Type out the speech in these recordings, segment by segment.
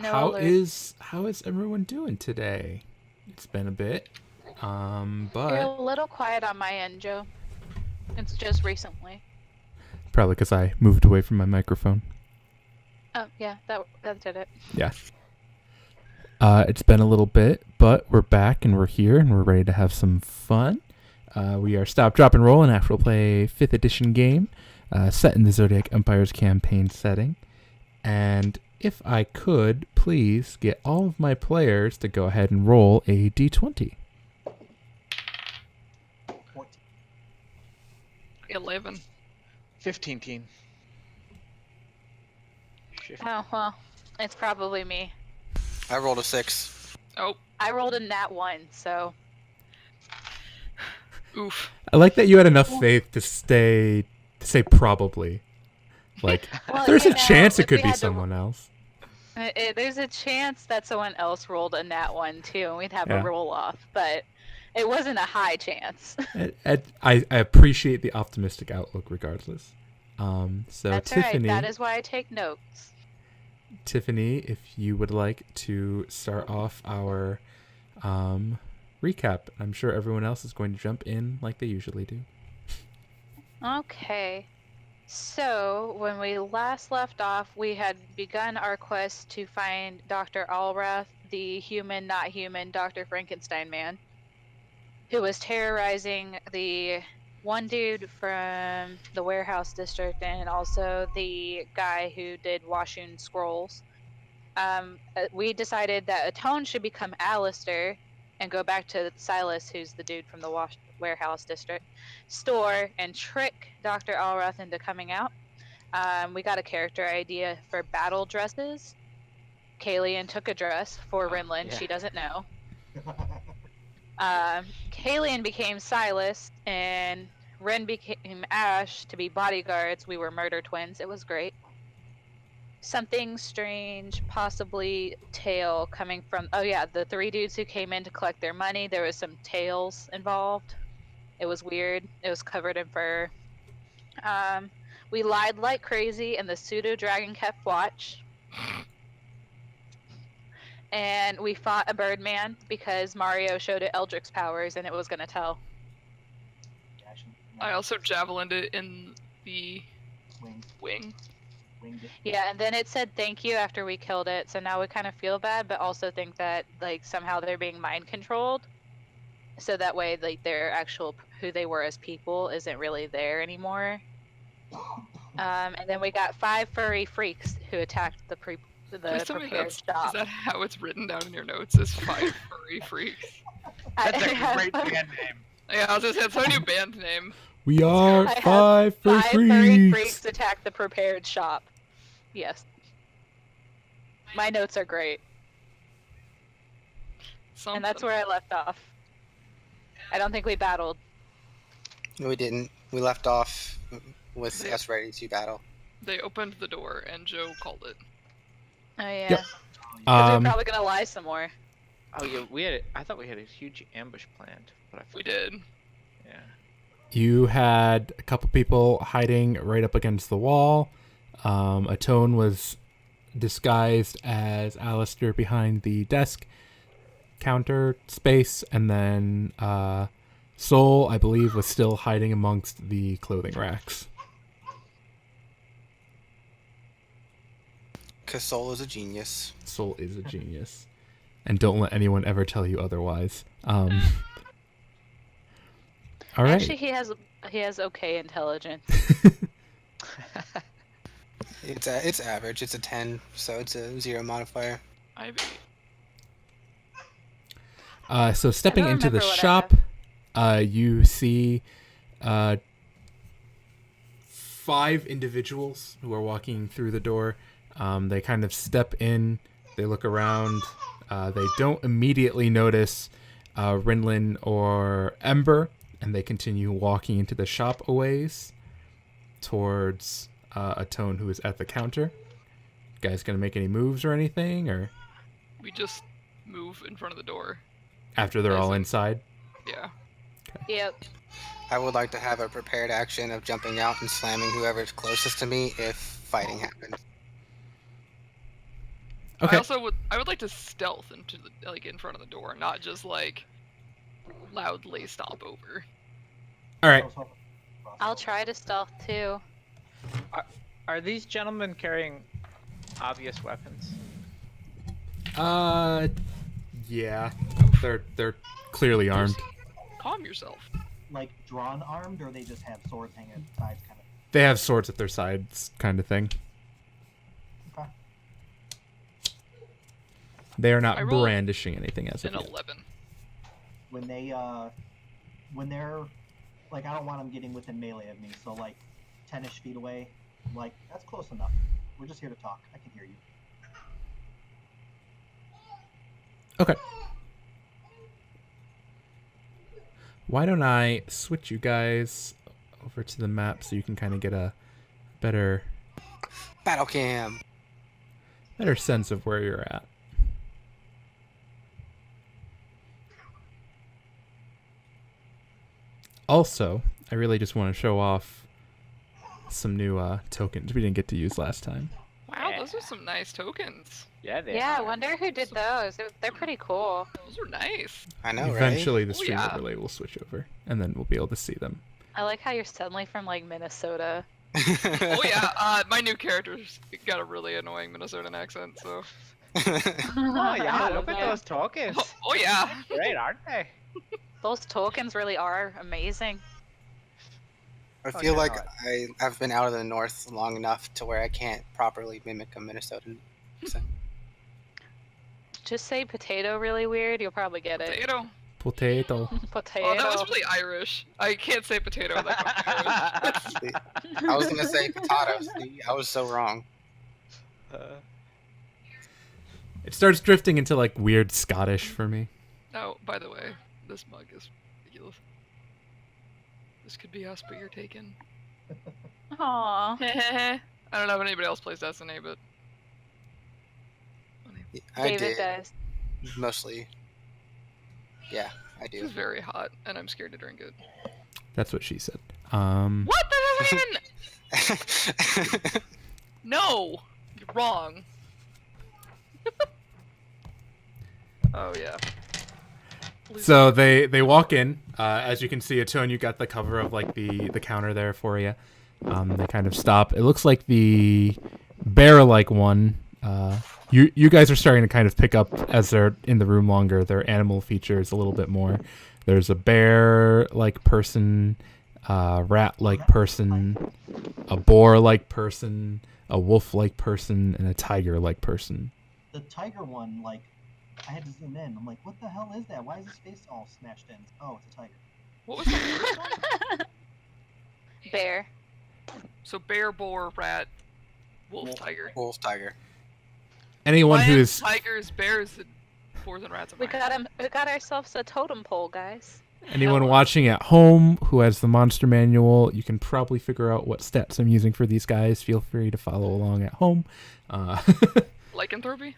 No how alert. is everyone doing today? It's been a bit, You're a but little quiet on my end, Joe. It's just recently. probably because I moved away from my microphone. Oh yeah, that did it. Yeah. It's been a little bit, but we're back and we're here and we're ready to have some fun. We are Stop, Drop, and Roll, an actual play 5th edition game set in the Zodiac Empire's campaign setting. And if I could, please get all of my players to go ahead and roll a d20. 11. 15 teen. Oh well, it's probably me. I rolled a 6. Oh, I rolled a nat 1, so oof. I like that you had enough faith to say probably. Like, well, there's you a know, chance it if could we be had to- someone else. There's a chance that someone else rolled a nat 1 too, and we'd have Yeah. a roll off, but it wasn't a high chance. I appreciate the optimistic outlook regardless. So That's Tiffany, right. That is why I take notes. Tiffany, if you would like to start off our recap, I'm sure everyone else is going to jump in like they usually do. Okay. So, when we last left off, we had begun our quest to find Dr. Allrath, the human, not human, Dr. Frankenstein man, who was terrorizing the one dude from the warehouse district and also the guy who did Washun scrolls. We decided that Atone should become Alistair and go back to Silas, who's the dude from the warehouse district store, and trick Dr. Allrath into coming out. We got a character idea for battle dresses. Kalian took a dress for Rinlin. Yeah. She doesn't know. Kalian became Silas, and Ren became Ash to be bodyguards. We were murder twins. It was great. Something strange, possibly tail coming from... Oh yeah, the 3 dudes who came in to collect their money, there was some tails involved. It was weird. It was covered in fur. We lied like crazy, and the pseudo-dragon kept watch. And we fought a Birdman because Mario showed it Eldrick's powers, and it was gonna tell. I also javelined it in the wing. Yeah, and then it said thank you after we killed it, so now we kind of feel bad, but also think that like somehow they're being mind controlled, so that way like their actual who they were as people isn't really there anymore. And then we got 5 furry freaks who attacked the Please tell me prepared is shop. that how it's written down in your notes? Is 5 furry freaks? That's a great band name. Yeah, I was just saying, it's our new band name. We are I have 5 5 furry furry freaks. freaks attacked the prepared shop. Yes. My notes are great. And that's where I left off. I don't think we battled. No, we didn't. We left off with us ready to battle. They opened the door and Joe called it. Oh yeah. Yep. 'Cause we're probably gonna lie some more. Oh yeah, I thought we had a huge ambush planned, but I We forgot. did. Yeah. You had a couple people hiding right up against the wall. Atone was disguised as Alistair behind the desk counter space, and then Soul, I believe, was still hiding amongst the clothing racks. Because Soul is a genius. Soul is a genius. And don't let anyone ever tell you otherwise. All right. Actually, he has okay intelligence. It's average. It's a 10, so it's a 0 modifier. I So stepping don't into the remember what I shop, you see 5 individuals who are walking through the door. They kind of step in, they look around, they don't immediately notice Rinlin or Ember, and they continue walking into the shop a ways towards Atone, who is at the counter. You guys gonna make any moves or anything, or we just move in front of the door. after they're As all in- inside? Yeah. Yep. I would like to have a prepared action of jumping out and slamming whoever's closest to me if fighting happens. Okay. I would like to stealth into the in front of the door, not just loudly stomp over. All right. I'll try to stealth too. Are these gentlemen carrying obvious weapons? Yeah. They're clearly armed. Calm yourself. Like drawn armed, or they just have swords hanging at the sides, kind of. They have swords at their sides, kind of thing. Okay. They are not I rolled brandishing anything as of An yet. 11. When they're like, I don't want them getting within melee of me, so like 10-ish feet away, like that's close enough. We're just here to talk. I can hear you. Okay. Why don't I switch you guys over to the map so you can kind of get a better Battle cam. sense of where you're at. Also, I really just want to show off some new tokens we didn't get to use last time. Wow, those are some nice tokens. Yeah, they Yeah, I are. wonder who did those. They're pretty cool. Those are nice. I know, right? Eventually, the Oh, stream yeah. overlay will switch over, and then we'll be able to see them. I like how you're suddenly from like Minnesota. Oh yeah, my new character's got a really annoying Minnesotan accent, so. Oh yeah, I look love at that. those tokens. Oh yeah. Great, aren't they? Those tokens really are amazing. I Oh, feel yeah, like no, I've been out of the north long enough to where I can't properly mimic a Minnesotan accent. Just say potato really weird, you'll probably get it. Potato. Potato. Potato. Oh, that was really Irish. I can't say potato without going Irish. See, I was gonna say potatoes. See, I was so wrong. It starts drifting into like weird Scottish for me. Oh, by the way, this mug is ridiculous. This could be us, but you're taken. Aww. I don't know if anybody else plays Destiny, but I David did does. mostly. Yeah, I this do. is very hot, and I'm scared to drink it. That's what she said. What? That doesn't even... No! You're wrong. Oh, yeah. So they walk in. As you can see, Atone, you got the cover of like the counter there for you. They kind of stop. It looks like the bear-like one. You guys are starting to kind of pick up as they're in the room longer. Their animal features a little bit more. There's a bear-like person, rat-like person, a boar-like person, a wolf-like person, and a tiger-like person. The tiger one, like, I had to zoom in. I'm like, what the hell is that? Why is his face all smashed in? Oh, it's a tiger. What was that? Bear. So bear, boar, rat, wolf, Wolf. tiger. Wolf tiger. Anyone Lions, who is tigers, bears, and boars and rats. We got ourselves a totem pole, guys. anyone watching at home who has the monster manual, you can probably figure out what stats I'm using for these guys. Feel free to follow along at home. Lycanthropy?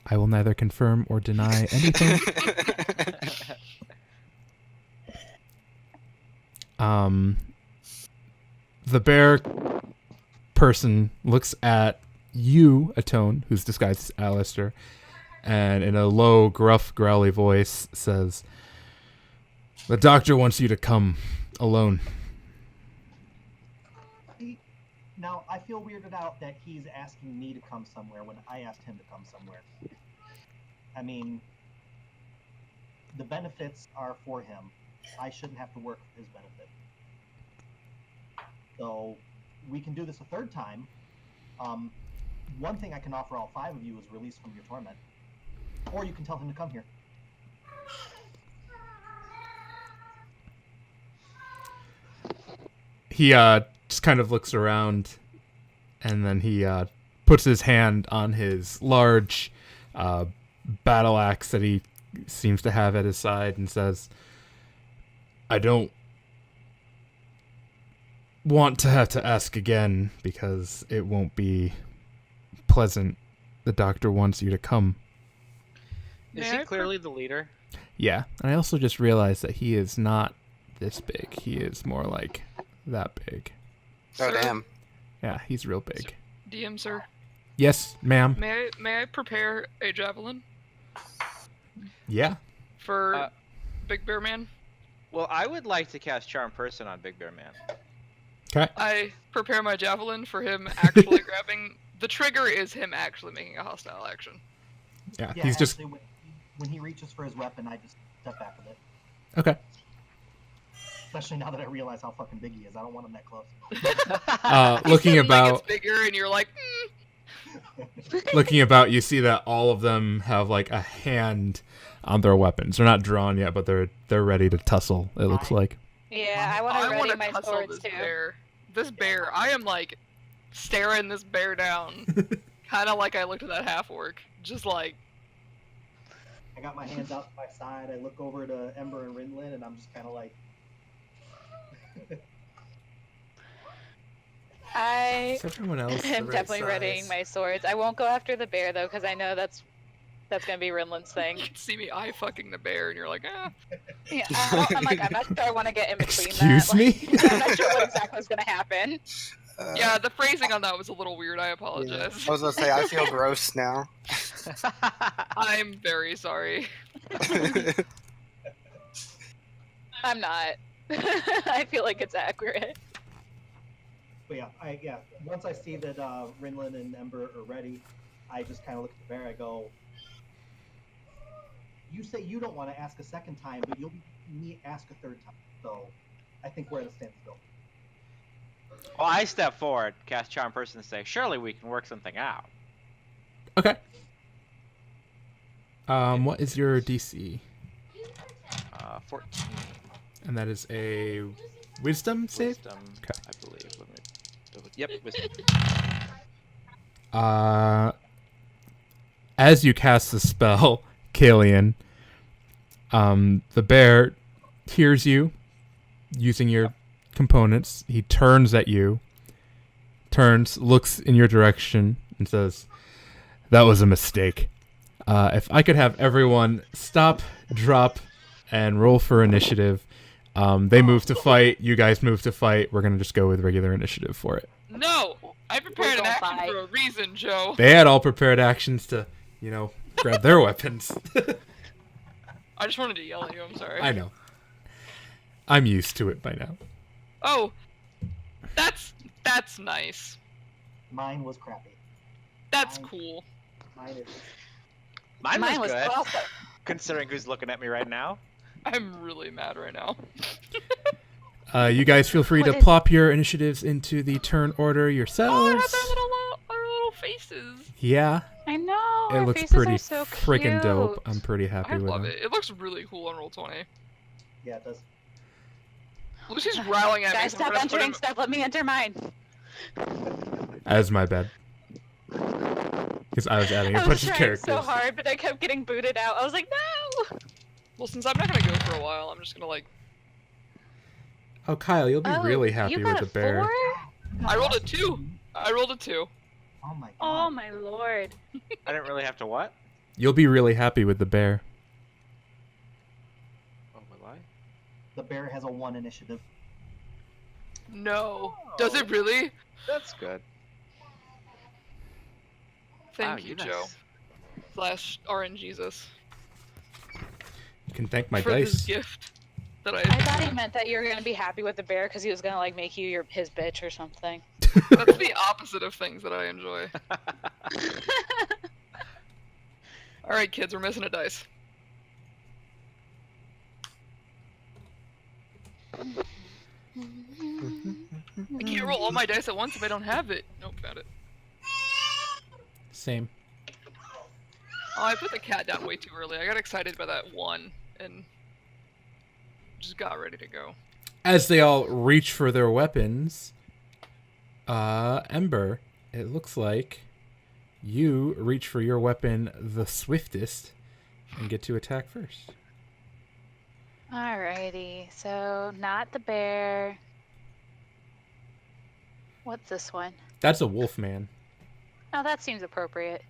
I will neither confirm or deny anything. The bear person looks at you, Atone, who's disguised as Alistair, and in a low, gruff, growly voice says, "The doctor wants you to come alone." Now, I feel weirded out that he's asking me to come somewhere when I asked him to come somewhere. I mean, the benefits are for him. I shouldn't have to work for his benefit. So, we can do this a third time. One thing I can offer all 5 of you is release from your torment. Or you can tell him to come here. He just kind of looks around, and then he puts his hand on his large battle axe that he seems to have at his side and says, "I don't want to have to ask again because it won't be pleasant. The doctor wants you to come." Is he clearly the leader? Yeah, and I also just realized that he is not this big. He is more like that big. Oh, Sir? damn. Yeah, he's real big. DM, sir. Yes, ma'am. May I prepare a javelin Yeah. for Big Bear Man? Well, I would like to cast Charm Person on Big Bear Man. Okay. I prepare my javelin for him actually grabbing. The trigger is him actually making a hostile action. Yeah. Yeah, He's just actually, when he reaches for his weapon, I just step back a bit. okay. Especially now that I realize how fucking big he is. I don't want him that close. Looking Suddenly about, gets bigger, and you're like, looking about, you see that all of them have like a hand on their weapons. They're not drawn yet, but they're ready to tussle. It looks like. Yeah, I want to I want ready to my tussle swords this too. bear. This bear, I am like staring this bear down, kind of like I looked at that half orc, just like. I got my hands out to my side. I look over to Ember and Rinlin, and I'm just kind of like. I Is everyone else am the right definitely readying size? my swords. I won't go after the bear though, because I know that's gonna be Rinlin's thing. You can see me eye fucking the bear, and you're like, ah. Yeah, I'm like, I'm not sure I want to get in between Excuse that. me? Like, I'm not sure what exactly is gonna happen. Yeah, the phrasing on that was a little weird. I Yeah. apologize. I was gonna say I feel gross now. I'm very sorry. I'm not. I feel like it's accurate. But yeah, once I see that Rinlin and Ember are ready, I just kind of look at the bear. I go, "You say you don't want to ask a second time, but you'll me ask a third time. So I think we're at a standstill." Well, I step forward, cast Charm Person, and say, "Surely we can work something out." Okay. What is your DC? 14. And that is a wisdom save? Wisdom, Okay. I believe. Yep, wisdom. As you cast the spell, Kalian, the bear hears you using your components. He turns at you, looks in your direction, and says, "That was a mistake. If I could have everyone stop, drop, and roll for initiative. They move to fight. You guys move to fight. We're going to just go with regular initiative for it." No! I prepared an gonna action fight. for a reason, Joe. They had all prepared actions to, grab their weapons. I just wanted to yell at you, I'm sorry. I know. I'm used to it by now. Oh, that's nice. Mine was crappy. That's cool. Mine is. Mine was good, awesome. considering who's looking at me right now. I'm really mad right now. You guys feel free to What is- plop your initiatives into the turn order Oh, it yourselves. has our little faces. Yeah, I know. it our looks faces pretty are so freaking dope. cute. I'm pretty happy I with love them. it. It looks really cool on Roll20. Yeah, it does. Lucy's growling at me. Guys, so I'm stop gonna put entering him- stuff. Let me enter mine. As my bad. Because I was adding a I bunch was of trying characters. so hard, but I kept getting booted out. I was like, no. Well, since I'm not gonna go for a while, I'm just gonna like. Oh, Kyle, you'll be Oh, really you happy got with the a bear. 4? I rolled a 2. I rolled a 2. Oh my god. Oh my lord. I didn't really have to what? You'll be really happy with the bear. Oh, will I? The bear has a 1 initiative. No. Does it really? That's good. Thank Wow, you, nice. Joe. Slash RNGesus. You can thank my for this dice. gift that I thought he meant that you were gonna be happy with the bear because he was gonna like make you his bitch or something. That's the opposite of things that I enjoy. Alright, kids, we're missing a dice. I can't roll all my dice at once if I don't have it. Nope, found it. Same. Oh, I put the cat down way too early. I got excited by that 1 and just got ready to go. As they all reach for their weapons, Ember, it looks like you reach for your weapon the swiftest and get to attack first. Alrighty, so not the bear. What's this one? That's a wolf man. Oh, that seems appropriate.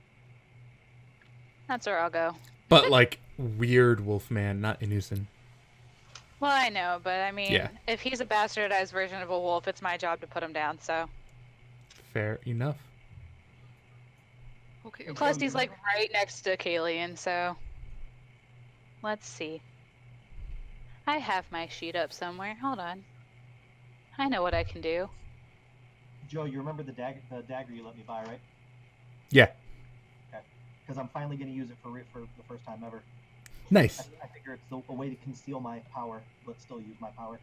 That's where I'll go. But like weird wolf man, not Inusin. Well, I know, but I mean, Yeah. if he's a bastardized version of a wolf, it's my job to put him down, so. Fair enough. Okay. Hey, okay. Plus, Joe, he's you like remember- right next to Kalian, so let's see. I have my sheet up somewhere. Hold on. I know what I can do. Joe, you remember the dagger you let me buy, right? Yeah. Because I'm finally going to use it for the first time ever. Nice. I figure it's a way to conceal my power, but still use my power.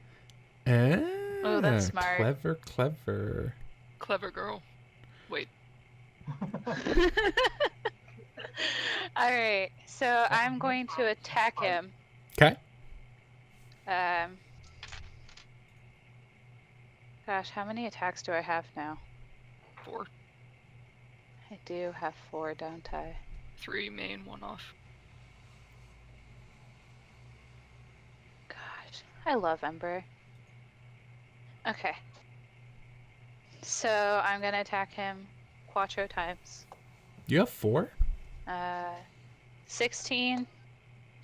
Oh, that's smart. Clever, clever. Clever girl. Wait. Alright, so I'm going to attack him. Okay. Gosh, how many attacks do I have now? 4. I do have 4, don't I? 3 main, 1 off. Gosh, I love Ember. Okay. So I'm gonna attack him 4 times. You have 4? 16.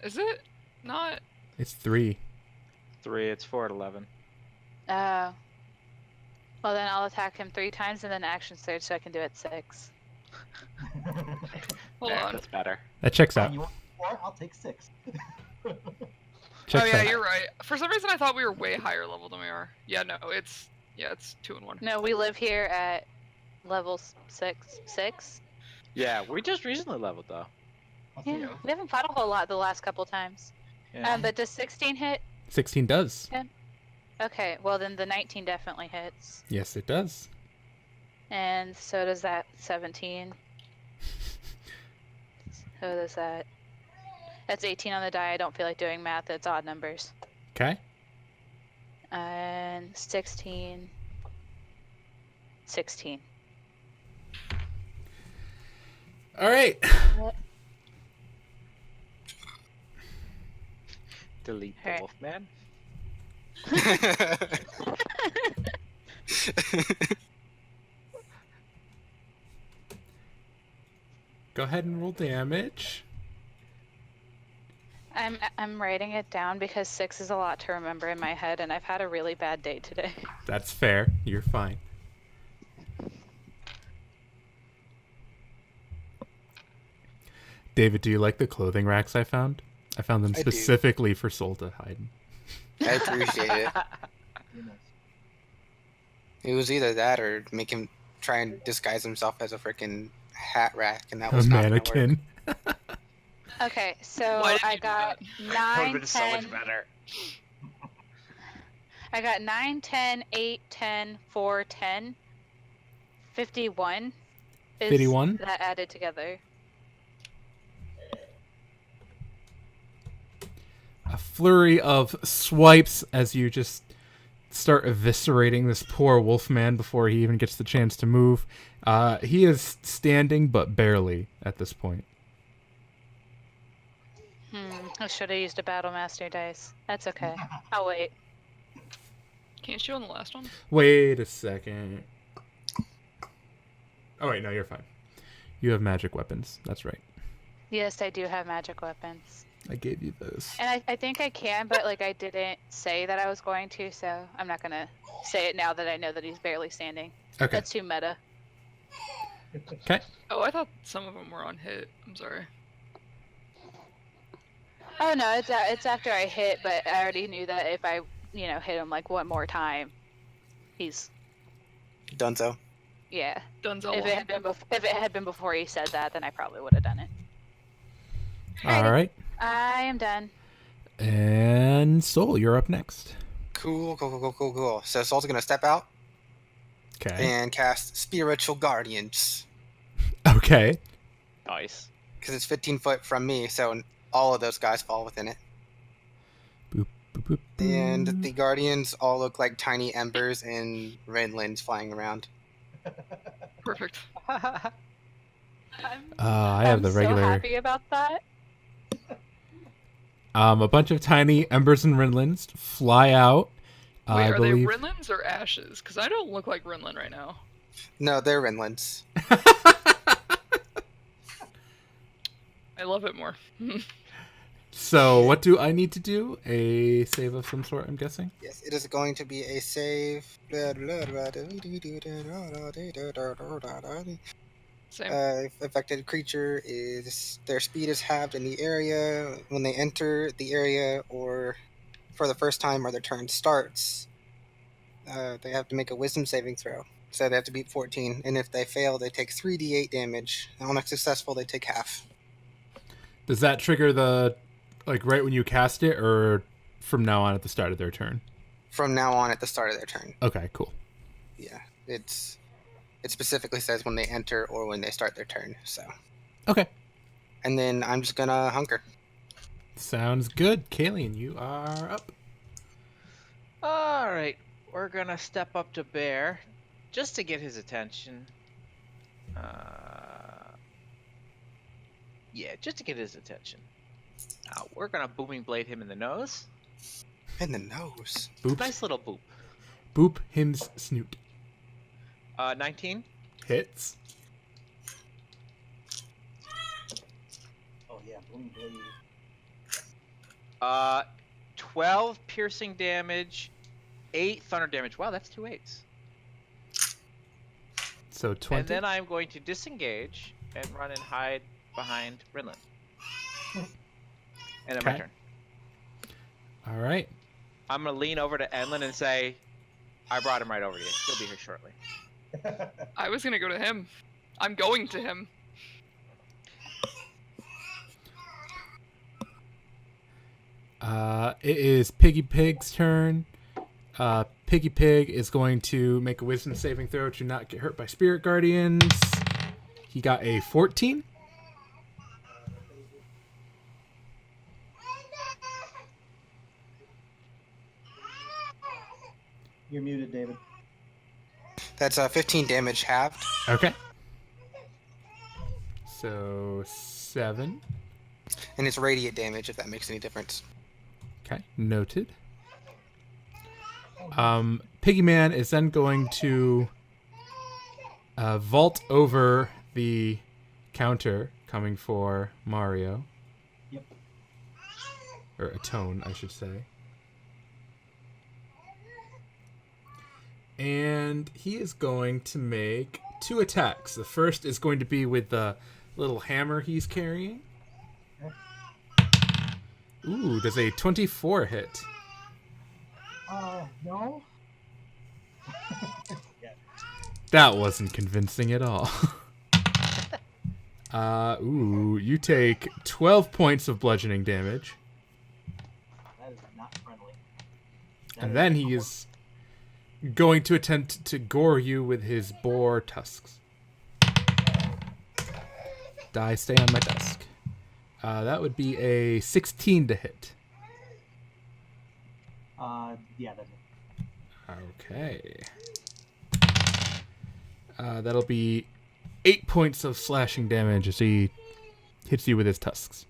Is it not? It's 3. 3. It's 4 at 11. Well then I'll attack him 3 times and then action surge so I can do it 6. Hold There, on. that's better. That checks out. You want 4? I'll take 6. Checks Oh yeah, out. you're right. For some reason I thought we were way higher level than we are. Yeah, no, it's 2 and 1. No, we live here at level 6. Yeah, we just recently leveled though. I'll Yeah, take we haven't fought a whole lot the last couple times. Yeah. But does 16 hit? 16 does. Okay, well then the 19 definitely hits. Yes, it does. And so does that 17. So does that. That's 18 on the die. I don't feel like doing math. It's odd numbers. Okay. And 16. 16. All right. Delete the Alright. Wolfman. Go ahead and roll damage. I'm writing it down because 6 is a lot to remember in my head, and I've had a really bad day today. That's fair. You're fine. David, do you like the clothing racks I found? I found them I do. specifically for Soul to hide in. I appreciate it. Goodness. It was either that or make him try and disguise himself as a freaking hat rack, and that A was not gonna work. mannequin. Okay, so Why didn't I you do got That would 9, have been so 10. much better. I got 9, 10, 8, 10, 4, 10. 51. Is 51? that added together? A flurry of swipes as you just start eviscerating this poor wolfman before he even gets the chance to move. He is standing, but barely at this point. I should have used a Battle Master dice. That's okay. I'll wait. Can't you on the last one? Wait a second. Oh, wait, no, you're fine. You have magic weapons. That's right. Yes, I do have magic weapons. I gave you those. And I think I can, but like I didn't say that I was going to, so I'm not gonna say it now that I know that he's barely standing. Okay. That's too meta. Okay. Oh, I thought some of them were on hit. I'm sorry. Oh no, it's after I hit, but I already knew that if I, hit him like one more time, he's Dunzo. yeah. Dunzo. If it had been before he said that, then I probably would have done it. All right. I am done. And Soul, you're up next. Cool. So Soul's gonna step out Okay. and cast Spiritual Guardians. Okay. Nice. Because it's 15 foot from me, so all of those guys fall within it. Boop, boop, boop, And boop. the Guardians all look like tiny embers and Renlins flying around. Perfect. I have I'm the so regular. happy about that. A bunch of tiny embers and Rinlins fly out. Wait, I are believe. they Rinlins or Ashes? Because I don't look like Rinlin right now. No, they're Renlins. I love it more. So, what do I need to do? A save of some sort, I'm guessing? Yes, it is going to be a save. Same. Affected creature is their speed is halved in the area when they enter the area or for the first time or their turn starts. They have to make a wisdom saving throw. So they have to beat 14, and if they fail, they take 3d8 damage. On a successful, they take half. Does that trigger the, like, right when you cast it, or from now on at the start of their turn? From now on at the start of their turn. Okay, cool. Yeah, it specifically says when they enter or when they start their turn. So. Okay. And then I'm just gonna hunker. Sounds good. Kalian, you are up. All right, we're gonna step up to Bear just to get his attention. Yeah, just to get his attention. We're gonna booming blade him in the nose. In the nose. Boop. Nice little boop. Boop him's snoot. 19. Hits. Oh yeah, boom blade. 12 piercing damage, 8 thunder damage. Wow, that's 2 8s. So 20. And then I'm going to disengage and run and hide behind Rinlin. And then my Okay. turn. All right. I'm gonna lean over to Enlin and say, I brought him right over to you. He'll be here shortly. I was gonna go to him. I'm going to him. It is Piggy Pig's turn. Piggy Pig is going to make a wisdom saving throw to not get hurt by spirit guardians. He got a 14. You're muted, David. That's 15 damage halved. Okay. So 7. And it's radiant damage, if that makes any difference. Okay, noted. Piggy Man is then going to vault over the counter coming for Mario. Yep. Or Atone, I should say. And he is going to make 2 attacks. The first is going to be with the little hammer he's carrying. Ooh, does a 24 hit? No. That wasn't convincing at all. You take 12 points of bludgeoning damage. That is not friendly. And then he is going to attempt to gore you with his boar tusks. Die, stay on my desk. That would be a 16 to hit. Yeah, that's it. Okay. That'll be 8 points of slashing damage as he hits you with his tusks.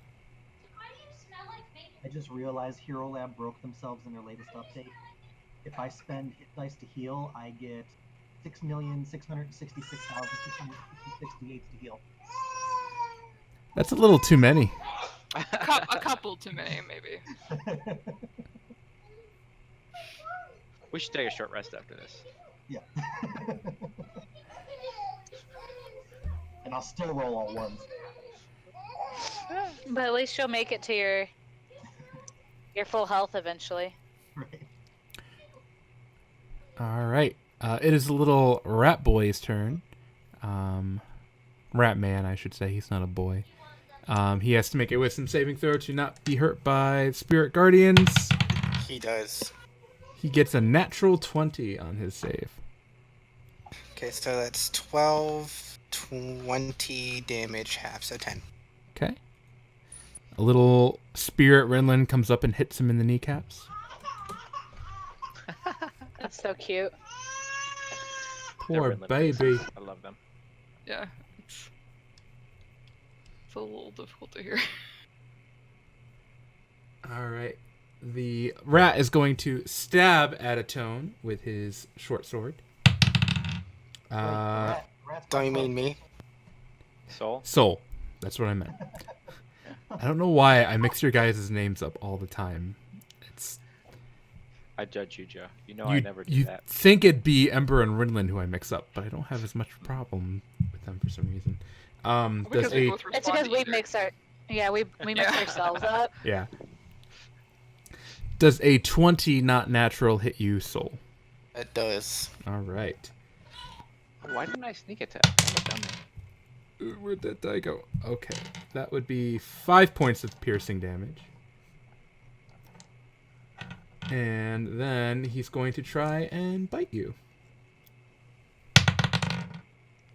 I just realized Hero Lab broke themselves in their latest update. If I spend hit dice to heal, I get 6,666,668 to heal. That's a little too many. A couple too many, maybe. We should take a short rest after this. Yeah. And I'll still roll all ones. But at least you'll make it to your full health eventually. Right. All right. It is the little rat boy's turn. Rat man, I should say. He's not a boy. He has to make a wisdom saving throw to not be hurt by spirit guardians. He does. He gets a natural 20 on his save. Okay, so that's 12, 20 damage half, so 10. Okay. A little spirit Renlin comes up and hits him in the kneecaps. That's so cute. Poor They're Rinlin faces. baby. I love them. Yeah. It's a little difficult to hear. All right. The rat is going to stab at Atone with his short sword. Rat's Don't you got mean me? Soul? Soul. That's what I meant. I don't know why I mix your guys' names up all the time. It's I judge you, Joe. You know I never do you that. think it'd be Ember and Rinlin who I mix up, but I don't have as much problem with with them for some reason. Because Does we a both It's respond because to we either. mix our we mix Yeah. ourselves up. yeah. Does a 20 not natural hit you, Soul? It does. All right. Why didn't I sneak attack? I've done that. Where'd that die go? Okay, that would be 5 points of piercing damage. And then he's going to try and bite you.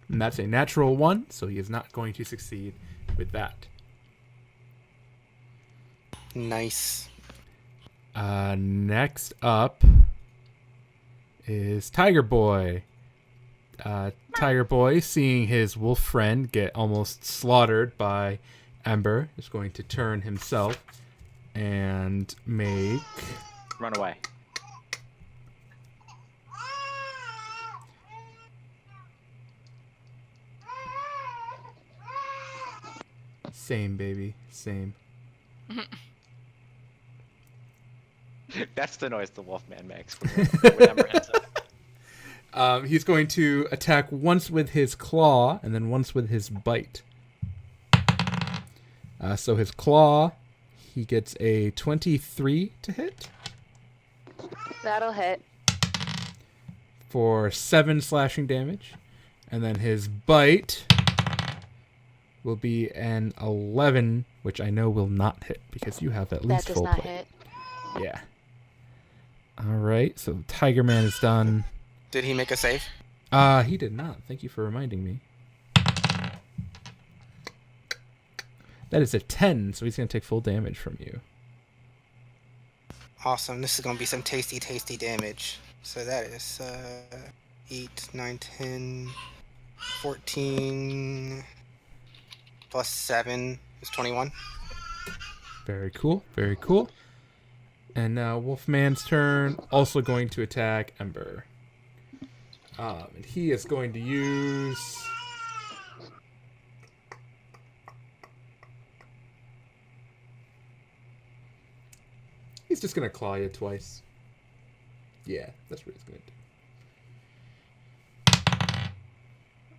And that's a natural 1, so he is not going to succeed with that. Nice. Next up is Tiger Boy. Tiger Boy, seeing his wolf friend get almost slaughtered by Ember, is going to turn himself and make... Run away. Same, baby. Same. That's the noise the Wolfman makes when Ember hits him. He's going to attack once with his claw and then once with his bite. So his claw, he gets a 23 to hit That'll hit. for 7 slashing damage. And then his bite will be an 11, which I know will not hit because you have at That least does full not plate. hit. Yeah. All right, so Tiger Man is done. Did he make a save? He did not. Thank you for reminding me. That is a 10, so he's going to take full damage from you. Awesome. This is going to be some tasty, tasty damage. So that is 8, 9, 10, 14, plus 7 is 21. Very cool. Very cool. And now Wolfman's turn. Also going to attack Ember. And he is going to use... He's just going to claw you twice. Yeah, that's what he's going to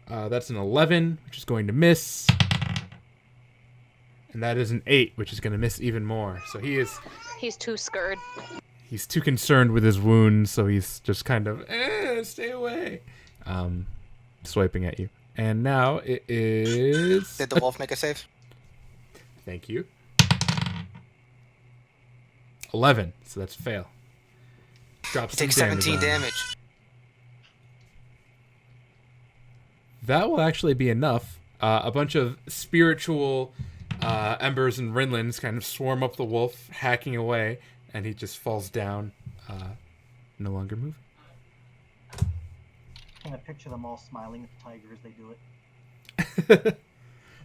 do. That's an 11, which is going to miss. And that is an 8, which is going to miss even more. So He's too scared. he's too concerned with his wounds, so he's just kind of, stay away. Swiping at you. And now it is... Did the wolf make a save? Thank you. 11, so that's a fail. Drops He takes some damage 17 on him. damage. That will actually be enough. A bunch of spiritual embers and Rinlins kind of swarm up the wolf, hacking away, and he just falls down, no longer moving. Kind of picture them all smiling at the tiger as they do it.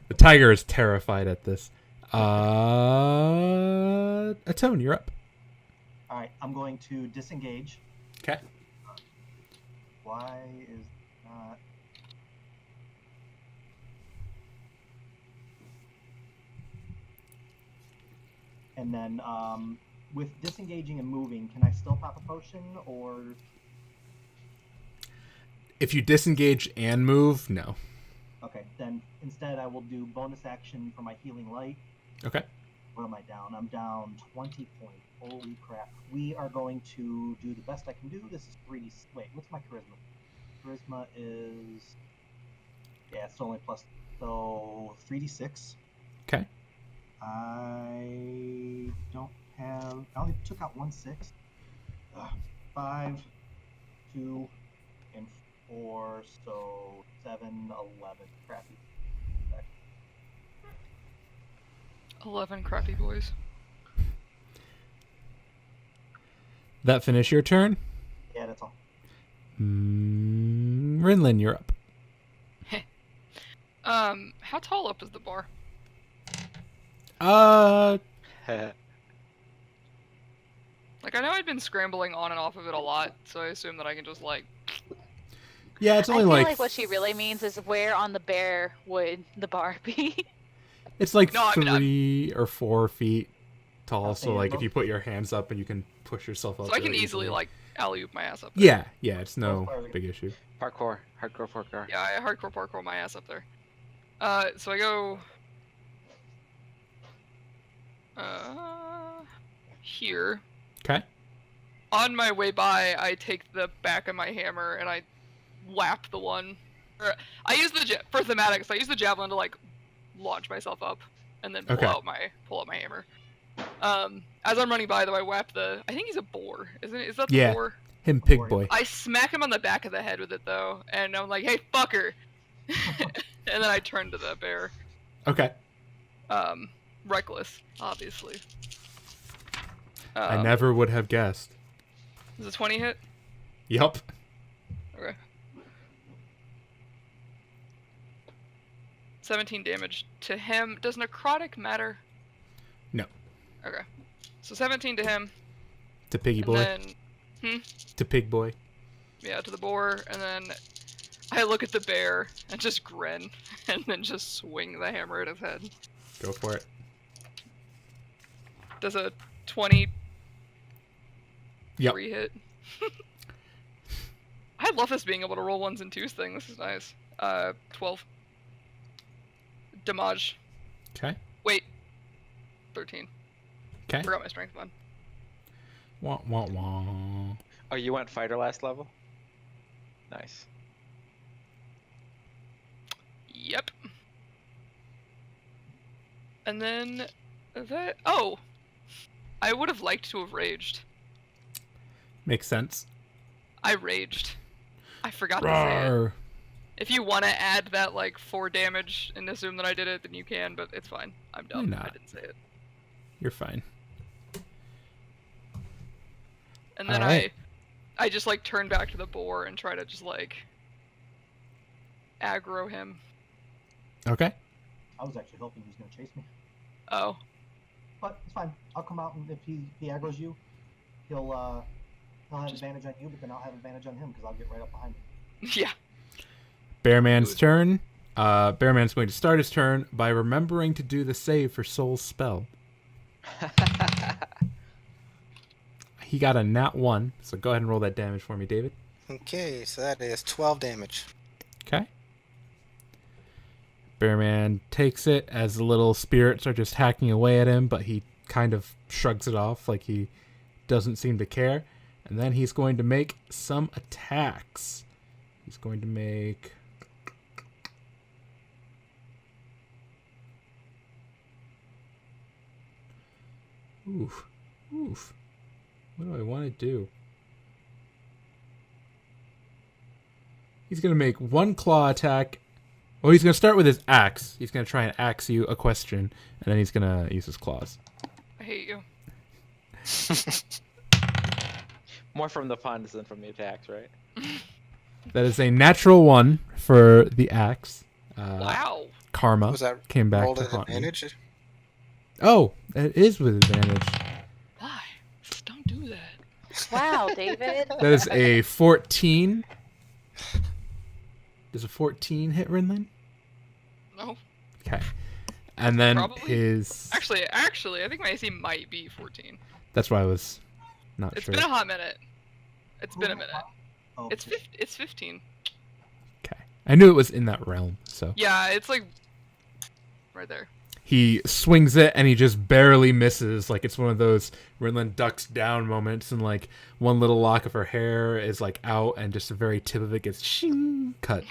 The tiger is terrified at this. Atone, you're up. All right, I'm going to disengage. Okay. Why is not? And then with disengaging and moving, can I still pop a potion or? If you disengage and move, no. Okay, then instead I will do bonus action for my healing light. Okay. What am I down? I'm down 20 points. Holy crap. We are going to do the best I can do. This is 3D. Wait, what's my charisma? Charisma is... Yeah, it's only plus... So, 3d6. Okay. I don't have... I only took out 1 6. 5, 2, and 4. So, 7, 11. Crappy. 11 crappy boys. That finish your turn? Yeah, that's all. Rinlin, you're up. How tall up is the bar? Like, I know I'd been scrambling on and off of it a lot, so I assume that I can just, like... Yeah, it's I only feel like... like what she really means is where on the bear would the bar be? It's like No, I mean, 3 or 4 feet tall, so Okay, like well- if you put your hands up and you can push yourself up. So I can really easily, like, alley-oop my ass up there. Yeah, it's no big issue. Hardcore parkour. Yeah, I hardcore parkour my ass up there. So I go here. Okay. On my way by, I take the back of my hammer and I whap the one. Or I use the for thematics. I use the javelin to like launch myself up, and then pull out my hammer. As I'm running by, though, I whap the. I think he's a boar, isn't it? Is that the boar? Him, pig boy. I smack him on the back of the head with it though, and I'm like, "Hey, fucker!" And then I turn to the bear. Okay. Reckless, obviously. I never would have guessed. Is a 20 hit? Yup. Okay. 17 damage to him. Does necrotic matter? No. Okay. So 17 to him. To piggy boy. Then, To pig boy. Yeah, to the boar, and then I look at the bear and just grin, and then just swing the hammer at his head. Go for it. Does a 20 Yep. hit? I love this being able to roll 1s and 2s thing. This is nice. 12. Damage. Okay. Wait. 13. Okay. Forgot my strength one. Wah, wah, wah. Oh, you went fighter last level? Nice. Yep. And then that. Oh! I would have liked to have raged. Makes sense. I raged. I forgot to say it. Rawr. If you want to add that, like, 4 damage and assume that I did it, then you can, but it's fine. I'm dumb. Why not? I didn't say it. You're fine. And then Alright. I just, like, turn back to the boar and try to just, like, aggro him. Okay. I was actually hoping he was going to chase me. Oh. But it's fine. I'll come out, and if he aggroes you, he'll have advantage on you, but then I'll have advantage on him because I'll get right up behind him. Yeah. Bearman's turn. Bearman's going to start his turn by remembering to do the save for Soul's spell. He got a nat 1, so go ahead and roll that damage for me, David. Okay, so that is 12 damage. Okay. Bearman takes it as the little spirits are just hacking away at him, but he kind of shrugs it off like he doesn't seem to care. And then he's going to make some attacks. He's going to make... Oof. Oof. What do I want to do? He's going to make one claw attack. Well, he's going to start with his axe. He's going to try and axe you a question, and then he's going to use his claws. I hate you. More from the puns than from the attacks, right? That is a natural 1 for the axe. Wow. Karma Was that came back rolled to at haunt me. advantage? Oh, it is with advantage. Why? Just don't do that. Wow, David. That is a 14. Does a 14 hit Rinlin? No. Okay. And then Probably. his... Actually, I think my AC might be 14. That's why I was not It's sure. been a hot minute. It's been a Who- minute. Oh, It's 15. Okay. I knew it was in that realm, so... Yeah, it's like right there. He swings it and he just barely misses. Like it's one of those Rinlin ducks down moments, and like one little lock of her hair is like out, and just the very tip of it gets shing, cut.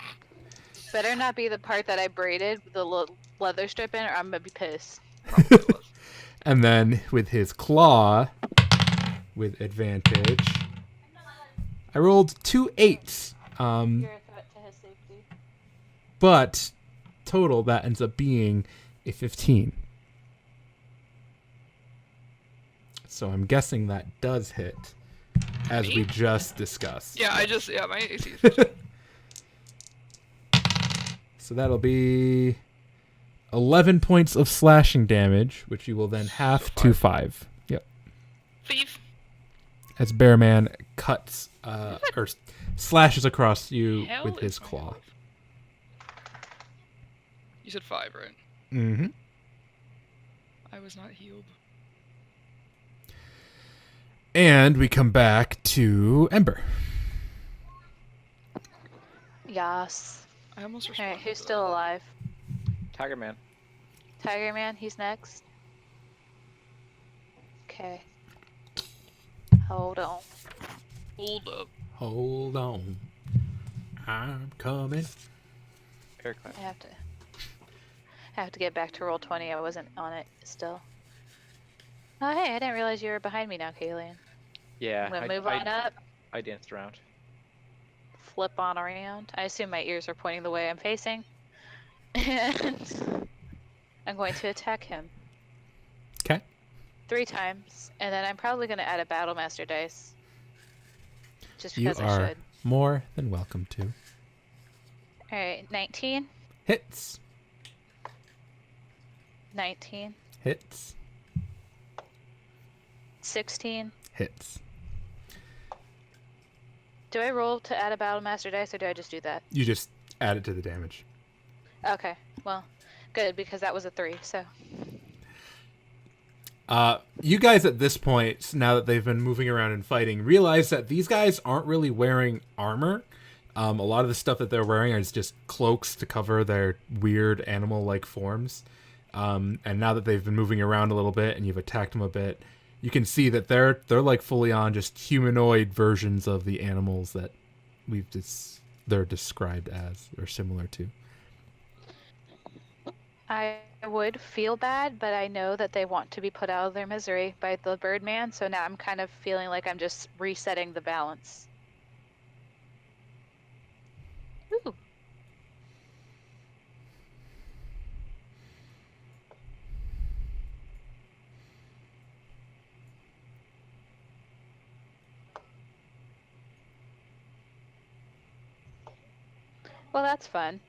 Better not be the part that I braided with the leather strip in, or I'm gonna be pissed. Probably was. And then with his claw, with advantage, I rolled 2 8s. You're a threat to his safety. But total that ends up being a 15. So I'm guessing that does hit, as we just discussed. Yeah, my AC is 15. So that'll be 11 points of slashing damage, which you will then half to 5. Yep. Thief. As Bearman cuts or slashes across you Hell with his is my claw. health? You said 5, right? Mm-hmm. I was not healed. And we come back to Ember. Yas. I almost All responded. right, who's to still that. alive? Tiger Man. Tiger Man, he's next. Okay. Hold on. Hold up. Hold on. I'm coming. Air clap. I have to get back to roll 20. I wasn't on it still. Oh hey, I didn't realize you were behind me now, Kayleen. Yeah, I'm gonna move on up, I danced around. flip on around. I assume my ears are pointing the way I'm facing. And I'm going to attack him Okay. 3 times, and then I'm probably gonna add a Battle Master dice. Just You because I are should. more than welcome to. Alright, 19. Hits. 19. Hits. 16. Hits. Do I roll to add a Battle Master dice, or do I just do that? You just add it to the damage. Okay, well, good, because that was a 3, so. You guys at this point, now that they've been moving around and fighting, realize that these guys aren't really wearing armor. A lot of the stuff that they're wearing is just cloaks to cover their weird animal-like forms. And now that they've been moving around a little bit and you've attacked them a bit, you can see that they're like fully on just humanoid versions of the animals that they're described as or similar to. I would feel bad, but I know that they want to be put out of their misery by the Birdman, so now I'm kind of feeling like I'm just resetting the balance. Ooh. Well, that's fun.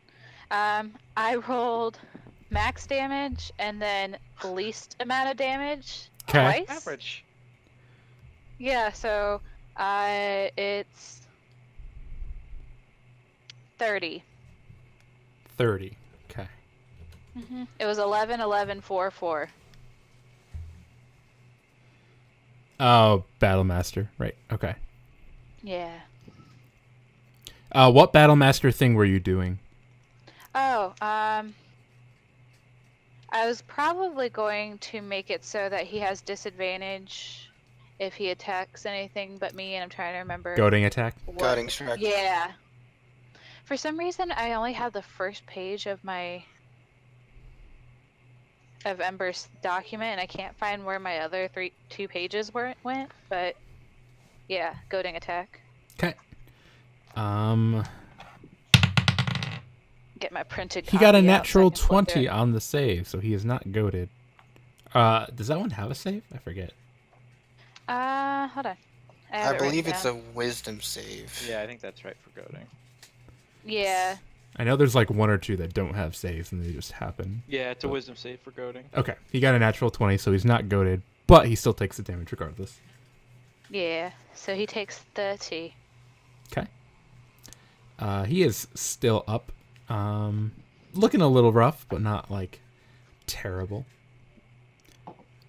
I rolled max damage and then least amount of damage Okay. twice. Average. Yeah, so it's 30. 30. Okay. It was 11, 11, 4, 4. Oh, Battlemaster. Right. Okay. Yeah. What Battlemaster thing were you doing? Oh, I was probably going to make it so that he has disadvantage if he attacks anything but me, and I'm trying to remember. Goading attack? Guarding strike. Yeah. For some reason, I only have the first page of Ember's document, and I can't find where my other 2 pages went. But yeah, goading attack. Okay. Get my printed. He got a copy out so I natural can flip 20 it. on the save, so he is not goaded. Does that one have a save? I forget. Hold on. have I it believe written it's down. a wisdom save. Yeah, I think that's right for goading. Yeah. I know there's like 1 or 2 that don't have saves and they just happen. Yeah, it's a wisdom save for goading. Okay, he got a natural 20, so he's not goaded, but he still takes the damage regardless. Yeah. So he takes 30. Okay. He is still up. Looking a little rough, but not like terrible.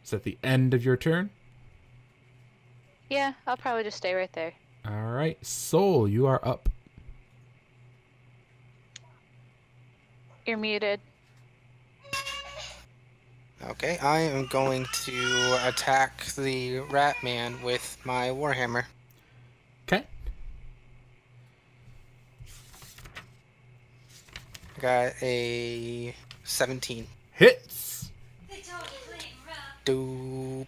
Is that the end of your turn? Yeah, I'll probably just stay right there. All right, Soul, you are up. You're muted. Okay, I am going to attack the rat man with my warhammer. Okay. I got a 17. Hits. Doop.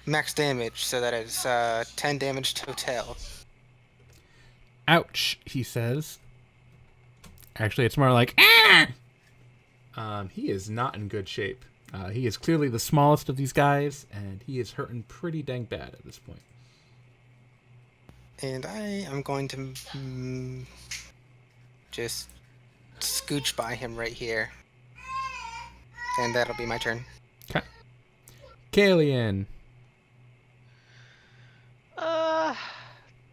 Max damage, so that is 10 damage total. Ouch, he says. Actually, it's more like, ah! He is not in good shape. He is clearly the smallest of these guys, and he is hurting pretty dang bad at this point. And I am going to just scooch by him right here. And that'll be my turn. Okay. Kalian.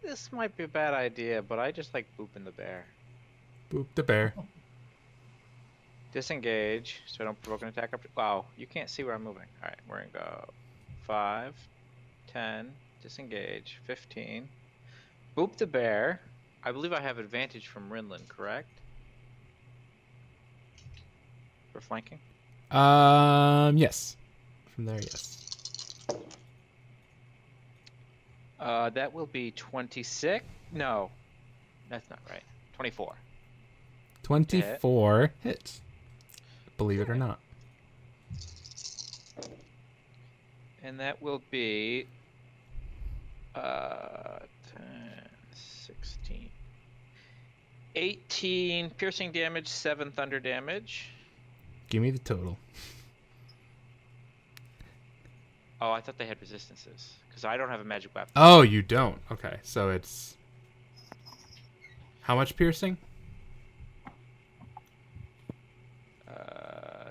This might be a bad idea, but I just like booping the bear. Boop the bear. Disengage, so I don't provoke an attack up to... Wow, you can't see where I'm moving. Alright, we're gonna go 5, 10, disengage, 15. Boop the bear. I believe I have advantage from Rinlin, correct? For flanking? Yes. From there, yes. That will be 26. No, that's not right. 24. 24 hits. Believe it or Okay. not. And that will be 10, 16, 18 piercing damage, 7 thunder damage. Give me the total. Oh, I thought they had resistances because I don't have a magic weapon. Oh, you don't. Okay, so it's how much piercing?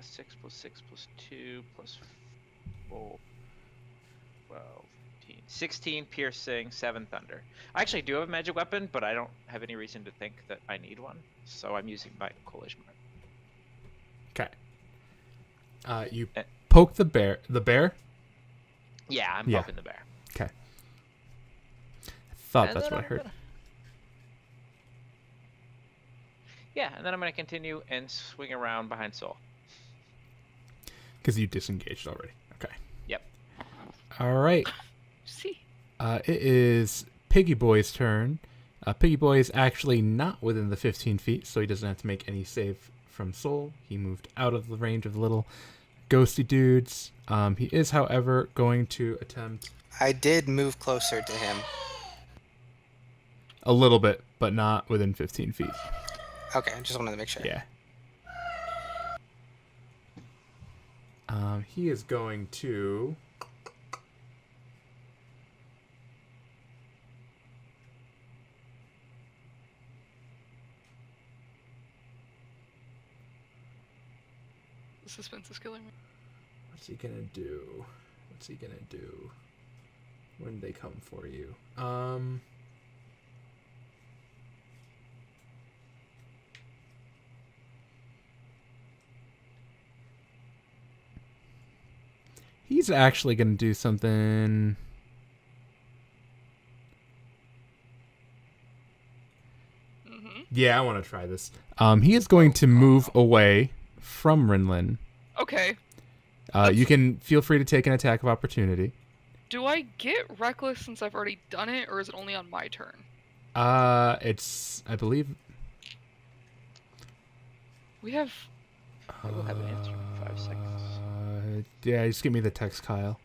6 plus 6 plus 2 plus 4, 12, 15, 16 piercing, 7 thunder. I actually do have a magic weapon, but I don't have any reason to think that I need one, so I'm using my collision mark. Okay. You poke the bear. The bear? Yeah, I'm Yeah. poking the bear. Okay. I thought And that's then what I heard. Yeah, and then I'm going to continue and swing around behind Soul. Because you disengaged already. Okay. Yep. All right. See. It is Piggy Boy's turn. Piggy Boy is actually not within the 15 feet, so he doesn't have to make any save from Soul. He moved out of the range of the little ghosty dudes. He is, however, going to attempt I did move closer to him. a little bit, but not within 15 feet. Okay, I just wanted to make sure. Yeah. He is going to... The suspense is killing me. What's he gonna do? What's he gonna do when they come for you? He's actually gonna do something. Yeah, I want to try this. He is going to move away from Rinlin. Okay. You can feel free to take an attack of opportunity. Do I get reckless since I've already done it, or is it only on my turn? It's, I believe. We have. I will have an answer in 5 seconds. Yeah, just give me the text, Kyle.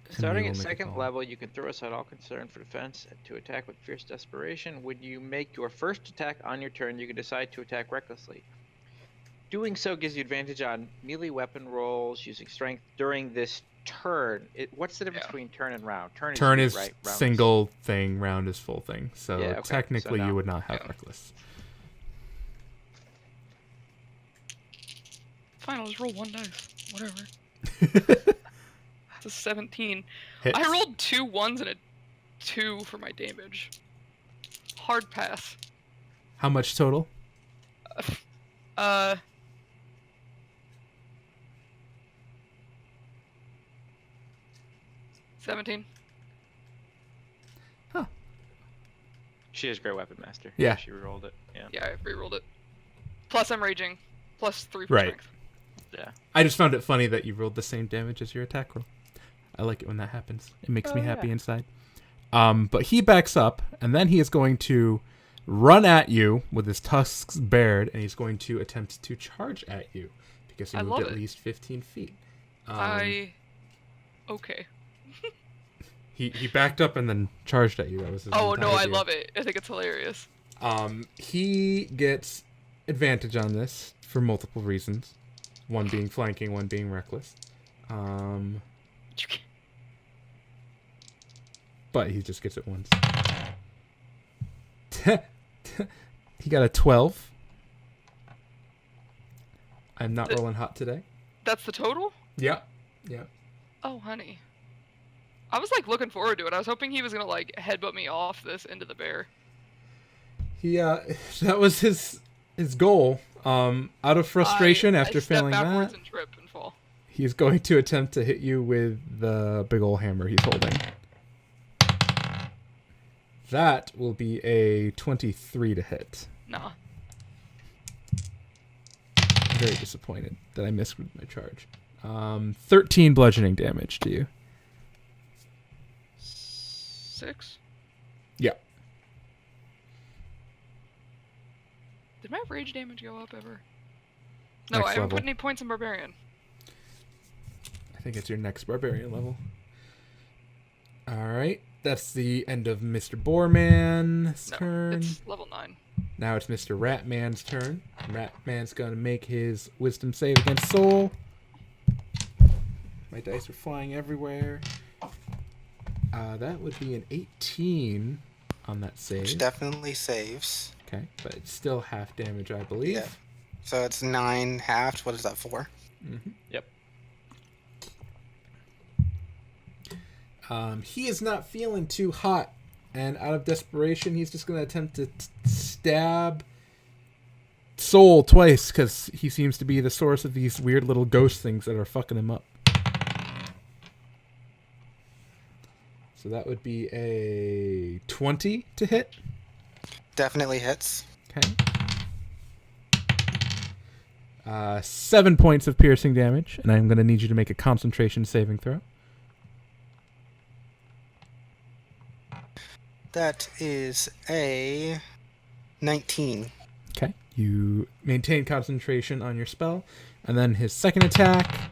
And Starting we at will make a second call. level, you can throw aside all concern for defense and to attack with fierce desperation. When you make your first attack on your turn, you can decide to attack recklessly. Doing so gives you advantage on melee weapon rolls using strength during this turn. What's the difference between turn and round? Turn you, is right? Round single thing, round is full thing. So Yeah, okay. technically So you no. would not have Yeah. reckless. Fine, I'll just roll one dice. Whatever. It's a 17. Hits. I rolled 2 1s and a 2 for my damage. Hard pass. How much total? 17. She has great weapon master. Yeah. She rolled it. Yeah. Yeah, I rerolled it. Plus I'm raging. Plus 3 for Right. strength. Yeah. I just found it funny that you rolled the same damage as your attack roll. I like it when that happens. It makes me happy yeah. inside. But he backs up, and then he is going to run at you with his tusks bared, and he's going to attempt to charge at you because he I moved love at it. least 15 feet. Okay. He backed up and then charged at you. That was his Oh no, I idea. love it. I think it's hilarious. He gets advantage on this for multiple reasons. One being flanking, one being reckless. But he just gets it once. He got a 12. I'm not rolling hot today. That's the total? Yep. Yep. Oh, honey. I was like looking forward to it. I was hoping he was gonna like headbutt me off this into the bear. He that was his goal. Out of frustration, I after step failing backwards that, and trip and fall. he's going to attempt to hit you with the big ol' hammer he's holding. That will be a 23 to hit. Nah. I'm very disappointed that I missed with my charge. 13 bludgeoning damage to you. 6? Yeah. Did my rage damage go up ever? No, Next I haven't level. put any points in Barbarian. I think it's your next barbarian level. Alright. That's the end of Mr. Boreman's No, turn. it's level 9. Now it's Mr. Ratman's turn. Ratman's going to make his wisdom save against Soul. My dice are flying everywhere. That would be an 18 on that save. Which definitely saves. Okay, but it's still half damage, I believe. Yeah. So it's 9 halved. What is that, 4? Mm-hmm. Yep. He is not feeling too hot, and out of desperation, he's just going to attempt to stab Soul twice, because he seems to be the source of these weird little ghost things that are fucking him up. So that would be a 20 to hit. Definitely hits. Okay. 7 points of piercing damage, and I'm going to need you to make a concentration saving throw. That is a 19. Okay. You maintain concentration on your spell, and then his second attack,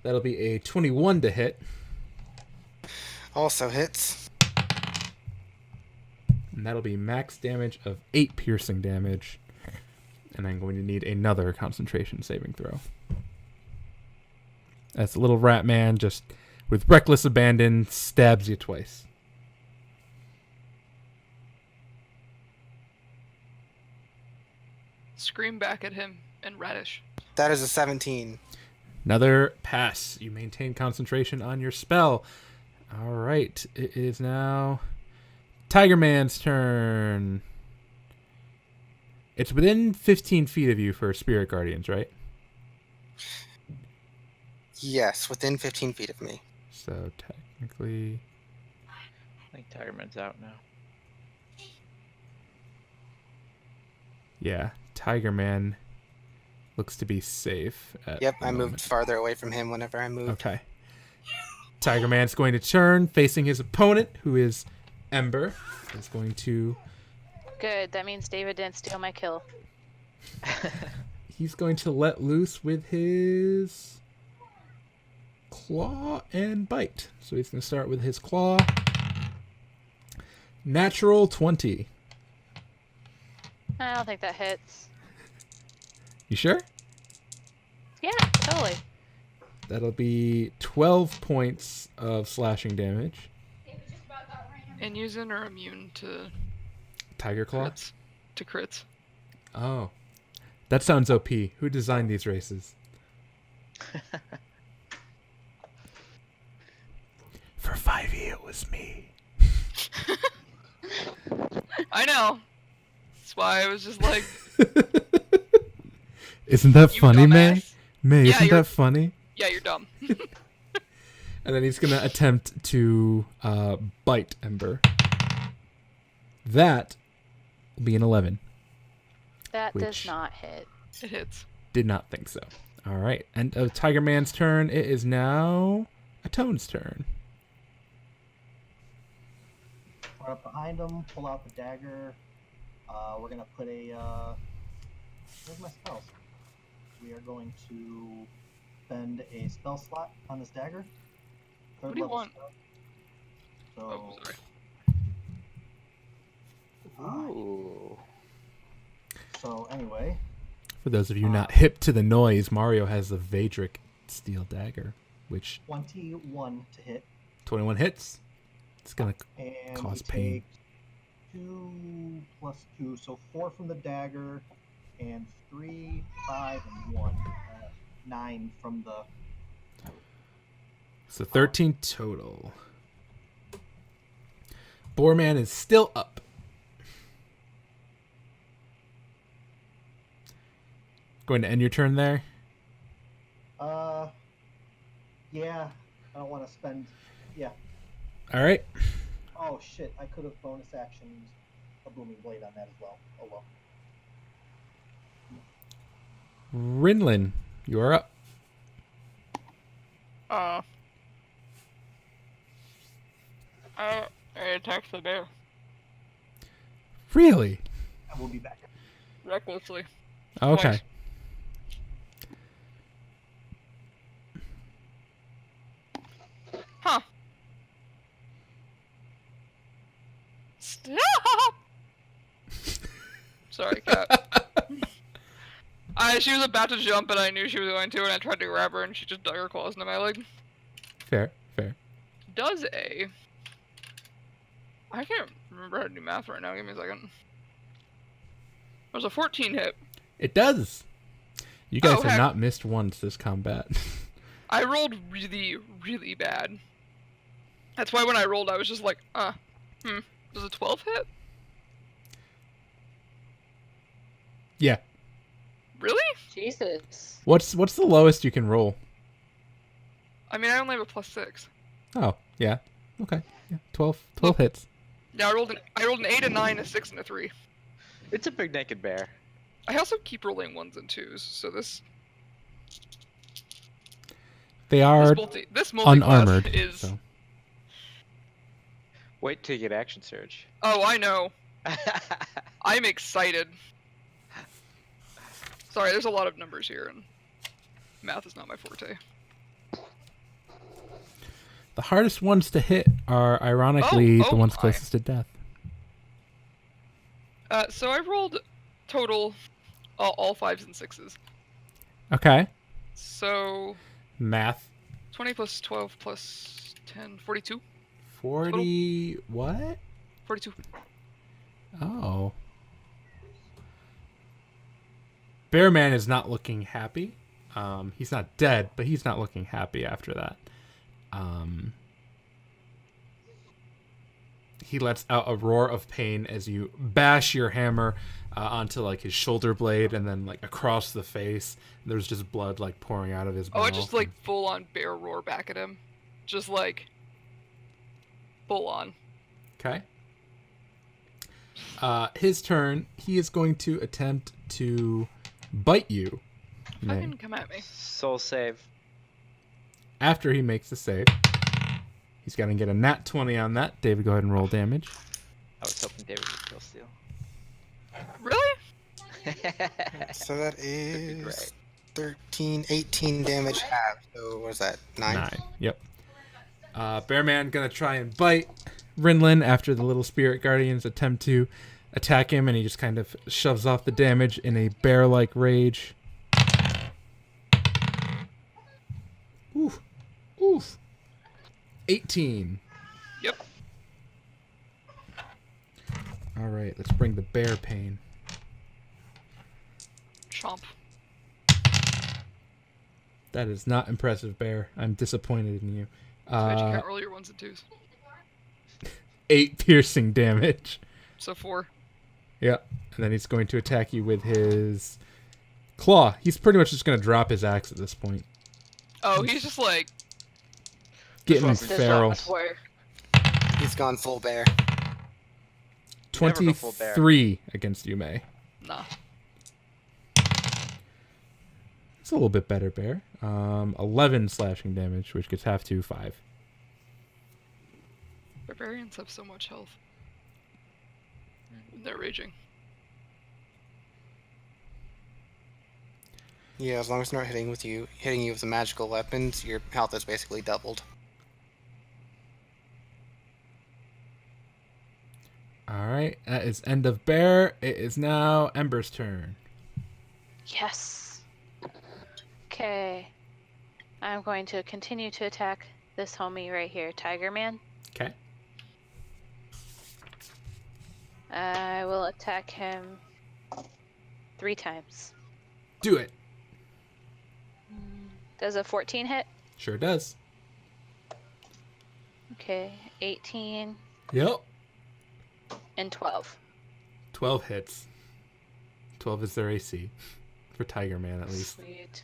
that'll be a 21 to hit. Also hits. And that'll be max damage of 8 piercing damage. And I'm going to need another concentration saving throw. That's little rat man just with reckless abandon stabs you twice. Scream back at him and Radish. That is a 17. Another pass. You maintain concentration on your spell. All right. It is now Tiger Man's turn. It's within 15 feet of you for Spirit Guardians, right? Yes, within 15 feet of me. So technically... I think Tiger Man's out now. Yeah, Tiger Man looks to be safe. Yep, the I moment. moved farther away from him whenever I moved. Okay. Tiger Man's going to turn, facing his opponent, who is Ember. Is going to... Good. That means David didn't steal my kill. He's going to let loose with his claw and bite. So he's going to start with his claw. Natural 20. I don't think that hits. You sure? Yeah, totally. That'll be 12 points of slashing damage. And using are immune to Tiger claw? crits. To crits. Oh. That sounds OP. Who designed these races? For 5e, it was me. I know. That's why I was just like, Isn't that you funny, May? dumbass. May, Yeah, isn't you're- that funny? Yeah, you're dumb. And then he's going to attempt to bite Ember. That will be an 11. That Which- does not hit. It hits. Did not think so. All right. And of Tiger Man's turn, it is now Atone's turn. Run up behind him, pull out the dagger. We're gonna put a. Where's my spells? We are going to spend a spell slot on this dagger. What do you want? Spell. Oh, So. sorry. Ooh. So anyway, For those of you not hip to the noise, Mario has the Vadric steel dagger, which 21 to hit, 21 hits. It's going to... and Cause we pain. take 2 plus 2, so 4 from the dagger, and 3, 5, and 1, 9 from the. So 13 total. Boreman is still up. going to end your turn there? Yeah. I don't want to spend. Yeah. All right. Oh shit! I could have bonus actioned a booming blade on that as well. Oh well. Rinlin, you are up. I attacked the bear Really? I will be back. recklessly. Okay. Twice. Huh. Stop! Sorry, cat. She was about to jump, and I knew she was going to, and I tried to grab her, and she just dug her claws into my leg. Fair, fair. Does a... I can't remember how to do math right now. Give me a second. There's a 14 hit. It does. You guys Oh, have heck. not missed once this combat. I rolled really, really bad. That's why when I rolled, I was just like, Does a 12 hit? Yeah. Really? Jesus. What's the lowest you can roll? I mean, I only have a +6. Oh, yeah. Okay. Yeah. 12 Well- hits. Yeah, I rolled an 8, a 9, a 6, and a 3. It's a big naked bear. I also keep rolling 1s and 2s, so this They are this multi-class unarmored. is. So. Wait till you get action surge. Oh, I know. I'm excited. Sorry, there's a lot of numbers here, and math is not my forte. The hardest ones to hit are ironically the ones my. closest to death. So I rolled total all 5s and 6s. Okay. So Math. 20 plus 12 plus 10, 42. 40 what? 42. Oh. Bearman is not looking happy. He's not dead, but he's not looking happy after that. He lets out a roar of pain as you bash your hammer onto like his shoulder blade and then like across the face. There's just blood like pouring out of his mouth. Oh, I just like full on bear roar back at him. Just like full on. Okay. His turn. He is going to attempt to bite you. Fucking come at me. Soul save. After he makes the save, he's going to get a nat 20 on that. David, go ahead and roll damage. I was hoping David would kill steal. Really? So that be is great. 13, 18 damage half. So what is that? 9? Yep. Bearman going to try and bite Rinlin after the little spirit guardians attempt to attack him, and he just kind of shoves off the damage in a bear-like rage. Oof. Oof. 18. Yep. All right, let's bring the bear pain. Chomp. That is not impressive, bear. I'm disappointed in you. Too bad you can't roll your 1s and 2s. 8 piercing damage. So 4. Yeah, and then he's going to attack you with his claw. He's pretty much just going to drop his axe at this point. Oh, he's just like, Getting This This feral. one's work. He's gone full bear. Never go full bear. 23 against you, May. nah. It's a little bit better, bear. 11 slashing damage, which gets half to 5. Barbarians have so much health. They're raging. Yeah, as long as they're not hitting you with the magical weapons, your health is basically doubled. All right, that is end of bear. It is now Ember's turn. Yes. Okay. I'm going to continue to attack this homie right here, Tiger Man. Okay. I will attack him 3 times. Do it. Does a 14 hit? Sure does. Okay, 18 Yep. and 12. 12 hits. 12 is their AC. For Tiger Man, at least. Sweet.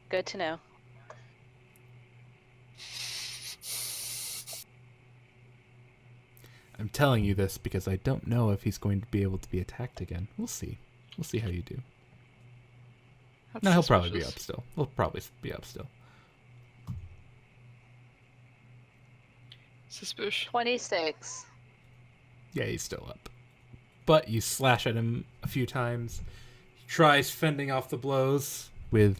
Good to know. I'm telling you this because I don't know if he's going to be able to be attacked again. We'll see. We'll see how you do. That's No, he'll probably be suspicious. up still. He'll probably be up still. Suspicious. 26. Yeah, he's still up. But you slash at him a few times. He tries fending off the blows with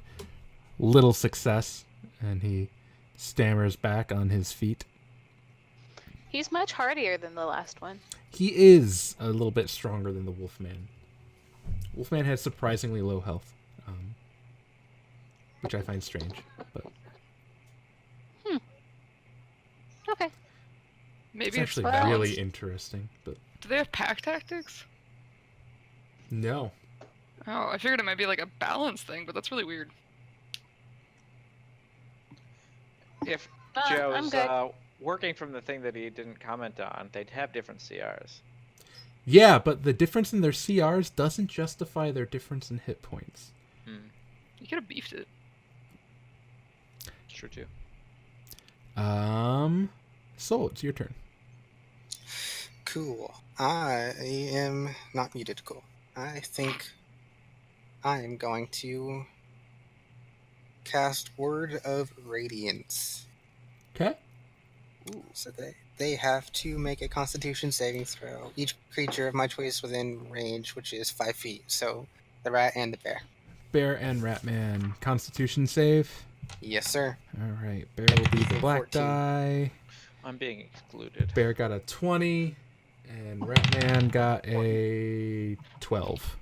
little success, and he stammers back on his feet. He's much hardier than the last one. He is a little bit stronger than the Wolfman. Wolfman has surprisingly low health, which I find strange. But Okay. Maybe it's it's actually balanced. really interesting. But Do they have pack tactics? no. Oh, I figured it might be like a balance thing, but that's really weird. If I'm Joe's good. working from the thing that he didn't comment on, they'd have different CRs. Yeah, but the difference in their CRs doesn't justify their difference in hit points. You could have beefed it. It's true too. Soul, it's your turn. Cool. I am not muted. Cool. I think I am going to cast Word of Radiance. Okay. Ooh, so they have to make a Constitution saving throw. Each creature of my choice within range, which is 5 feet. So the rat and the bear. Bear and Ratman. Constitution save. Yes, sir. All right. Bear will be the black 14. die. I'm being excluded. Bear got a 20, and Ratman got a 12.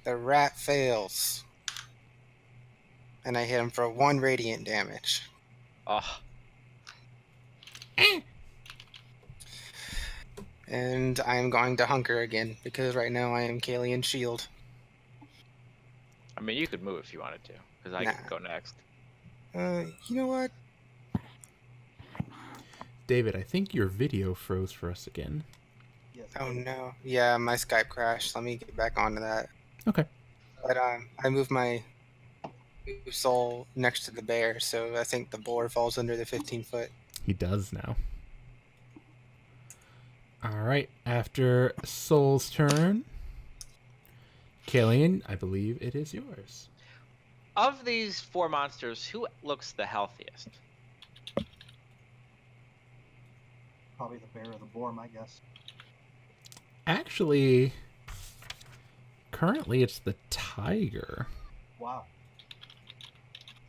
The rat fails. And I hit him for 1 radiant damage. Oh, And I am going to hunker again, because right now I am Kalian's shield. I mean, you could move if you wanted to, because I Nah. can go next. You know what? David, I think your video froze for us again. Yes. Oh no. Yeah, my Skype crashed. Let me get back onto that. Okay. But I moved my soul next to the bear, so I think the boar falls under the 15-foot. He does now. All right. After Soul's turn, Kalian, I believe it is yours. Of these 4 monsters, who looks the healthiest? Probably the bear or the boar, my guess. Actually, currently it's the tiger. Wow.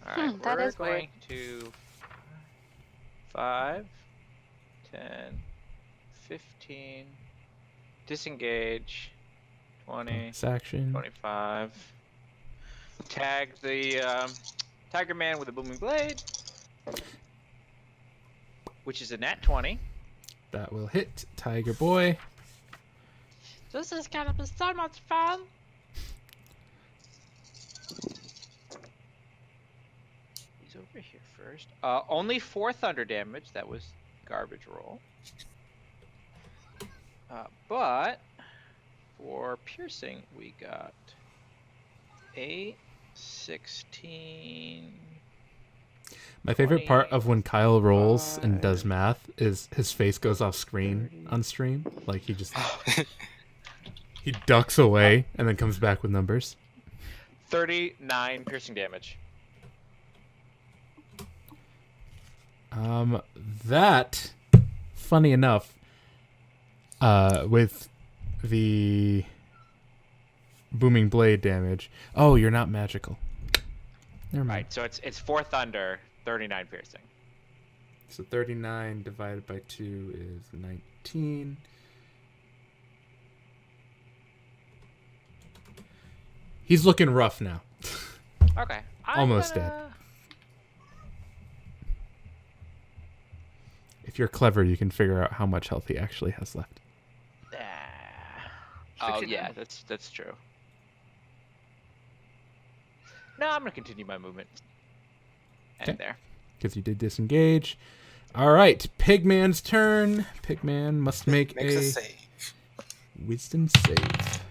All right, that we're is weird. going to 5, 10, 15, disengage, 20, Bonus action. 25. Tag the Tiger Man with a booming blade, which is a nat 20. That will hit Tiger Boy. This is gonna be so much fun. He's over here first. Only 4 thunder damage. That was garbage roll. But for piercing, we got 8, 16. My favorite part of when Kyle rolls and does 25. math is his face goes off screen on stream. Like he just he ducks away and then comes back with numbers. 39 piercing damage. That, funny enough, with the booming blade damage. Oh, you're not magical. Never mind. Right, so it's 4 thunder, 39 piercing. So 39 divided by 2 is 19. He's looking rough now. Okay. Almost dead. If you're clever, you can figure out how much health he actually has left. Oh 69. yeah, that's true. No, I'm gonna continue my movement. And Okay. there. Because you did disengage. All right, Pigman's turn. Pigman must make Makes a a save. wisdom save.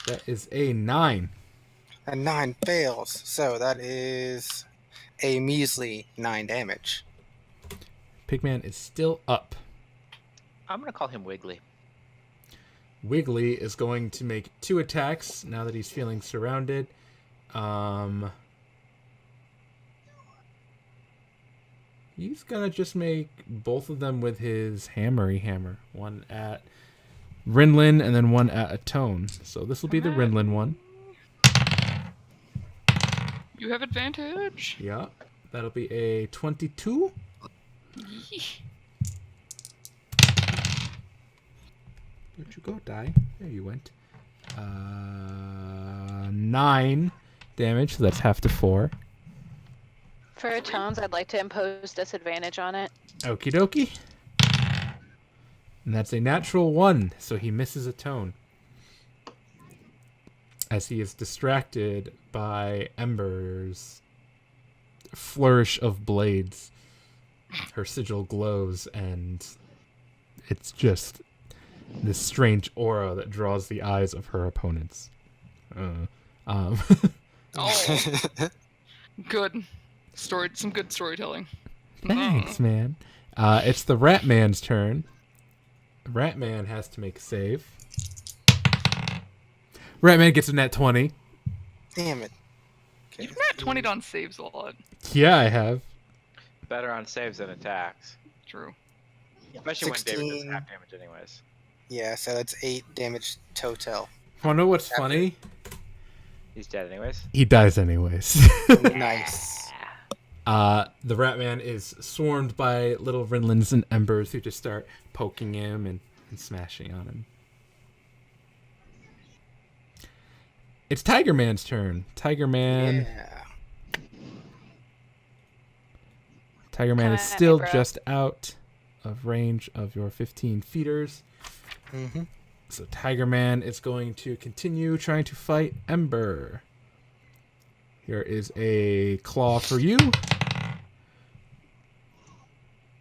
That is a 9. And 9 fails. So that is a measly 9 damage. Pigman is still up. I'm gonna call him Wiggly. Wiggly is going to make 2 attacks now that he's feeling surrounded. He's gonna just make both of them with his hammery hammer. One at Rinlin and then one at Atone. So this will be the Rinlin one. You have advantage. Yeah. That'll be a 22. Yeesh. Where'd you go, die? There you went. 9 damage, so that's half to 4. For Atones, I'd like to impose disadvantage on it. Okie dokie. And that's a natural 1, so he misses Atone. As he is distracted by Ember's flourish of blades. Her sigil glows, and it's just this strange aura that draws the eyes of her opponents. Oh, good. Some good storytelling. Thanks, man. It's the Ratman's turn. Ratman has to make a save. Ratman gets a nat 20. Damn it. Okay. You've not 20'd on saves a lot. Yeah, I have. Better on saves than attacks. True. Especially when David does 16. half damage anyways. Yeah, so that's 8 damage total. Wanna know what's funny? He's dead anyways. He dies anyways. Nice. The Ratman is swarmed by little Rinlins and Embers who just start poking him and smashing on him. It's Tiger Man's turn. Tiger Man. Yeah. Tiger Man Come is at me, still bro. just out of range of your 15 feeters. Mm-hmm. So Tiger Man is going to continue trying to fight Ember. Here is a claw for you.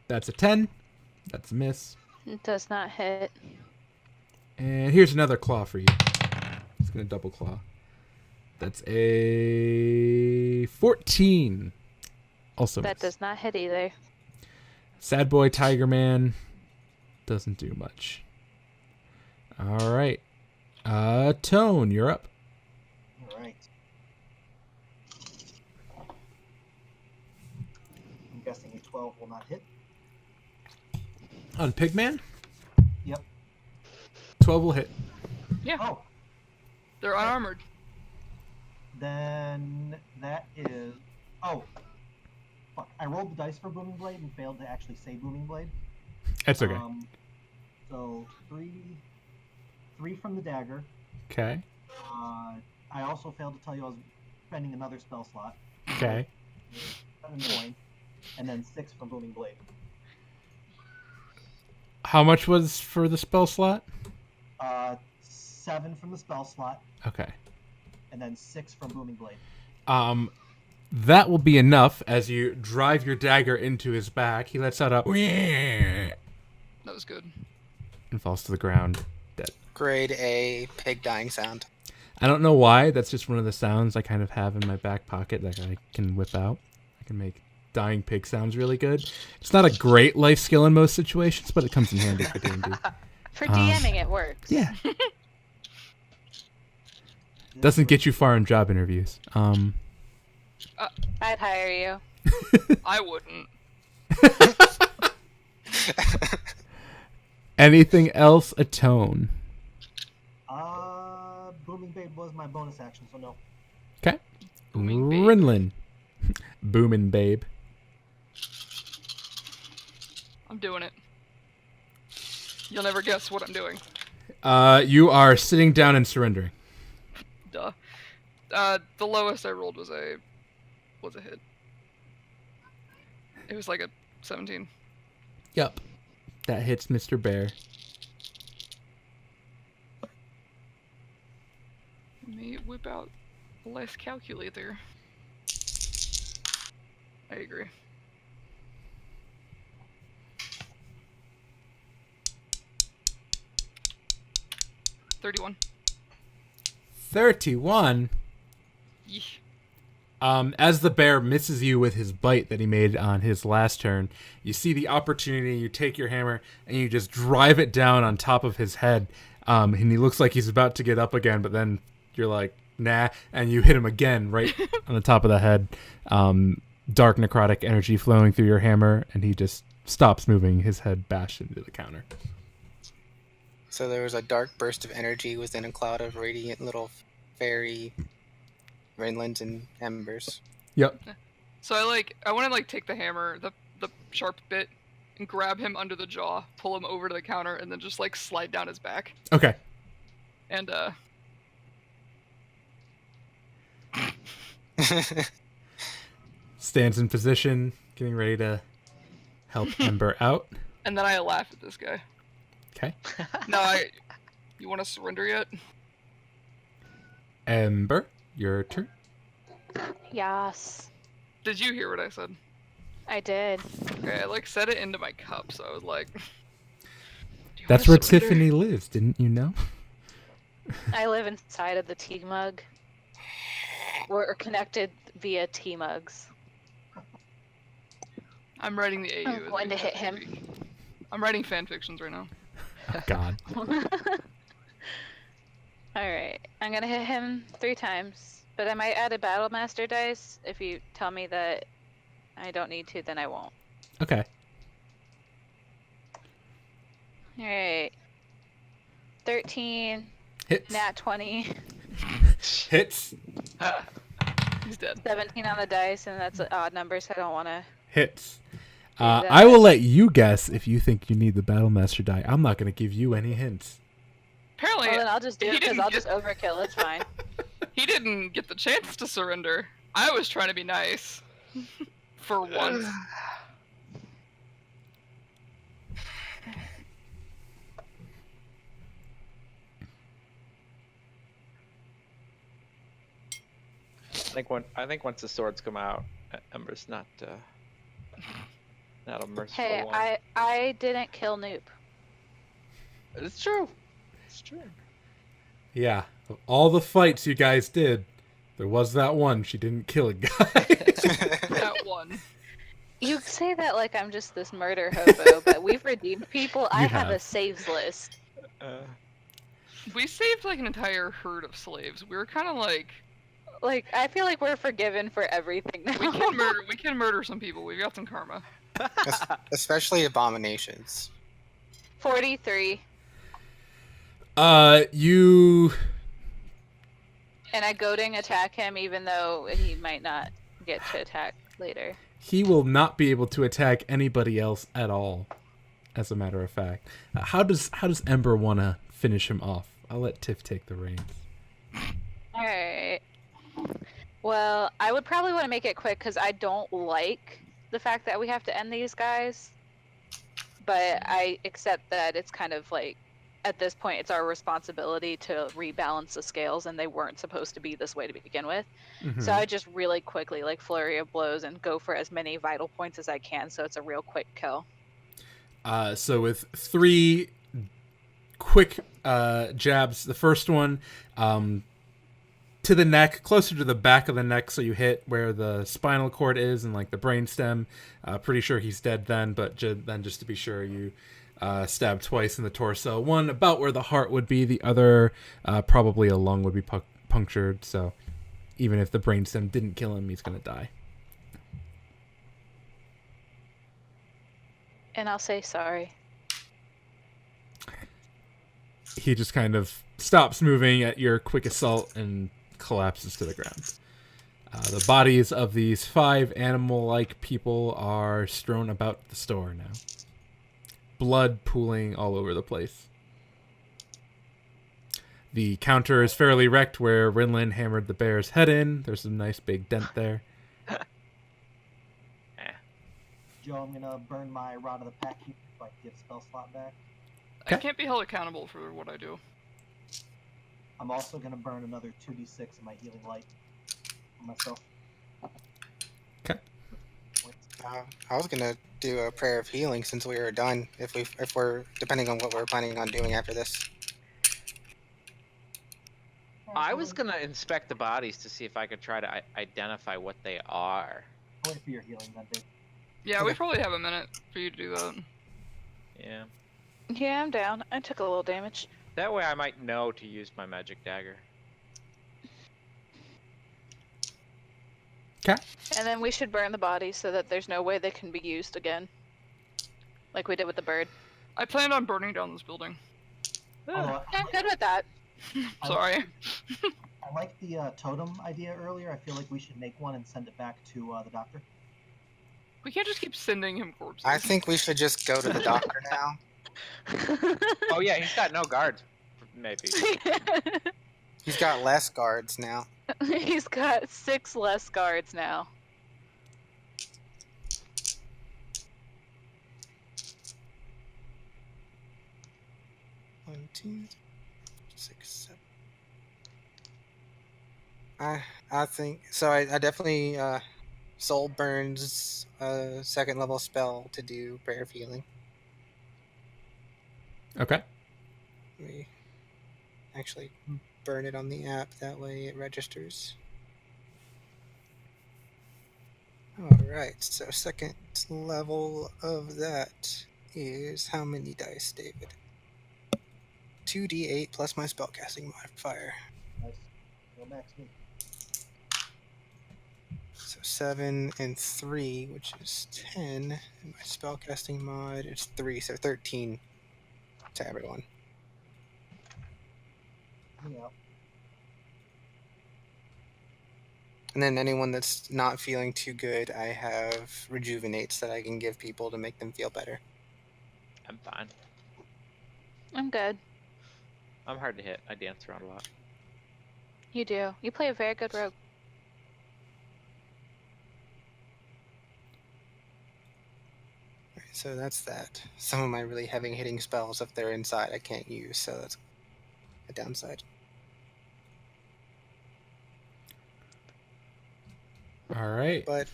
That's a 10. That's a miss. It does not hit. And here's another claw for you. It's going to double claw. That's a 14. Also That miss. does not hit either. Sad boy Tiger Man doesn't do much. All right. Tone, you're up. All right. I'm guessing a 12 will not hit. On Pigman, Yep. 12 will hit. Yeah, Oh, they're unarmored. then that is. Oh, fuck! I rolled the dice for Booming Blade and failed to actually say Booming Blade. That's okay. So three from the dagger. Okay. I also failed to tell you I was spending another spell slot. Okay. 7 points, and then 6 from Booming Blade. How much was for the spell slot? 7 from the spell slot, Okay. and then 6 from Booming Blade. That will be enough as you drive your dagger into his back. He lets out a That was good. and falls to the ground, dead. Grade A pig dying sound. I don't know why. That's just one of the sounds I kind of have in my back pocket that I can whip out. I can make dying pig sounds really good. It's not a great life skill in most situations, but it comes in handy for D&D. For DMing, it works. Yeah. Doesn't get you far in job interviews. I'd hire you. I wouldn't. Anything else Atone? Booming Blade was my bonus action, so no. Okay. Booming babe. Rinlin. Boomin' babe. I'm doing it. You'll never guess what I'm doing. You are sitting down and surrendering. Duh. The lowest I rolled was a hit. It was like a 17. Yep. That hits Mr. Bear. Let me whip out a less calculator. I agree. $31. 31. Yeesh. As the bear misses you with his bite that he made on his last turn, you see the opportunity, you take your hammer, and you just drive it down on top of his head. And he looks like he's about to get up again, but then you're like, nah, and you hit him again right on the top of the head. Dark necrotic energy flowing through your hammer, and he just stops moving, his head bashed into the counter. So there was a dark burst of energy within a cloud of radiant little fairy Rinlands and embers. Yep. So I want to take the hammer, the sharp bit, and grab him under the jaw, pull him over to the counter, and then just slide down his back. Okay. And Stands in position, getting ready to help Ember out. and then I laugh at this guy. Okay. No, you want to surrender yet? Ember, your turn. Yes, Did you hear what I said? I did. Okay, I set it into my cup, so I was like. "Do you That's wanna where surrender?" Tiffany lives, didn't you know? I live inside of the tea mug. We're connected via tea mugs. I'm writing the AU. I'm as going we to hit speak. him. I'm writing fan fictions right now. God. Alright, I'm gonna hit him 3 times, but I might add a Battle Master dice. If you tell me that I don't need to, then I won't. Okay. Alright. 13, Hits. nat 20, Hits. He's dead. 17 on the dice, and that's an odd number, so I don't want to. Hits. that. I will let you guess if you think you need the Battlemaster die. I'm not going to give you any hints. Apparently, Well, then I'll just do he it because didn't I'll get- just overkill. It's fine. he didn't get the chance to surrender. I was trying to be nice. For once. I think once the swords come out, Ember's not a merciful Hey, one. I didn't kill Noop. It's true. It's true. Yeah. Of all the fights you guys did, there was that one. She didn't kill a guy. That one. You say that like I'm just this murder hobo, but we've redeemed people. I have a have. saves list. We saved an entire herd of slaves. We were kind of Like, I feel like we're forgiven for everything now. we can murder some people. We've got some karma. Especially abominations. 43, You... and I goading attack him even though he might not get to attack later. He will not be able to attack anybody else at all, as a matter of fact. How does Ember want to finish him off? I'll let Tiff take the reins. Alright. Well, I would probably want to make it quick because I don't like the fact that we have to end these guys. But I accept that it's kind of at this point, it's our responsibility to rebalance the scales, and they weren't supposed to be this way to begin with. Mm-hmm. So I just really quickly, flurry of blows and go for as many vital points as I can, so it's a real quick kill. So with 3 quick jabs, the first one to the neck, closer to the back of the neck, so you hit where the spinal cord is and the brainstem. Pretty sure he's dead then, but then just to be sure, you stab twice in the torso. One about where the heart would be, the other probably a lung would be punctured. So even if the brainstem didn't kill him, he's gonna die. And I'll say sorry. He just kind of stops moving at your quick assault and collapses to the ground. The bodies of these 5 animal-like people are strewn about the store now. Blood pooling all over the place. The counter is fairly wrecked where Rinlin hammered the bear's head in. There's a nice big dent there. Joe, I'm gonna burn my Rod of the Pack here so I can get a spell slot back. I Okay. can't be held accountable for what I do. I'm also gonna burn another 2d6 of my healing light on myself. Okay. I was gonna do a prayer of healing since we were done. If we're depending on what we're planning on doing after this. I was gonna inspect the bodies to see if I could try to identify what they are. I'll wait for your healing then, Dave. Yeah, we Okay. probably have a minute for you to do that. Yeah. Yeah, I'm down. I took a little damage. That way I might know to use my magic dagger. Okay. And then we should burn the bodies so that there's no way they can be used again. Like we did with the bird. I planned on burning down this building. Although Yeah, I'm good with that. Sorry. I like the totem idea earlier. I feel like we should make one and send it back to the doctor. We can't just keep sending him corpses. I think we should just go to the doctor now. Oh yeah, he's got no guards. Maybe. He's got less guards now. He's got 6 less guards now. One, 2, 6, 7. I think so. I definitely soul burns a 2nd level spell to do prayer of healing. Okay. We actually burn it on the app. That way it registers. All right. So 2nd level of that is how many dice, David? 2d8 plus my spellcasting modifier. Nice. Go max me. So 7 and 3, which is 10. And my spellcasting mod is 3, so 13 to everyone. Yeah. And then anyone that's not feeling too good, I have rejuvenates that I can give people to make them feel better. I'm fine. I'm good. I'm hard to hit. I dance around a lot. You do. You play a very good rogue. Alright, so that's that. Some of my really heavy hitting spells, if they're inside, I can't use, so that's a downside. All right. But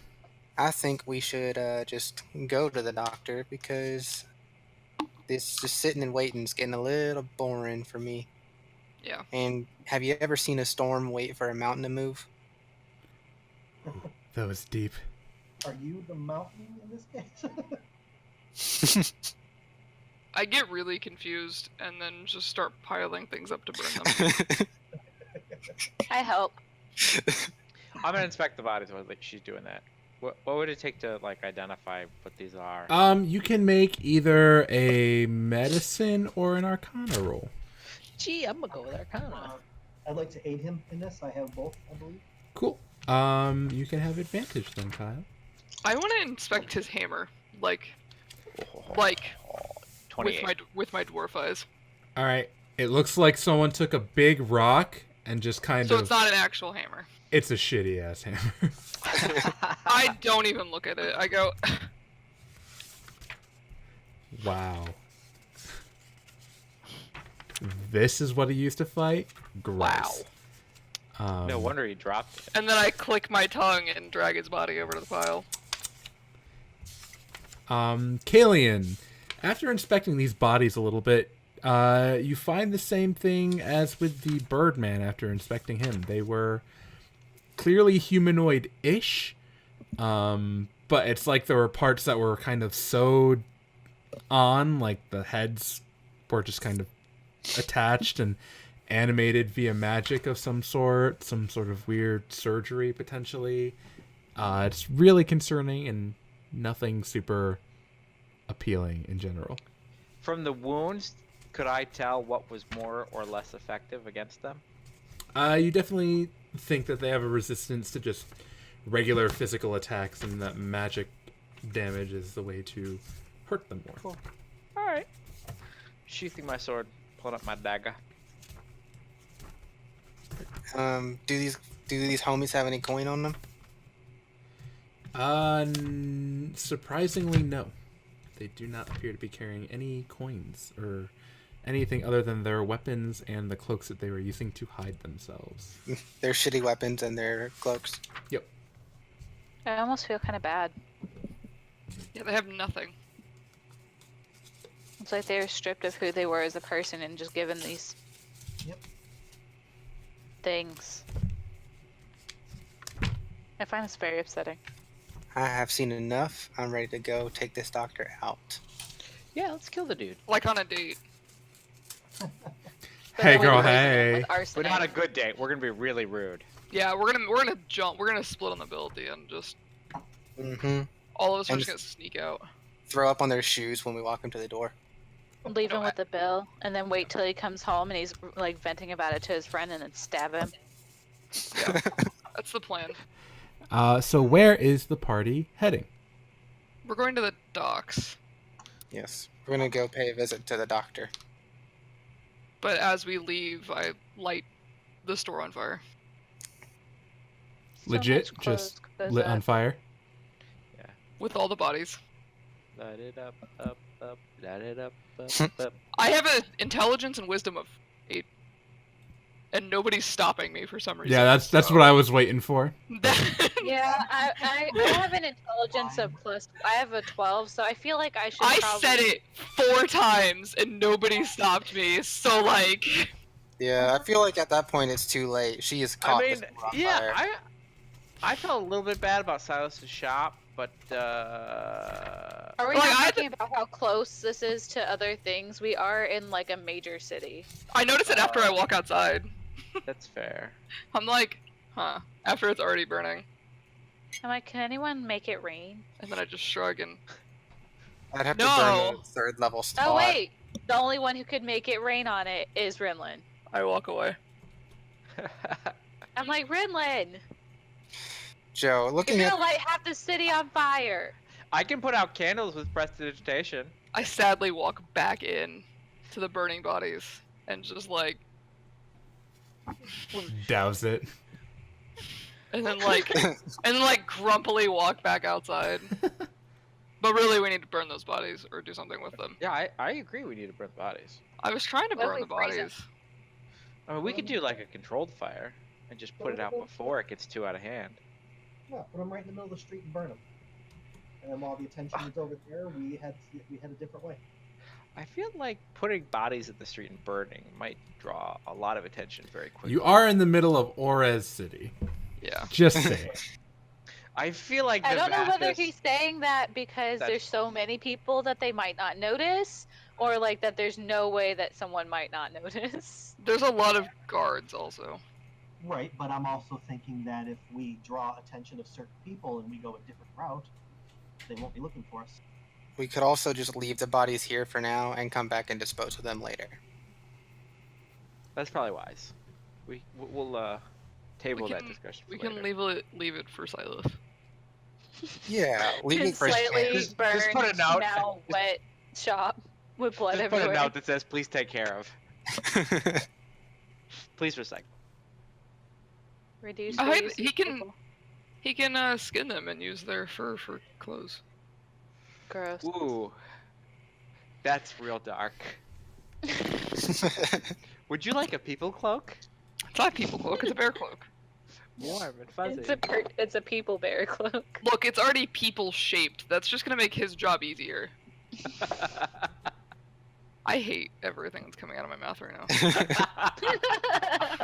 I think we should just go to the doctor because this just sitting and waiting is getting a little boring for me. Yeah. And have you ever seen a storm wait for a mountain to move? That was deep. Are you the mountain in this case? I get really confused and then just start piling things up to burn them. I help. I'm gonna inspect the bodies while she's doing that. What would it take to like identify what these are? You can make either a medicine or an arcana roll. Gee, I'm gonna go with Arcana. I'd like to aid him in this. I have both, I believe. Cool. You can have advantage then, Kyle. I want to inspect his hammer, like 28. with my dwarf eyes. All right. It looks like someone took a big rock and just kind So of. it's not an actual hammer. It's a shitty ass hammer. I don't even look at it. I go, Wow. This is what he used to fight? Gross. wow. No wonder he dropped it. And then I click my tongue and drag his body over to the pile. Kalian, after inspecting these bodies a little bit, you find the same thing as with the Birdman after inspecting him. They were clearly humanoid-ish, but it's like there were parts that were kind of sewed on, like the heads were just kind of attached and animated via magic of some sort of weird surgery potentially. It's really concerning and nothing super appealing in general. From the wounds, could I tell what was more or less effective against them? You definitely think that they have a resistance to just regular physical attacks and that magic damage is the way to hurt them more. Cool. All right. Sheathing my sword, pulling up my dagger. Do these homies have any coin on them? Surprisingly, no. They do not appear to be carrying any coins or anything other than their weapons and the cloaks that they were using to hide themselves. Their shitty weapons and their cloaks. Yep. I almost feel kind of bad. Yeah, they have nothing. It's like they were stripped of who they were as a person and just given these. Yep. things. I find this very upsetting. I have seen enough. I'm ready to go take this doctor out. Yeah, let's kill the dude. Like on a date. But Hey, then we girl, poison him hey. with But arsenic. not a good date. We're gonna be really rude. Yeah, we're gonna jump. We're gonna split on the bill at the end. Just Mm-hmm. all of us are And just gonna sneak out. throw up on their shoes when we walk into the door. Leave him No, with the bill, and then wait till he comes home and he's like venting about it to his friend, and then stab him. Yeah, that's the plan. So where is the party heading? We're going to the docks, Yes. We're gonna go pay a visit to the doctor. but as we leave, I light the store on fire. So Legit, much clothes just goes lit on up. fire. With all the bodies. Light it up, up, up. Light it up, up. I have an intelligence and wisdom of 8. And nobody's stopping me for some reason. Yeah, that's what I was waiting for. Yeah, I have an intelligence of plus. I have a 12, so I feel like I should. I probably... said it 4 times and nobody stopped me. So like, Yeah, I feel like at that point it's too late. She is caught. I this mean, door on yeah, fire. I felt a little bit bad about Silas's shop, but Are we Like, not I talking about how close this is to other things? We are in like a major city. I notice it after I walk outside. that's fair. I'm like, huh? After it's already burning, I'm like, can anyone make it rain? and then I just shrug and I'd have to No. burn a third level spot. Oh wait, the only one who could make it rain on it is Rinlin. I walk away. I'm like, Rinlin, Joe, you're looking gonna at light half the city on fire. I can put out candles with prestidigitation. I sadly walk back in to the burning bodies and just like, Douse it. and then like grumpily walk back outside. But really, we need to burn those bodies or do something with them. Yeah, I agree. We need to burn the bodies. I was trying to What if burn we the freeze 'em? bodies. I mean, we could do like a controlled fire and just put it out before it gets too out of hand. Yeah, put them right in the middle of the street and burn them. And then while the attention was over there, we head a different way. I feel like putting bodies in the street and burning might draw a lot of attention very quickly. You are in the middle of Orez City. Yeah. Just saying. I feel like I don't know whether Mathis- he's saying that because That's- there's so many people that they might not notice, or like that there's no way that someone might not notice. There's a lot of guards also. Right, but I'm also thinking that if we draw attention of certain people and we go a different route, they won't be looking for us. We could also just leave the bodies here for now and come back and dispose of them later. That's probably wise. We'll table that discussion. We for can later. leave it for Silas. Yeah, leave it And for slightly Just burned, put a note. now wet shop with blood Just put everywhere. a note that says, "Please take care of. Please recycle." Reduce. I heard reuse, he can- recycle. He can skin them and use their fur for clothes. Gross. Ooh, that's real dark. Would you like a people cloak? It's not a people cloak, it's a bear cloak. Warm and fuzzy. It's a people bear cloak. Look, it's already people shaped. That's just gonna make his job easier. I hate everything that's coming out of my mouth right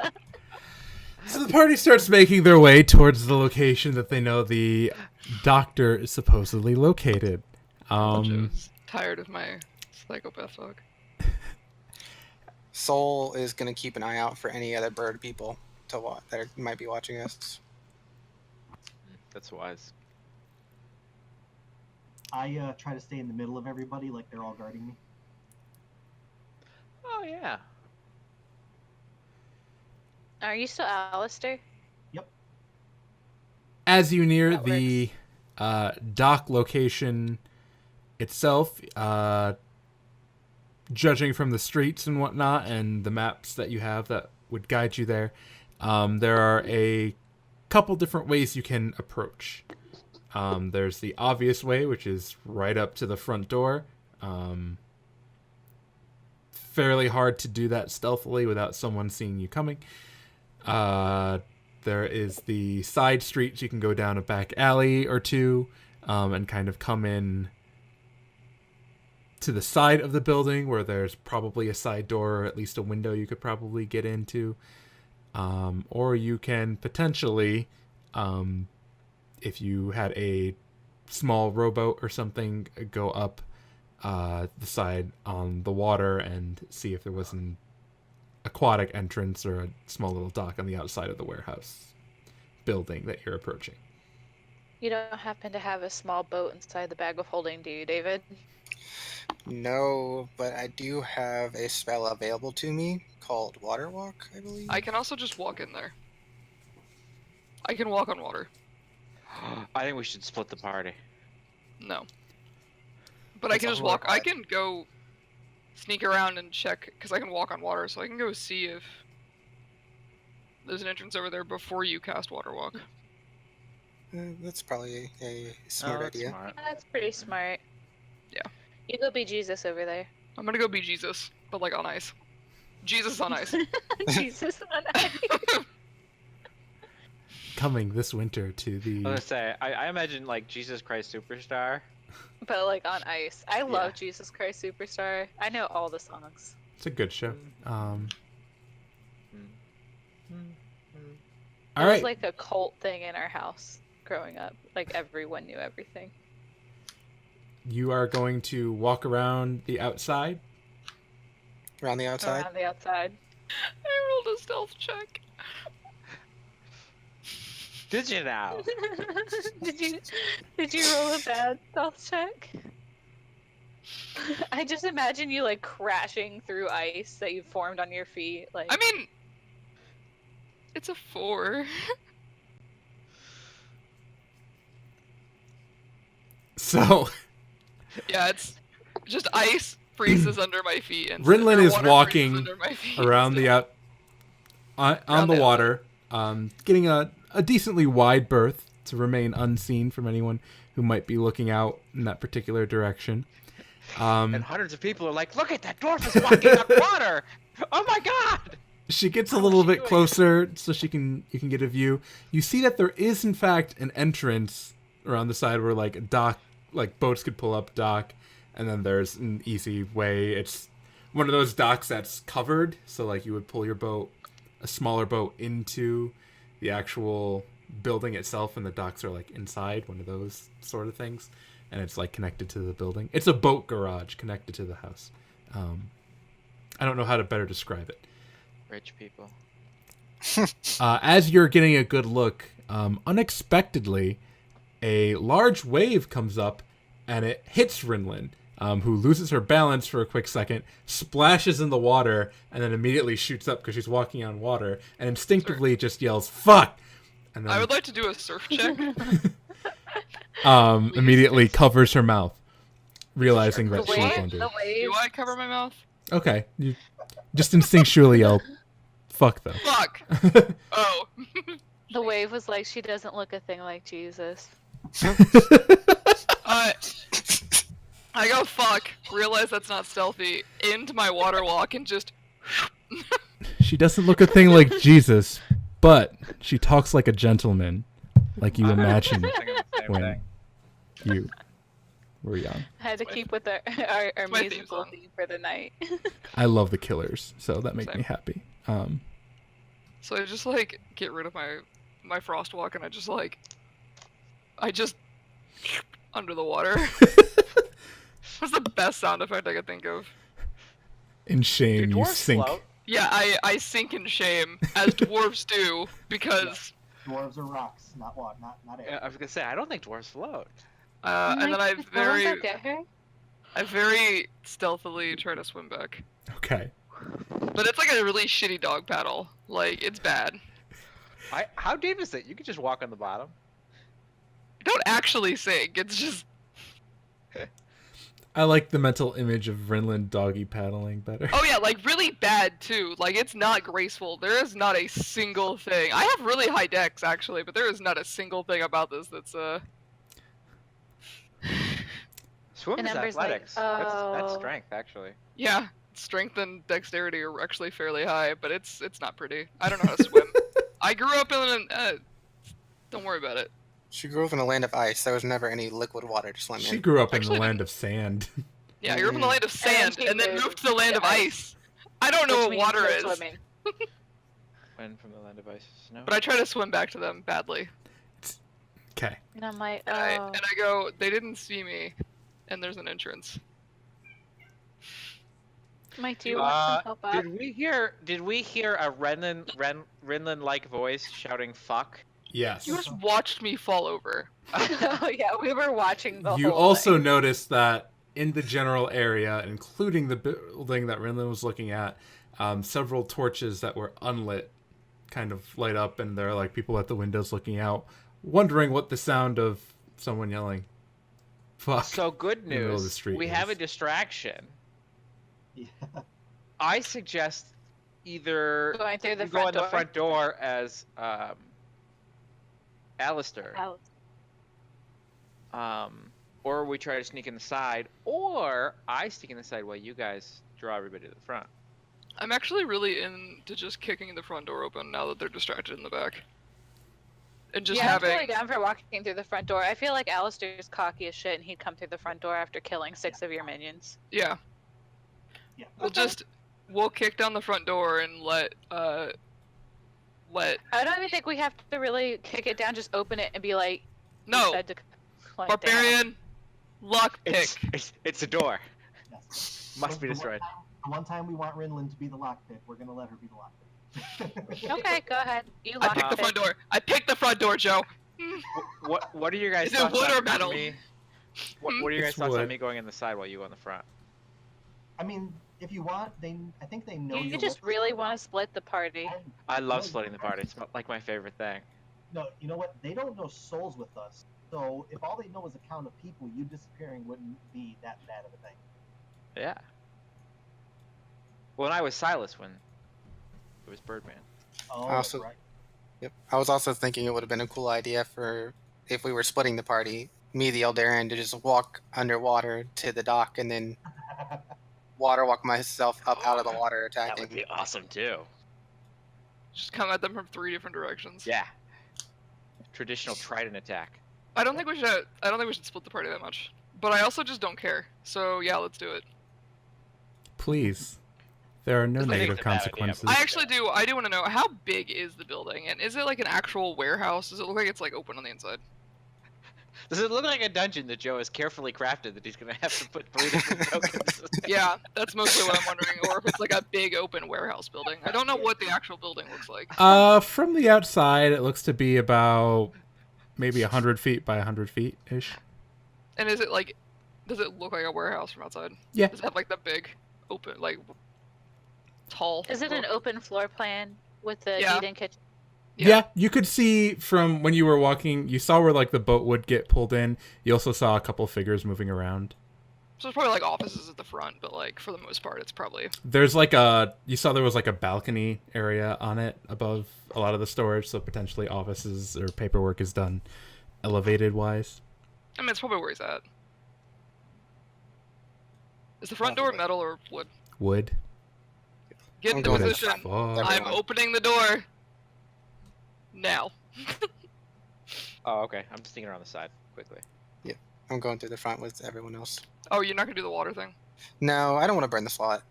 now. So the party starts making their way towards the location that they know the doctor is supposedly located. Joe's tired of my psychopath talk. Soul is gonna keep an eye out for any other bird people to that might be watching us. That's wise. I try to stay in the middle of everybody, like they're all guarding me. Oh yeah. Are you still Alistair? As you near That the dock location itself, judging from the streets and whatnot and the maps that you have that would guide you there, there are a couple different ways you can approach. There's the obvious way, which is right up to the front door. Fairly hard to do that stealthily without someone seeing you coming. There is the side streets. You can go down a back alley or two and kind of come in to the side of the building where there's probably a side door or at least a window you could probably get into. or you can potentially, if you had a small rowboat or something, go up the side on the water and see if there was an aquatic entrance or a small little dock on the outside of the warehouse building that you're approaching. You don't happen to have a small boat inside the bag of holding, do you, David? No, but I do have a spell available to me called Water Walk, I believe. I can also just walk in there. I can walk on water. I think we should split the party. No. But I can just walk. I can go sneak around and check, because I can walk on water, so I can go see if there's an entrance over there before you cast Water Walk. That's probably a smart idea. Smart. That's pretty smart. Yeah. You go be Jesus over there. I'm gonna go be Jesus, but like on ice. Jesus on ice. Jesus on ice. Coming this winter to the... I was gonna say, I imagine like Jesus Christ Superstar. But like on ice. I love Jesus Christ Superstar. I know all the songs. It's a good show. All It was right. like a cult thing in our house growing up. Like everyone knew everything. You are going to walk around the outside. Around the outside? Around the outside. I rolled a stealth check. Did you now? Did you roll a bad stealth check? I just imagine you like crashing through ice that you formed on your feet. Like I mean, it's a 4. So, Yeah, it's just ice freezes under my feet. And Rinlin is water walking freezes under my feet around the still. on the water, getting a decently wide berth to remain unseen from anyone who might be looking out in that particular direction. And hundreds of people are like, look at that dwarf is walking on water! Oh my god! She gets a little bit closer so you can get a view. You see that there is in fact an entrance around the side where like a dock, like boats could pull up dock, and then there's an easy way. It's one of those docks that's covered, so like you would pull your boat, a smaller boat, into the actual building itself, and the docks are like inside one of those sort of things, and it's like connected to the building. It's a boat garage connected to the house. I don't know how to better describe it. Rich people. As you're getting a good look, unexpectedly, a large wave comes up and it hits Rinlin, who loses her balance for a quick second, splashes in the water, and then immediately shoots up because she's walking on water, and instinctively just yells, "Fuck!" And then I would like to do a surf check. immediately covers her mouth, realizing that The she's wave, under. the wave. Do I cover my mouth? Okay, you just instinctually yell, "Fuck!" though. Fuck! Oh. The wave was like, she doesn't look a thing like Jesus. I go fuck, realize that's not stealthy, into my water walk and just... She doesn't look a thing like Jesus, but she talks like a gentleman, like you imagined when you were young. I had to keep with our my theme musical song. theme for the night. I love the Killers, so that makes me Same. happy. So I just like get rid of my frost walk and I just under the water. That's the best sound effect I could think of. In shame, you dwarves sink. float? Yeah, I sink in shame, as dwarves do, because Dwarves are rocks, not water, not air. Yeah, I was gonna say, I don't think dwarves float. and then I Did no one go very get her? I very stealthily try to swim back. Okay. But it's like a really shitty dog paddle. Like, it's bad. How deep is it? You could just walk on the bottom. Don't actually sink, it's just... I like the mental image of Rinlin doggy paddling better. Oh yeah, like really bad too. Like it's not graceful. There is not a single thing. I have really high decks actually, but there is not a single thing about this that's Swim And is Ember's like, athletics. That's "Oh." strength, actually. yeah. Strength and dexterity are actually fairly high, but it's not pretty. I don't know how to swim. I grew up in an don't worry about it. She grew up in a land of ice. There was never any liquid water to swim She in. grew up in Actually, the land of sand. Yeah, I grew up in the land of sand she and then moved moved to the land to of ice. I don't know Which what means water no is. swimming. When from the land of ice and snow. But I try to swim back to them badly. Okay. And I'm like, And oh. I go, they didn't see me, and there's an entrance. Mike, do you want some help out? Did we hear a Rinlin like voice shouting "fuck"? Yes. You just watched me fall over. Oh yeah, we were watching the You whole also thing. noticed that in the general area, including the building that Rinlin was looking at, several torches that were unlit kind of light up, and there are like people at the windows looking out, wondering what the sound of someone yelling "fuck" So good in the middle of the news. street We is. have a distraction. Yeah. I suggest either Going through the you go front in the door. front door as Alistair, or we try to sneak in the side, or I sneak in the side while you guys draw everybody to the front. I'm actually really into just kicking the front door open now that they're distracted in the back. And just yeah, having... I'm totally down for walking through the front door. I feel like Alistair's cocky as shit, and he'd come through the front door after killing 6 of your minions. Yeah. Yeah. We'll kick down the front door and let... I don't even think we have to really kick it down. Just open it and be like, No! you said to climb down. Barbarian! Lockpick! It's a door. Yes. Must be destroyed. The one time we want Rinlin to be the lockpick, we're gonna let her be the lockpick. Okay, go ahead. You I lock picked the it. front door! I picked the front door, Joe! What are your guys' Is it thoughts wood or on metal? me? What are your guys' It's thoughts on wood. me going in the side while you go in the front? I mean, if you want, I think they know You you're just with really us. want to split the party. I love splitting the party. It's like my favorite thing. No, you know what? They don't know souls with us. So if all they know is a count of people, you disappearing wouldn't be that bad of a thing. Yeah. Well, and I was Silas when it was Birdman. Oh, Also- right. Yep. I was also thinking it would have been a cool idea for if we were splitting the party, me, the Eldarian, to just walk underwater to the dock and then water walk myself up out of the water That attacking. would be awesome too. Just come at them from 3 different directions. Yeah. Traditional trident attack. I don't think we should split the party that much. But I also just don't care. So yeah, let's do it. Please. There are no I think negative it's a bad idea, consequences. but- I actually do. I do want to know, how big is the building? And is it like an actual warehouse? Does it look like it's like open on the inside? Does it look like a dungeon that Joe has carefully crafted that he's gonna have to put 3 different tokens? Yeah, that's mostly what I'm wondering. Or if it's like a big open warehouse building. I don't know what the actual building looks like. From the outside, it looks to be about maybe 100 feet by 100 feet ish. And is it like, does it look like a warehouse from outside? Yeah. Does it have like the big, open, like, tall? Is it an open floor plan with the Yeah. eat-in kitchen? Yeah, you could see from when you were walking, you saw where like the boat would get pulled in. You also saw a couple figures moving around. So it's probably like offices at the front, but like for the most part, it's probably... There's like you saw there was like a balcony area on it above a lot of the storage, so potentially offices or paperwork is done elevated wise. I mean, it's probably where he's at. Is the front door metal or wood? Wood. Get I'm into going in position. front. Fuck. I'm Everyone. opening the door. Now. Oh, okay. I'm just thinking around the side quickly. I'm going through the front with everyone else. Oh, you're not gonna do the water thing? No, I don't want to burn the slot.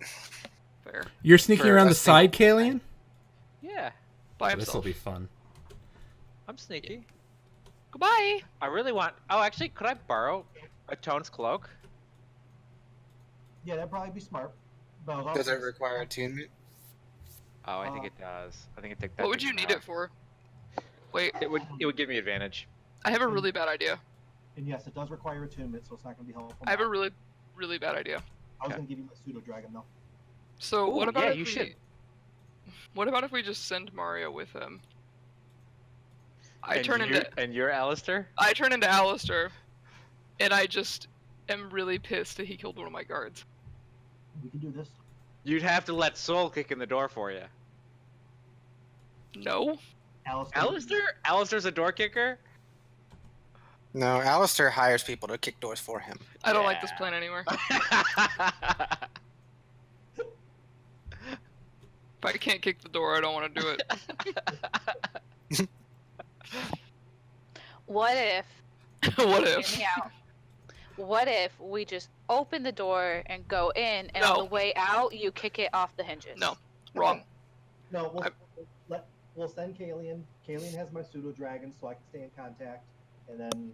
Fair. You're sneaking For around the us side, thinking- Kalian? Yeah, By This will himself. be fun. I'm sneaky. Goodbye. I really want. Oh, actually, could I borrow a Tone's cloak? Yeah, that'd probably be smart. But I was Does also- it require attunement? Oh, I think it does. I think it takes. What would you need it for? Wait, It would give me advantage. I have a really bad idea. And yes, it does require attunement, so it's not going to be helpful. I have a now. really, really bad idea. I was Okay. going to give you a pseudo dragon though. So Ooh, what about yeah, if you we... should. What about if we just send Mario with him? And you're Alistair. I turn into Alistair, and I just am really pissed that he killed one of my guards. We can do this. You'd have to let Soul kick in the door for you. No. Alistair? Alistair's a door kicker. No, Alistair hires people to kick doors for him. I don't like this Yeah. plan anymore. If I can't kick the door, I don't want to do it. What if, What hear if? me out, what if we just open the door and go in, and No. on the way out, you kick it off the hinges? No. Wrong. No, I- we'll send Kalian. Kalian has my pseudo dragon, so I can stay in contact, and then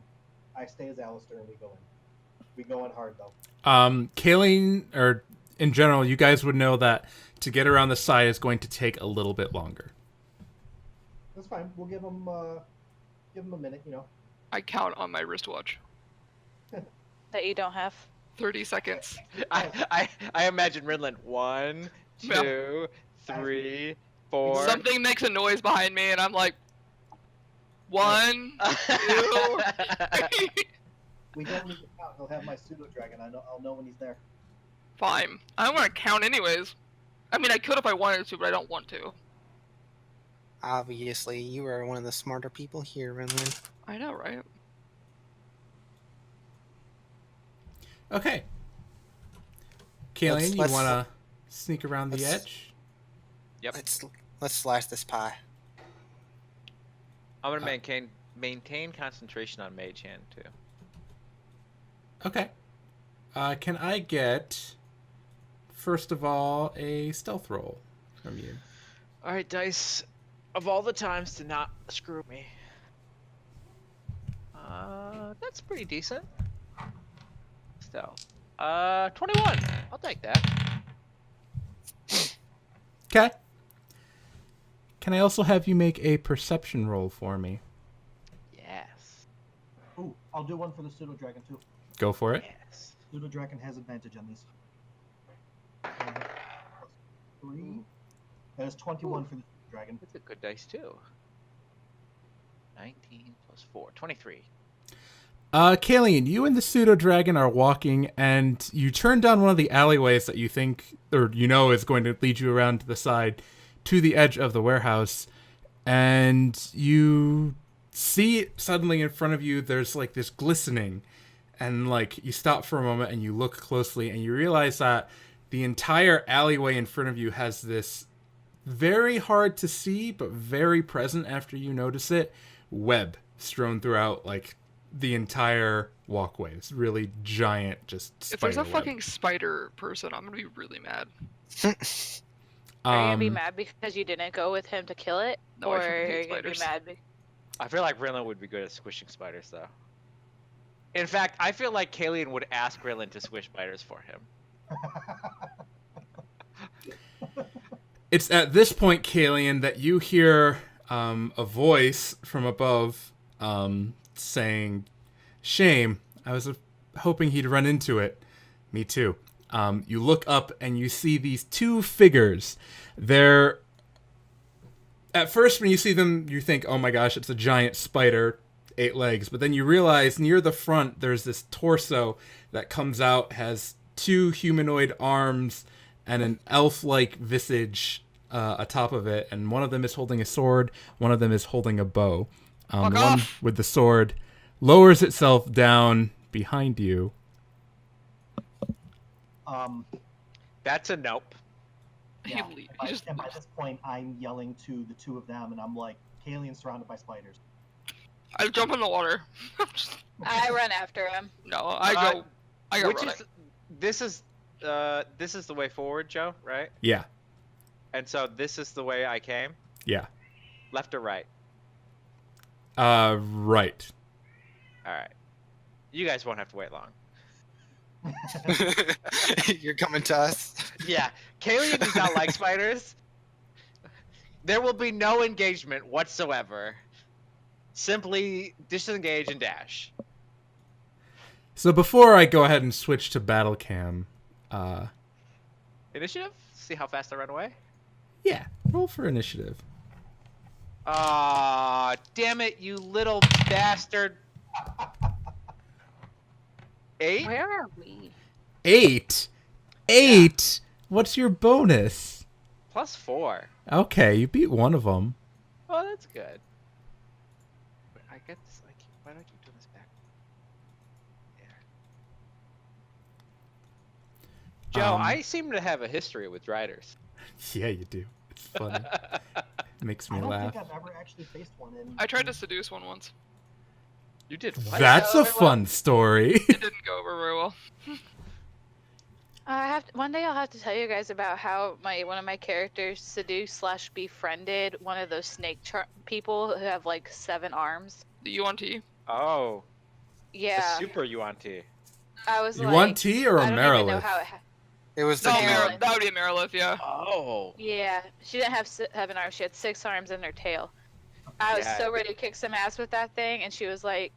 I stay as Alistair, and we go in. We go in hard though. Kaleen, or in general, you guys would know that to get around the side is going to take a little bit longer. That's fine. We'll give them a minute. You know. I count on my wristwatch. That you don't have. 30 seconds. I imagine Rinland. 1, 2, 3, 4. Something makes a noise behind me, and I'm like, 1, 2. We don't need to count. He'll have my pseudo dragon. I'll know when he's there. Fine. I don't want to count anyways. I mean, I could if I wanted to, but I don't want to. Obviously, you are one of the smarter people here, Renlin. I know, right? Okay. Kaleen, you let's- want to sneak around the let's- edge? Yep. Let's slice this pie. I'm gonna maintain concentration on Mage Hand too. Okay. Can I get, first of all, a stealth roll from you? All right, dice. Of all the times to not screw me. That's pretty decent. Stealth. 21. I'll take that. Okay. Can I also have you make a perception roll for me? Yes. Ooh, I'll do one for the pseudo dragon too. Go for it. Yes. Pseudo dragon has advantage on these. 3. That is 21 for the dragon. That's a good dice too. 19 plus 4. 23. Kaleen, you and the pseudo dragon are walking, and you turn down one of the alleyways that you think, or you know, is going to lead you around to the side, to the edge of the warehouse, and you see suddenly in front of you, there's like this glistening, and like you stop for a moment and you look closely, and you realize that the entire alleyway in front of you has this very hard to see, but very present after you notice it, web strewn throughout, like, the entire walkway. It's really giant, just If there's a spider web. fucking spider person, I'm gonna be really mad. Are you gonna be Um, mad because you didn't go with him to kill it? No, I or fucking are hate you gonna be spiders. mad? I feel like Rinland would be good at squishing spiders, though. In fact, I feel like Kalian would ask Rinland to squish spiders for him. It's at this point, Kaleen, that you hear a voice from above saying, "Shame. I was hoping he'd run into it." Me too. You look up and you see these two figures. They're... At first, when you see them, you think, oh my gosh, it's a giant spider, 8 legs. But then you realize near the front, there's this torso that comes out, has 2 humanoid arms and an elf-like visage atop of it. And one of them is holding a sword, one of them is holding a bow. The Fuck one off. with the sword lowers itself down behind you. That's a nope. Yeah. He And just by this point, I'm yelling to the two of them, and I'm like, Kalian's surrounded by spiders. I jump in the water. I run after him. No, I go Which running. is this is the way forward, Joe, right? Yeah, And so this is the way I came. yeah. Left or right? Right. All right. You guys won't have to wait long. You're coming to us. Yeah, Kalian does not like spiders. There will be no engagement whatsoever. Simply disengage and dash. So before I go ahead and switch to battle cam, Initiative? See how fast I run away? yeah, roll for initiative. Aw, damn it, you little bastard. 8? Where are we? 8? 8? What's your bonus? Plus 4. Okay, you beat one of them. Oh, that's good. I get this. Why do I keep doing this back? There. Joe, I seem to have a history with riders. Yeah, you do. It's funny. Makes I me don't laugh. think I've ever actually faced one. I tried to seduce one once. You did what? That's a Over fun story. It didn't go over very well. One day I'll have to tell you guys about how one of my characters seduced slash befriended one of those people who have like 7 arms. The Yuan-Ti. Oh, the Yeah, super Yuan-Ti. I was You want like, tea or a I don't even know Merilith? how It was the No, Marilyn. demon. that would be a Merilith, yeah. Oh. Yeah, she didn't have 7 arms. She had 6 arms in her tail. I was Yeah. so ready to kick some ass with that thing, and she was like,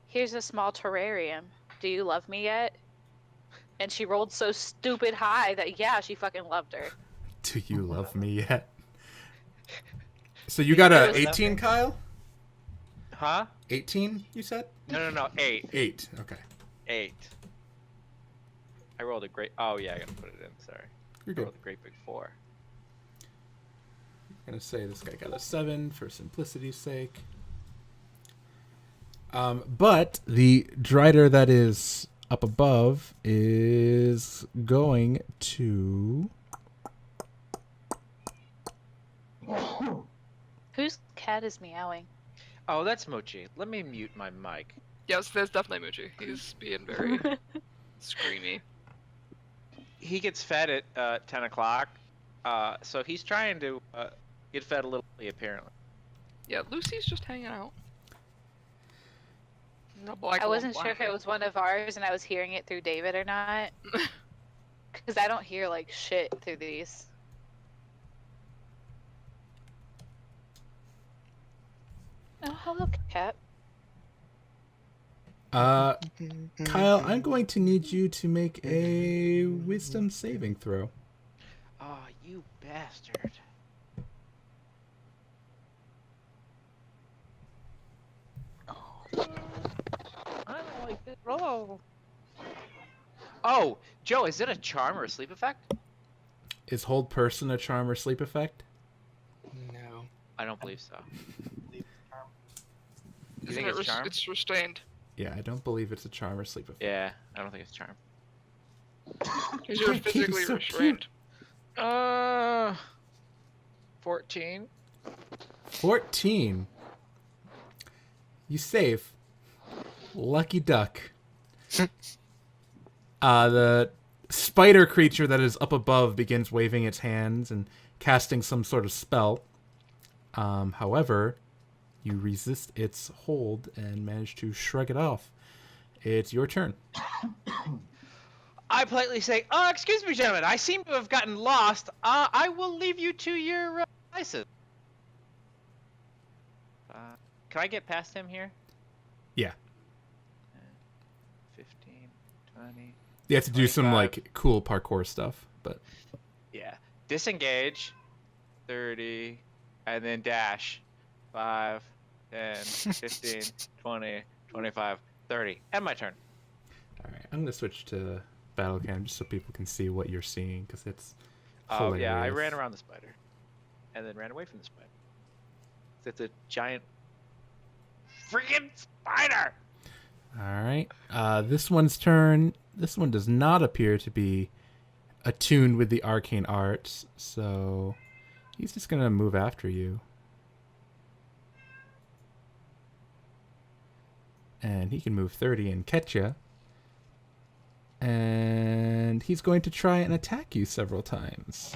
"Here's a small terrarium. Do you love me yet?" And she rolled so stupid high that yeah, she fucking loved her. Do you love me yet? So you got a was 18, Kyle? Huh? 18, you said? No. 8. 8. Okay. 8. I rolled a great. Oh yeah, I gotta put it in. Sorry. You're I good. rolled a great big 4. I'm gonna say this guy got a 7 for simplicity's sake. But the Drider that is up above is going to... Whose cat is meowing? Oh, that's Mochi. Let me mute my mic. Yes, there's definitely Moochie. He's being very screamy. He gets fed at 10 o'clock, so he's trying to get fed a little early, apparently. Yeah, Lucy's just hanging out. I wasn't sure if it was one of ours and I was hearing it through David or not. Because I don't hear like shit through these. Oh, hello, cat. Kyle, I'm going to need you to make a wisdom saving throw. Oh, you bastard. I don't like this roll. Oh, Joe, is it a charm or a sleep effect? Is hold person a charm or sleep effect? No. I don't believe so. You Isn't think it's charm? It's restrained. Yeah, I don't believe it's a charm or sleep effect. Yeah, I don't think it's charm. Because you're That kid is physically so restrained. 14. 14. You save. Lucky duck. The spider creature that is up above begins waving its hands and casting some sort of spell. However, you resist its hold and manage to shrug it off. It's your turn. I politely say, excuse me, gentlemen. I seem to have gotten lost. I will leave you to your devices. Can I get past him here? Yeah. 15, 20. You have to do some 25. like cool parkour stuff, but Yeah. Disengage. 30. And then dash. 5, 10, 15, 20, 25, 30. And my turn. all right. I'm gonna switch to battle cam just so people can see what you're seeing because it's Oh, yeah. I hilarious. ran around the spider. And then ran away from the spider. It's a giant freaking spider! All right. This one's turn. This one does not appear to be attuned with the arcane arts, so he's just gonna move after you. And he can move 30 and catch you. And he's going to try and attack you several times.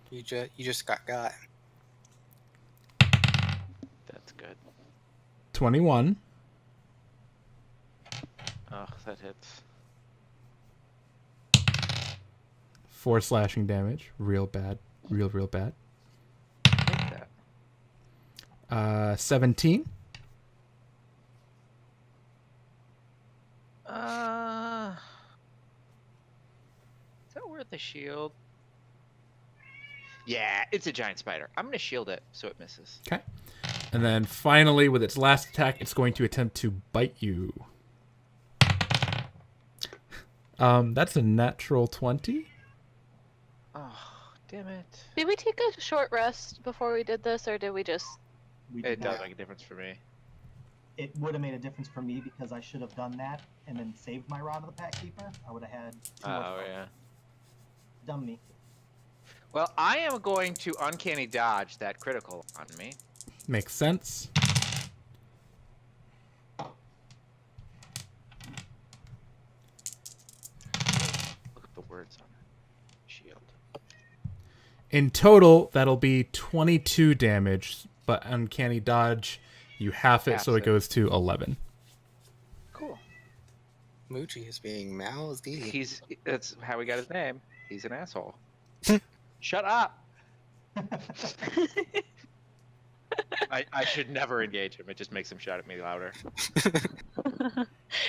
You just got. That's good. 21. Oh, that hits. 4 slashing damage. Real bad. Real bad. Take that. 17. Is that worth a shield? Yeah, it's a giant spider. I'm gonna shield it so it misses. Okay. And then finally, with its last attack, it's going to attempt to bite you. That's a natural 20. Oh, damn it. Did we take a short rest before we did this, or did we just? We It did does not. make a difference for me. It would have made a difference for me because I should have done that and then saved my Rod of the Pack Keeper. I would have had 2 more Oh, spells. yeah. Dumb me. Well, I am going to uncanny dodge that critical on me. Makes sense. words on it. Shield. In total, that'll be 22 damage, but uncanny dodge, you half it, so it goes to 11. Cool. Moochie is being mouthy. That's how he got his name. He's an asshole. Shut up. I should never engage him. It just makes him shout at me louder.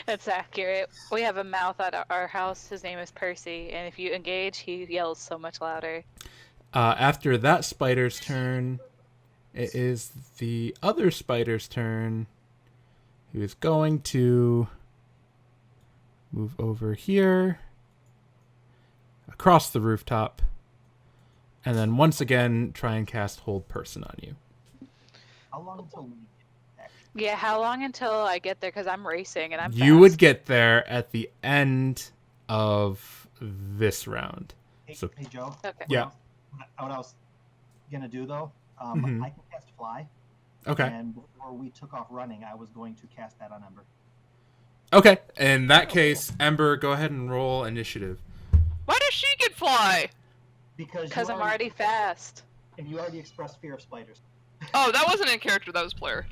That's accurate. We have a mouth at our house. His name is Percy, and if you engage, he yells so much louder. After that spider's turn, it is the other spider's turn, who is going to move over here, across the rooftop, and then once again try and cast Hold Person on you. How long until we get Yeah, how long until I get there? Because I'm racing and I'm You fast. would get there at the end of this round. Hey, So- hey Joe. Okay. Yeah. What I was gonna do though, Mhm. I can cast Fly. Okay. And before we took off running, I was going to cast that on Ember. Okay. In that case, Ember, go ahead and roll initiative. Why does she get fly? Because I'm already fast. And you already expressed fear of spiders. Oh, that wasn't in character. That was player.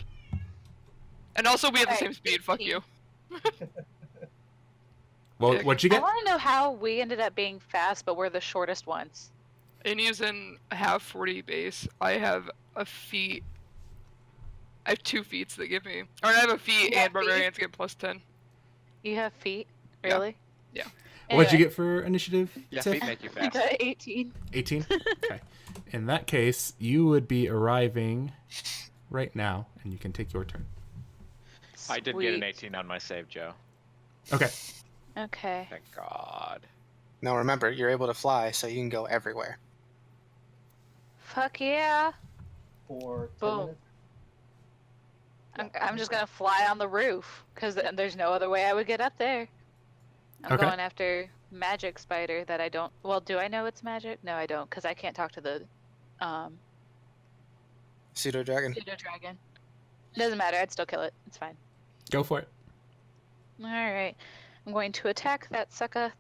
And also, we have the Alright, same speed. Fuck you. Well, Okay. what'd you I get? want to know how we ended up being fast, but we're the shortest ones. In using half 40 base, I have a feat. I have 2 feats that give me. Or I have a feat You have and barbarians get plus 10. You have feet? Yeah. Really? Yeah. What'd you Anyway, get for initiative? Yeah, Tiff? feet make you I fast. got 18. 18? Okay. In that case, you would be arriving right now, and you can take your turn. I did get an Sweet. 18 on my save, Joe. Okay. Okay. Thank God. Now remember, you're able to fly, so you can go everywhere. Fuck yeah. For 10 Boom. minutes. I'm just gonna fly on the roof because there's no other way I would get up there. I'm Okay. going after magic spider that I don't. Well, do I know it's magic? No, I don't because I can't talk to the Pseudo dragon. pseudo dragon. Doesn't matter. I'd still kill it. It's fine. Go for it. All right. I'm going to attack that sucker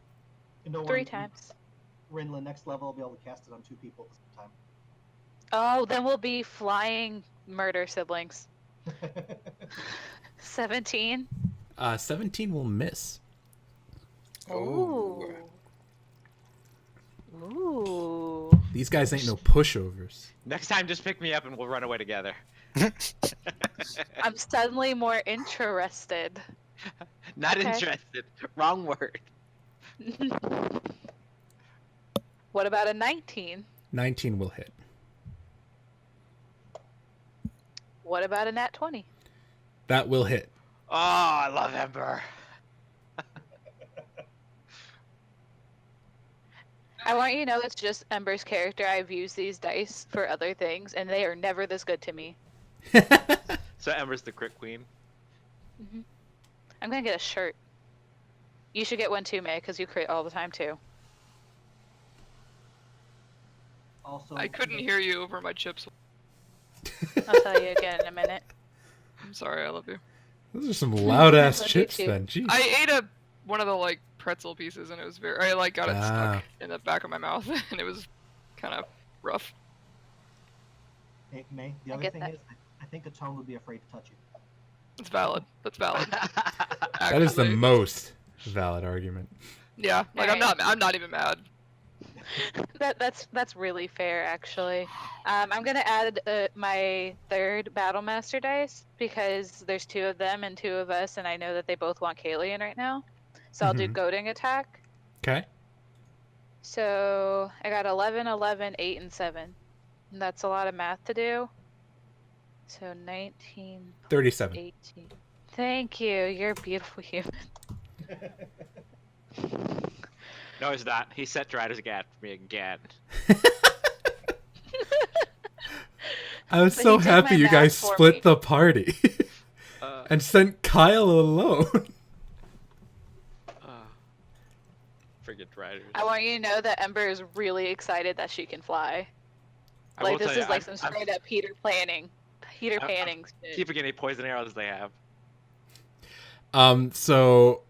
And don't 3 worry, times. Rinlin next level, I'll be able to cast it on 2 people at the same time. Oh, then we'll be flying murder siblings. 17. 17 will miss. Ooh. Ooh. These guys ain't no pushovers. Next time, just pick me up and we'll run away together. I'm suddenly more interested. Not Okay. interested. Wrong word. What about a 19? 19 will hit. What about a nat 20? That will hit. Oh, I love Ember. I want you to know it's just Ember's character. I've used these dice for other things, and they are never this good to me. So Ember's the crit queen. I'm gonna get a shirt. You should get one too, May, because you crit all the time too. Also, I couldn't hear you over my chips. I'll tell you again in a minute. I'm sorry. I love you. Those are some loud ass Love you chips too. then. Jeez. I ate one of the like pretzel pieces and it was very. I like got it Ah. stuck in the back of my mouth and it was kind of rough. Hey, May, the I other get thing that. is, I think a tone would be afraid to touch you. It's valid. That's valid. That is the actually. most valid argument. Yeah. Like I'm Alright. not. I'm not even mad. That's really fair, actually. I'm gonna add my 3rd battle master dice because there's 2 of them and 2 of us, and I know that they both want Kalian right now. So I'll do Mhm. goading attack. Okay. So I got 11, 11, 8, and 7. And that's a lot of math to do. So 19, 37. 18. Thank you. You're a beautiful human. No, he's not. He set Drider's Gat for me again. I was But so he did happy my you math guys for split me. the party and sent Kyle alone. Friggin' Driders. I want you to know that Ember is really excited that she can fly. I will Like, this tell you, is like I'm- some straight up Peter Panning. Peter I'm- Panning shit. Keep forgetting any poison arrows they have. So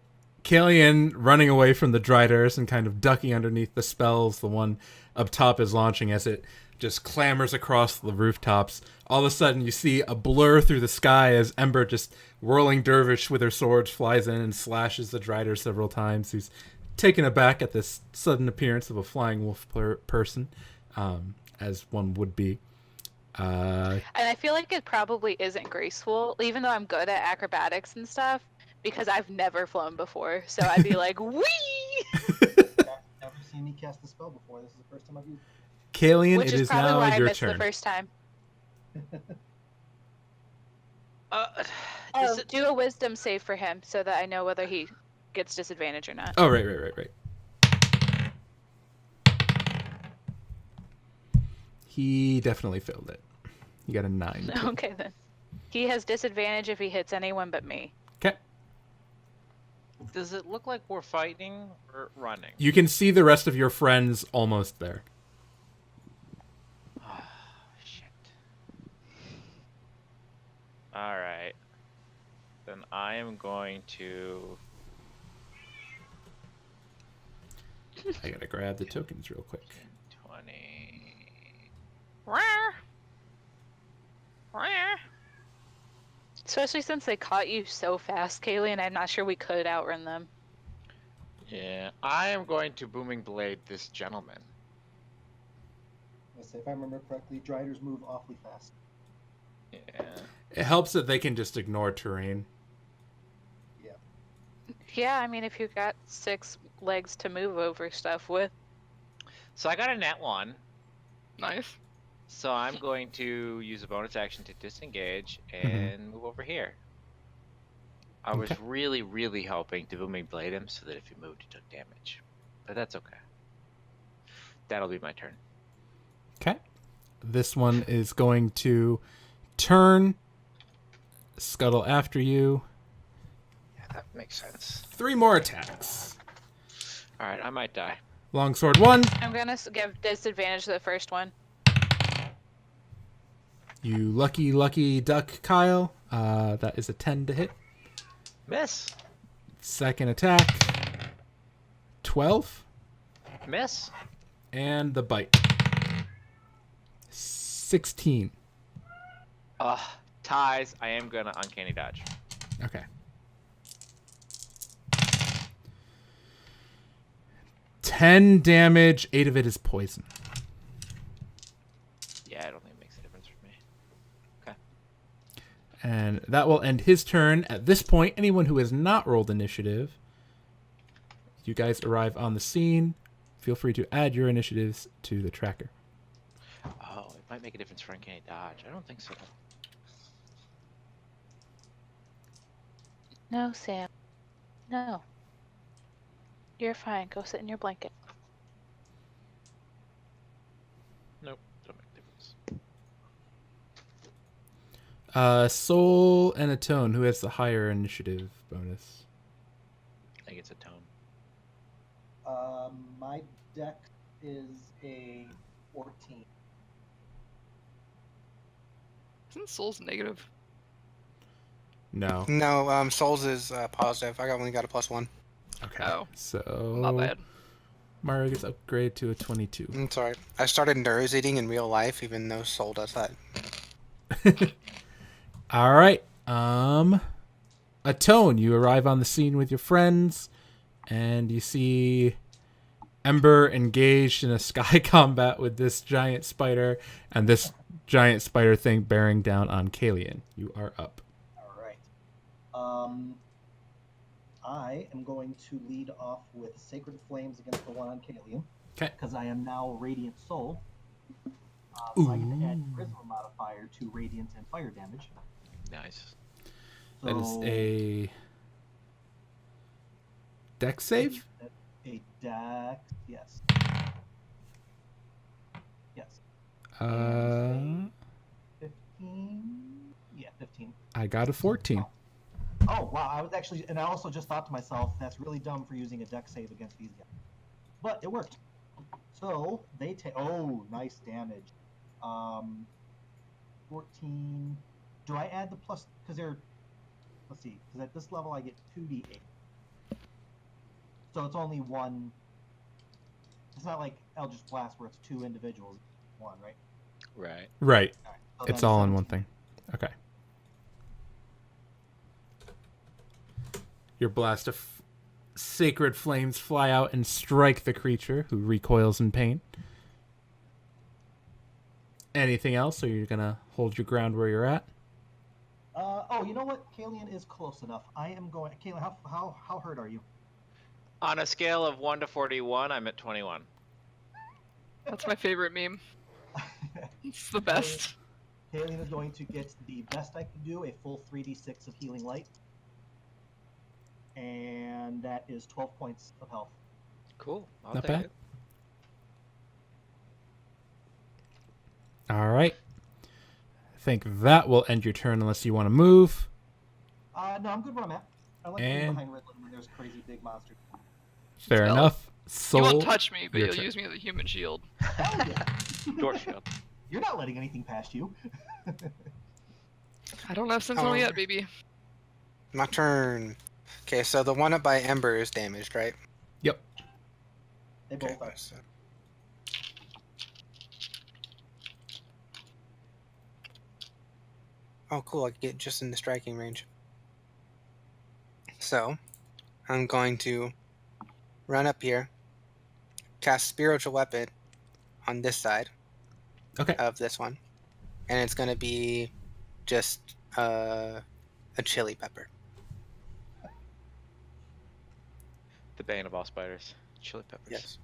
Killian running away from the Driders and kind of ducking underneath the spells the one up top is launching as it just clambers across the rooftops. All of a sudden, you see a blur through the sky as Ember, just whirling dervish with her sword, flies in and slashes the Drider several times. He's taken aback at this sudden appearance of a flying wolf person, as one would be. And I feel like it probably isn't graceful, even though I'm good at acrobatics and stuff, because I've never flown before. So I'd be like, wee! Never seen me cast a spell before. This is the first time I've used it. Kalian, Which it is is probably now why I your missed turn. the first time. This is- Do a wisdom save for him so that I know whether he gets disadvantage or not. Oh, right. He definitely failed it. He got a 9. Okay, then. He has disadvantage if he hits anyone but me. Okay. Does it look like we're fighting or running? You can see the rest of your friends almost there. Oh, shit. Alright. Then I am going to... I gotta grab the tokens real quick. 20... Especially since they caught you so fast, Kaylee, and I'm not sure we could outrun them. Yeah, I am going to Booming Blade this gentleman. Let's say, if I remember correctly, Driders move awfully fast. Yeah. It helps that they can just ignore terrain. Yeah, I mean, if you've got 6 legs to move over stuff with. So I got a nat 1. Nice. So I'm going to use a bonus action to disengage and move over here. I was really, really hoping to Booming Blade him so that if he moved, he took damage. But that's okay. That'll be my turn. Okay. This one is going to turn, scuttle after you. Yeah, that makes sense. 3 more attacks. Alright, I might die. Longsword 1. I'm gonna give disadvantage to the first one. You lucky duck, Kyle. That is a 10 to hit. Miss. Second attack. 12. Miss. And the bite. 16. Ties. I am gonna uncanny dodge. Okay. 10 damage. 8 of it is poison. Yeah, I don't think it makes a difference for me. Okay. And that will end his turn. At this point, anyone who has not rolled initiative, you guys arrive on the scene. Feel free to add your initiatives to the tracker. Oh, it might make a difference for uncanny dodge. I don't think so. No, Sam. No. You're fine. Go sit in your blanket. Nope, don't make a difference. Soul and Atone, who has the higher initiative bonus? I think it's a tone. My dex is a 14. Isn't Soul's negative? No. No, Souls is positive. only got a +1. Okay. Oh. So Not bad. Mario gets upgraded to a 22. I'm sorry. I started nerves eating in real life, even though Soul does that. All right. Atone, you arrive on the scene with your friends, and you see Ember engaged in a sky combat with this giant spider, and this giant spider thing bearing down on Kalian. You are up. All right. I am going to lead off with Sacred Flames against the one on Kalian. Okay. Because I am now Radiant Soul. So I get to add Charisma modifier to Radiant and Fire damage. Nice. That is So, a dex save? a dex, yes. Yes. 15. 15? Yeah, 15. I got a 14. Oh, wow. I was actually, and I also just thought to myself, that's really dumb for using a dex save against these guys. But it worked. So they take, nice damage. 14. Do I add the plus, because they're, let's see, because at this level I get 2d8. So it's only one. It's not like Eldritch Blast where it's two individuals. One, right? Right. Right. All right. So It's then all in one 17. thing. Okay. Your blast of sacred flames fly out and strike the creature, who recoils in pain. Anything else, or you're gonna hold your ground where you're at? Oh, you know what? Kalian is close enough. I am going. Kalian, how hurt are you? On a scale of 1 to 41, I'm at 21. That's my favorite meme. It's the best. Kalian is going to get the best I can do, a full 3d6 of healing light. And that is 12 points of health. Cool. I'll Not take bad. it. All right. I think that will end your turn unless you want to move. No, I'm good where I'm at. I like being And- behind Redland when there's crazy big monsters. Fair Well, enough. You Soul. won't touch me, but your you'll turn. use me as a human shield. Hell yeah. Door shield. You're not letting anything past you. I don't have sentinel Oh. yet, baby. My turn. Okay, so the one up by Ember is damaged, right? Yep. They Okay. both are. So... Oh, cool. I can get just in the striking range. So, I'm going to run up here, cast Spiritual Weapon on this side Okay. of this one, and it's going to be just a chili pepper. The bane of all spiders. Chili peppers. Yes.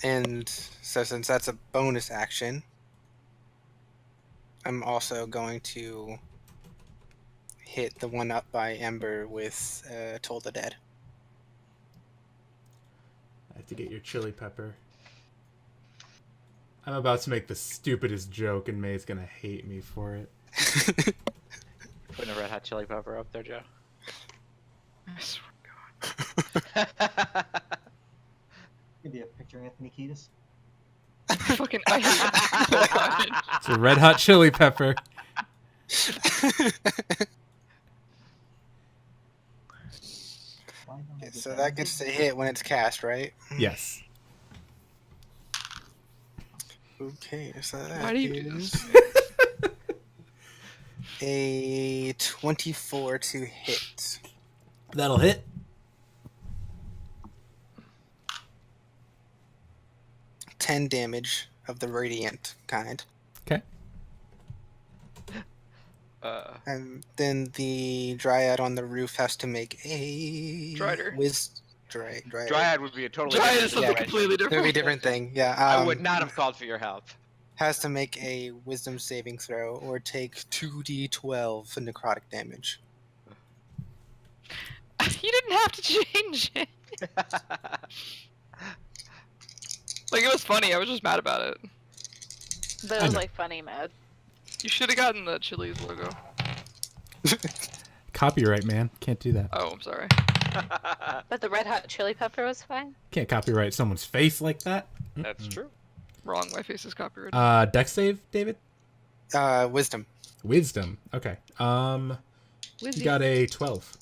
And so since that's a bonus action, I'm also going to hit the one up by Ember with Toll the Dead. I have to get your chili pepper. I'm about to make the stupidest joke, and May's gonna hate me for it. Putting a red hot chili pepper up there, Joe. I swear Give you a picture, Anthony Kiedis. fucking I hate it. It's a red hot chili pepper. Why don't I get So that gets to hit when it's cast, right? Yes. Okay, so that Why do you do is this? a 24 to hit. That'll hit. Ten damage of the radiant kind. Okay. And then the dryad on the roof has to make a Drider. Dryad. Dryad would be a totally Dryad different is something Yeah. completely It would different. be a different thing. Yeah. I would not have called for your help. Has to make a wisdom saving throw or take 2d12 necrotic damage. You didn't have to change it. Like, it was funny, I was just mad about it. But I it was know. like funny mad. You should have gotten the Chili's logo. Copyright, man. Can't do that. Oh, I'm sorry. But the red hot chili pepper was fine. Can't copyright someone's face like that. That's Mm-mm. true. Wrong, my face is copyrighted. Dex save, David? Wisdom. Wisdom. Okay. You got a 12.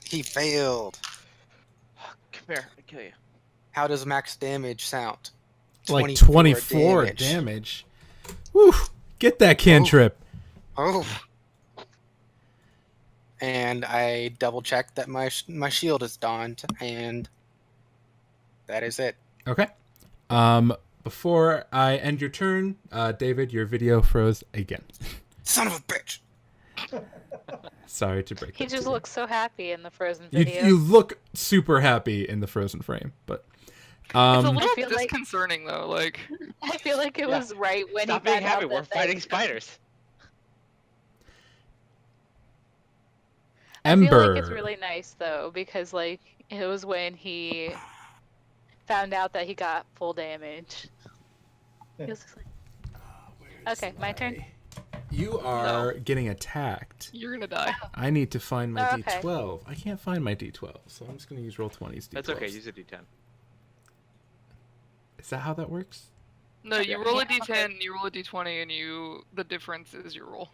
He failed. Come here, I'll kill you. How does max damage sound? Like 24 damage. Woo! Get that cantrip. Oh. And I double checked that my shield is donned, and that is it. Okay. Before I end your turn, David, your video froze again. Son of a bitch! Sorry to break He it just to you. looks so happy in the Frozen You, video. you look super happy in the frozen frame, but It's a um, little feel like- disconcerting, though, like... I feel like it Yeah. was right when Stop he being found out happy. We're that fighting spiders. I feel Ember. like it's really nice though because like it was when he found out that he got full damage. He was just like, okay, my turn. You are getting attacked. You're gonna die. I need to find my Oh, okay. D12. I can't find my D12, so I'm just going to use Roll20's D12. That's okay. Use a D10. Is that how that works? No, you roll a Yeah, okay. d10, you roll a d20, and the difference is your roll.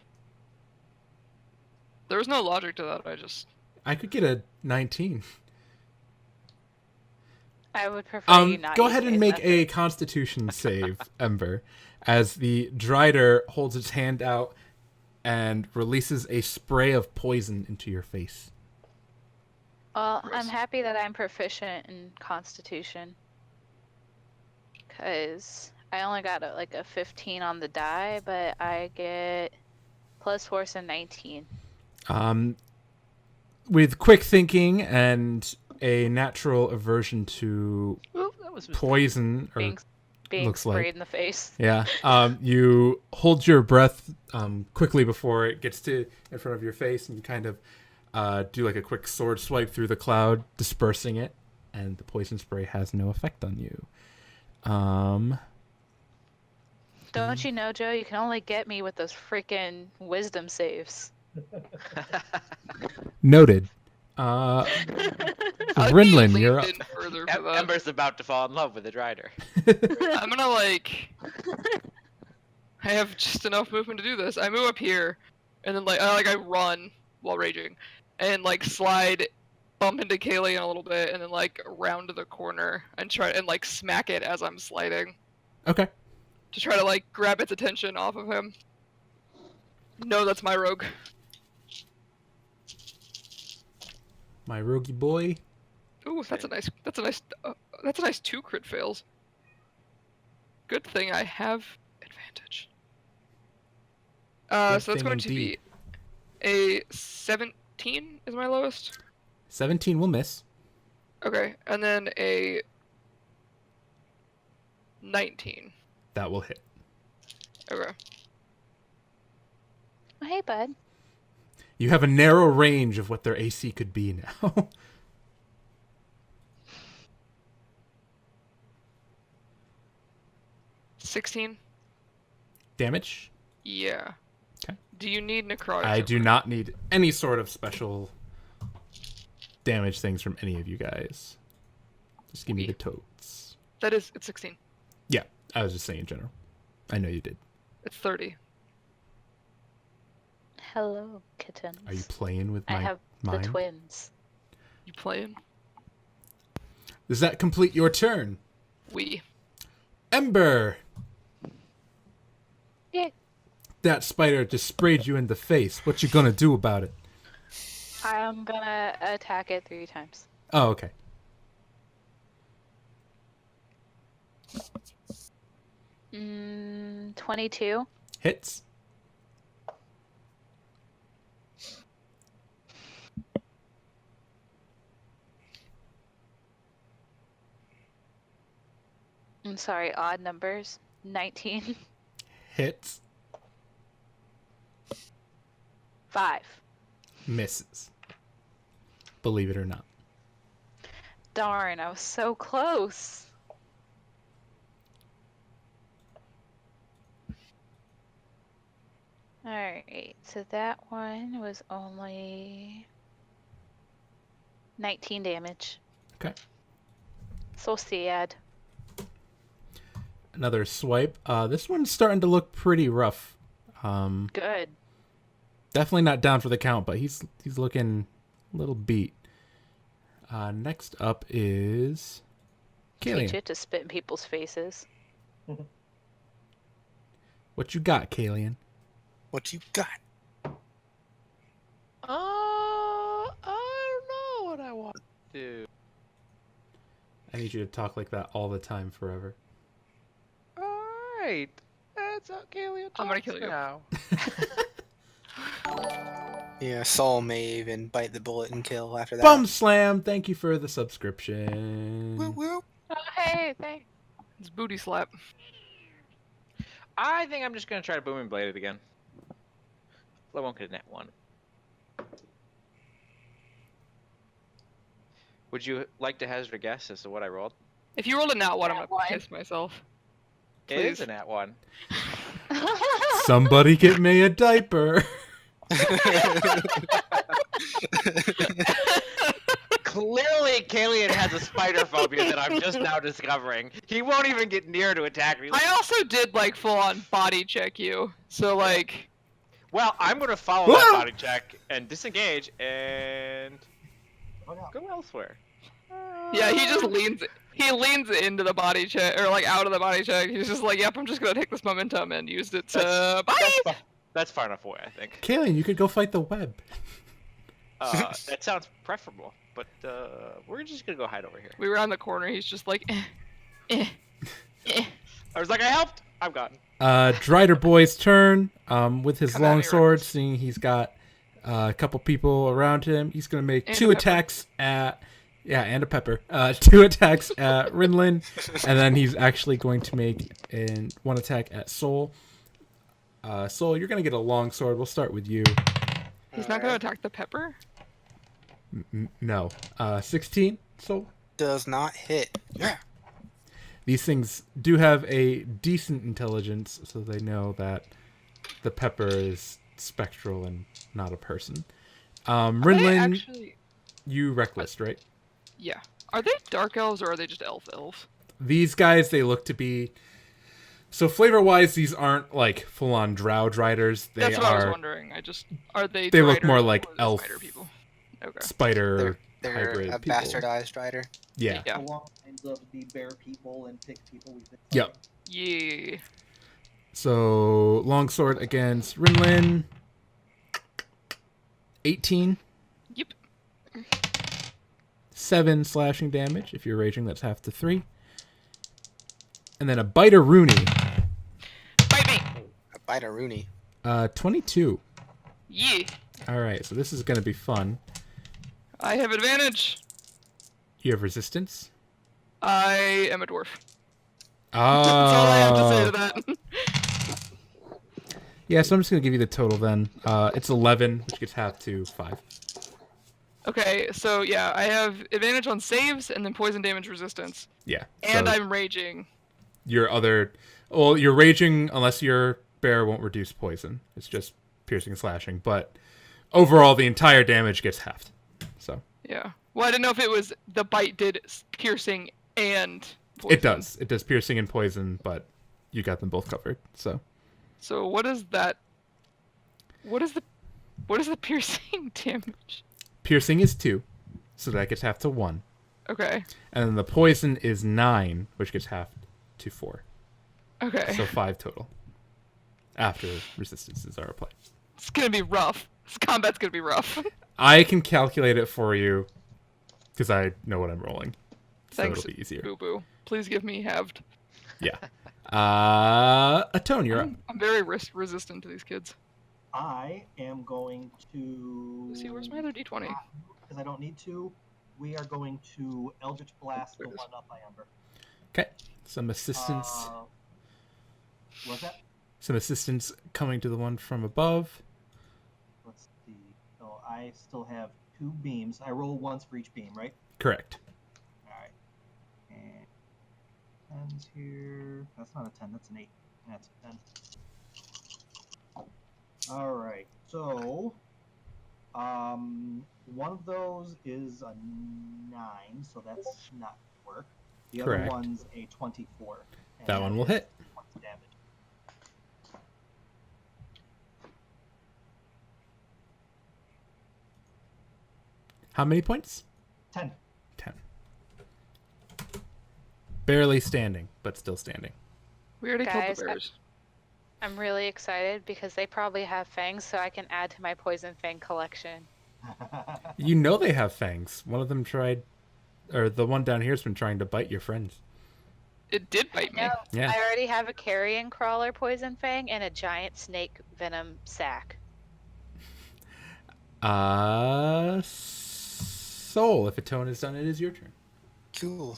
There was no logic to that, I just... I could get a 19. I would prefer you not Go use ahead and phase make method. a Constitution save, Ember, as the Drider holds its hand out and releases a spray of poison into your face. Well, Gross. I'm happy that I'm proficient in Constitution. Because I only got a 15 on the die, but I get plus force and 19. With quick thinking and a natural aversion to Oop, that was a mistake. poison, or Being looks sprayed like. in the face. Yeah. You hold your breath quickly before it gets to in front of your face, and you kind of do like a quick sword swipe through the cloud, dispersing it, and the poison spray has no effect on you. Don't you know, Joe? You can only get me with those freaking wisdom saves. Noted. I'd Rinlin, be you're up. leaned in further for that. Ember's about to fall in love with the Drider. I'm gonna I have just enough movement to do this. I move up here, and then I run while raging, and slide, bump into Kalian a little bit, and then around the corner and try and smack it as I'm sliding Okay. to try to grab its attention off of him. No, that's my rogue. My roguey boy. Ooh, that's a nice 2 crit fails. Good thing I have advantage. Good So that's thing going to indeed. be a 17 is my lowest. 17 will miss. Okay, and then a 19. That will hit. Okay. Hey, bud. You have a narrow range of what their AC could be now. 16? Damage? Yeah. Okay. Do you need necrotic? I do not need any sort of special damage things from any of you guys. Just give me the totes. It's 16. Yeah, I was just saying in general. I know you did. It's 30. Hello, kittens. Are you playing with my I have mind? the twins. You playing? Does that complete your turn? We. Ember! Yeah. That spider just sprayed you in the face. What you gonna do about it? I'm gonna attack it 3 times. Oh, okay. Mm, 22. Hits. I'm sorry, odd numbers. 19. Hits. 5. Misses. Believe it or not. Darn, I was so close. Alright, so that one was only 19 damage. Okay. So sad. Another swipe. This one's starting to look pretty rough. Good. Definitely not down for the count, but he's looking a little beat. Next up is Teach Kalian. it to spit in people's faces. What you got, Kalian? What you got? I don't know what I want to do. I need you to talk like that all the time forever. Alright. That's okay. I'm gonna kill you. Now. Yeah, Soul may even bite the bullet and kill after that. Bum Slam, thank you for the subscription. Woo woo. Oh, hey, thanks. It's booty slap. I think I'm just gonna try to booming blade it again. I won't get a net 1. Would you like to hazard a guess as to what I rolled? If you rolled a nat 1, I'm Nat gonna 1. piss myself. It is Please. a nat 1. Somebody get me a diaper. Clearly, Kalian has a spider phobia that I'm just now discovering. He won't even get near to attack me. I also did full on body check you. So Well, I'm gonna follow that body check and disengage and Oh, no. go elsewhere. Yeah, he just leans. He leans into the body check, or like out of the body check. He's just like, "Yep, I'm just gonna take this momentum and use it to bye." That's far enough away, I think. Kaylin, you could go fight the web. That sounds preferable, but we're just gonna go hide over here. We were on the corner. He's just like, eh. I was like, I helped. I'm gone. Drider Boy's turn. With his Come at me, longsword, Reckless. seeing he's got a couple people around him, he's gonna make And two a pepper. attacks at. Yeah, and a pepper. 2 attacks at Rinlin, and then he's actually going to make one attack at Soul. Soul, you're gonna get a longsword. We'll start with you. He's not gonna attack the pepper. No. 16, Soul. Does not hit. Yeah. These things do have a decent intelligence, so they know that the pepper is spectral and not a person. Are they Rinlin, actually? you reckless, right? Yeah. Are they dark elves or are they just elves? These guys, they look to be... So flavor-wise, these aren't like full-on drow driders. They That's what I was are wondering. Are they? They look Driders more like or are they elf. spider people. Okay. spider They're hybrid a people. bastardized rider. Yeah. Yeah. Along the lines of the bear people and pig people we've been Yep. Yeah. So, longsword against Rinlin. 18. Yep. 7 slashing damage. If you're raging, that's half to 3. And then a biter Rooney. Bite me. A bite of Rooney. 22. Yeah. Alright, so this is going to be fun. I have advantage. You have resistance. I am a dwarf. Oh. That's all I have to say to that. Yeah, so I'm just going to give you the total then. It's 11, which gets half to 5. Okay, so yeah, I have advantage on saves and then poison damage resistance. Yeah. And so I'm raging. your other... Well, you're raging unless your bear won't reduce poison. It's just piercing and slashing. But overall, the entire damage gets halved. So Yeah. Well, I didn't know if it was the bite did piercing and poison. it does. It does piercing and poison, but you got them both covered. So So what is that? What is the piercing damage? piercing is 2, so that gets half to 1. Okay. And then the poison is 9, which gets half to 4. Okay. So 5 total. After resistances are applied. It's gonna be rough. This combat's gonna be rough. I can calculate it for you because I know what I'm rolling. So Thanks, it'll be easier. Boo Boo. Please give me halved. Yeah. Atone, you're up. I'm very resistant to these kids. I am going to. See, where's my other d20? Because I don't need to. We are going to Eldritch Blast the one up by Ember. Okay. Some assistance. What's that? Some assistance coming to the one from above. Let's see. So I still have 2 beams. I roll once for each beam, right? Correct. Alright. And 10's here. That's not a 10, that's an 8. That's a 10. Alright, so one of those is a 9, so that's not gonna work. The Correct. other one's a 24. and That one will is hit. 20 damage. How many points? 10. 10. Barely standing, but still standing. We already killed Guys, the bears. I'm really excited because they probably have fangs, so I can add to my poison fang collection. You know they have fangs. One of them tried, or the one down here has been trying to bite your friends. It did bite me. No, Yeah. I already have a carrion crawler poison fang and a giant snake venom sac. Soul, if Atone is done, it is your turn. Cool.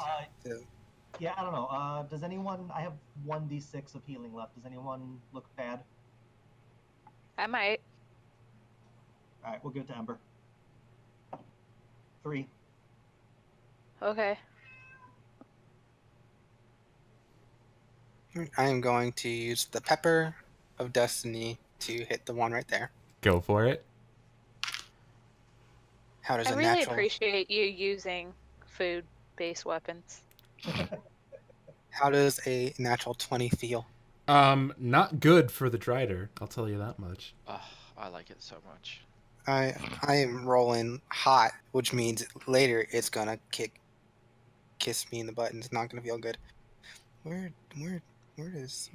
Yeah, I don't know. Does anyone? I have 1d6 of healing left. Does anyone look bad? I might. All right, we'll give it to Ember. 3. Okay. I am going to use the Pepper of Destiny to hit the one right there. Go for it. How does I a really natural? appreciate you using food-based weapons. How does a natural 20 feel? Not good for the Drider. I'll tell you that much. Oh, I like it so much. I am rolling hot, which means later it's gonna kick kiss me in the butt, and it's not gonna feel good. Where is?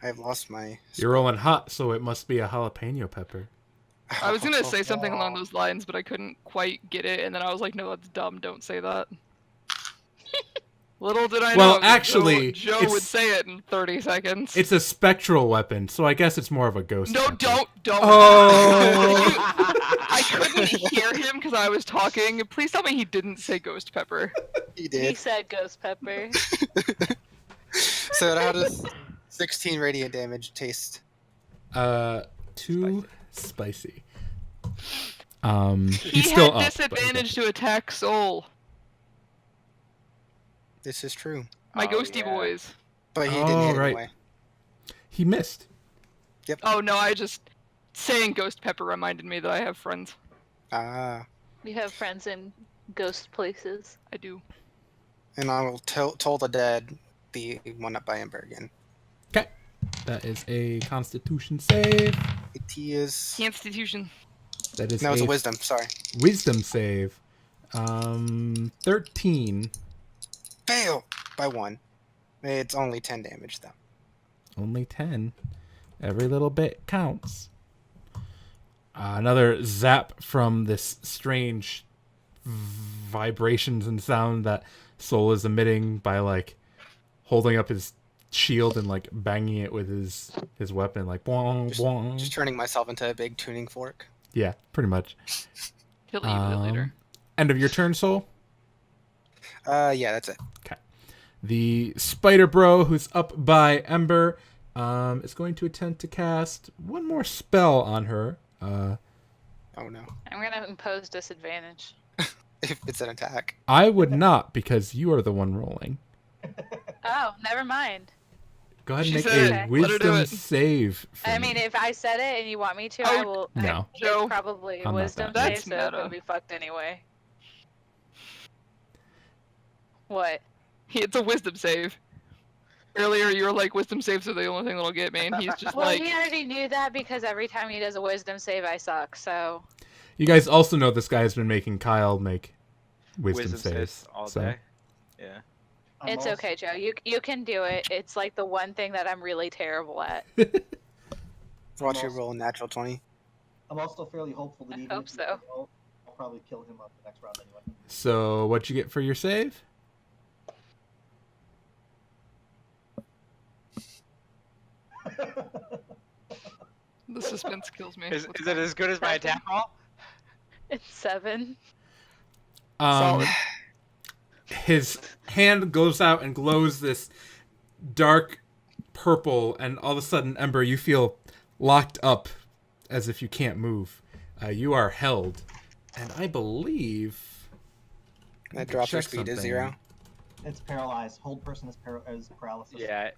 I've lost my. You're rolling hot, so it must be a jalapeno pepper. I was gonna say something along those lines, but I couldn't quite get it, and then I was like, no, that's dumb, don't say that. Little did I know. Well, actually, Joe would say it in 30 seconds. It's a spectral weapon, so I guess it's more of a ghost. No, pepper. don't. Oh! I couldn't hear him because I was talking. Please tell me he didn't say ghost pepper. He He did. said ghost pepper. So how does 16 radiant damage taste? Too spicy. He he's still had up, but disadvantage to attack soul. This is true. My Oh, ghosty yeah. boys. But he didn't hit right. anyway. He missed. Oh no, I just saying ghost pepper reminded me that I have friends. Ah. You have friends in ghost places. I do. And I will toll the dead the one up by Ember again. Okay. That is a Constitution save. It is. Constitution. That is No, it's a a wisdom. Sorry. Wisdom save. 13. Fail by 1. It's only 10 damage though. Only 10. Every little bit counts. Another zap from this strange vibrations and sound that Soul is emitting by like holding up his shield and like banging it with his weapon, like boing boing. Just turning myself into a big tuning fork. Yeah, pretty much. He'll eat it later. End of your turn, Soul. Yeah, that's it. The Spider Bro, who's up by Ember, is going to attempt to cast one more spell on her. Oh no. I'm gonna impose disadvantage. If it's an attack. I would not, because you are the one rolling. Oh, never mind. Go ahead and She make said a it. Let her do wisdom it. save. For I me. mean, if I said it and you want me to, Oh, I will. no. It's Joe. probably I'm not wisdom that save, bad. so That's it's gonna meta. be fucked anyway. What? It's a wisdom save. Earlier you were like, wisdom saves are the only thing that'll get me, and he's just Well, like, he already knew that because every time he does a wisdom save, I suck. So You guys also know this guy has been making Kyle make wisdom saves all so- day. Yeah. it's okay, Joe. You can do it. It's like the one thing that I'm really terrible at. Watch you roll a natural 20. I'm also fairly hopeful that I even hope if he so. fails, I'll probably kill him up the next round anyway. So, what'd you get for your save? the suspense kills me. Is What's it as good as my attack roll? It's 7. Solid. His hand goes out and glows this dark purple, and all of a sudden, Ember, you feel locked up as if you can't move. You are held, and I believe That drops your check speed to something. 0. It's paralyzed. Hold person is paralysis. Yeah.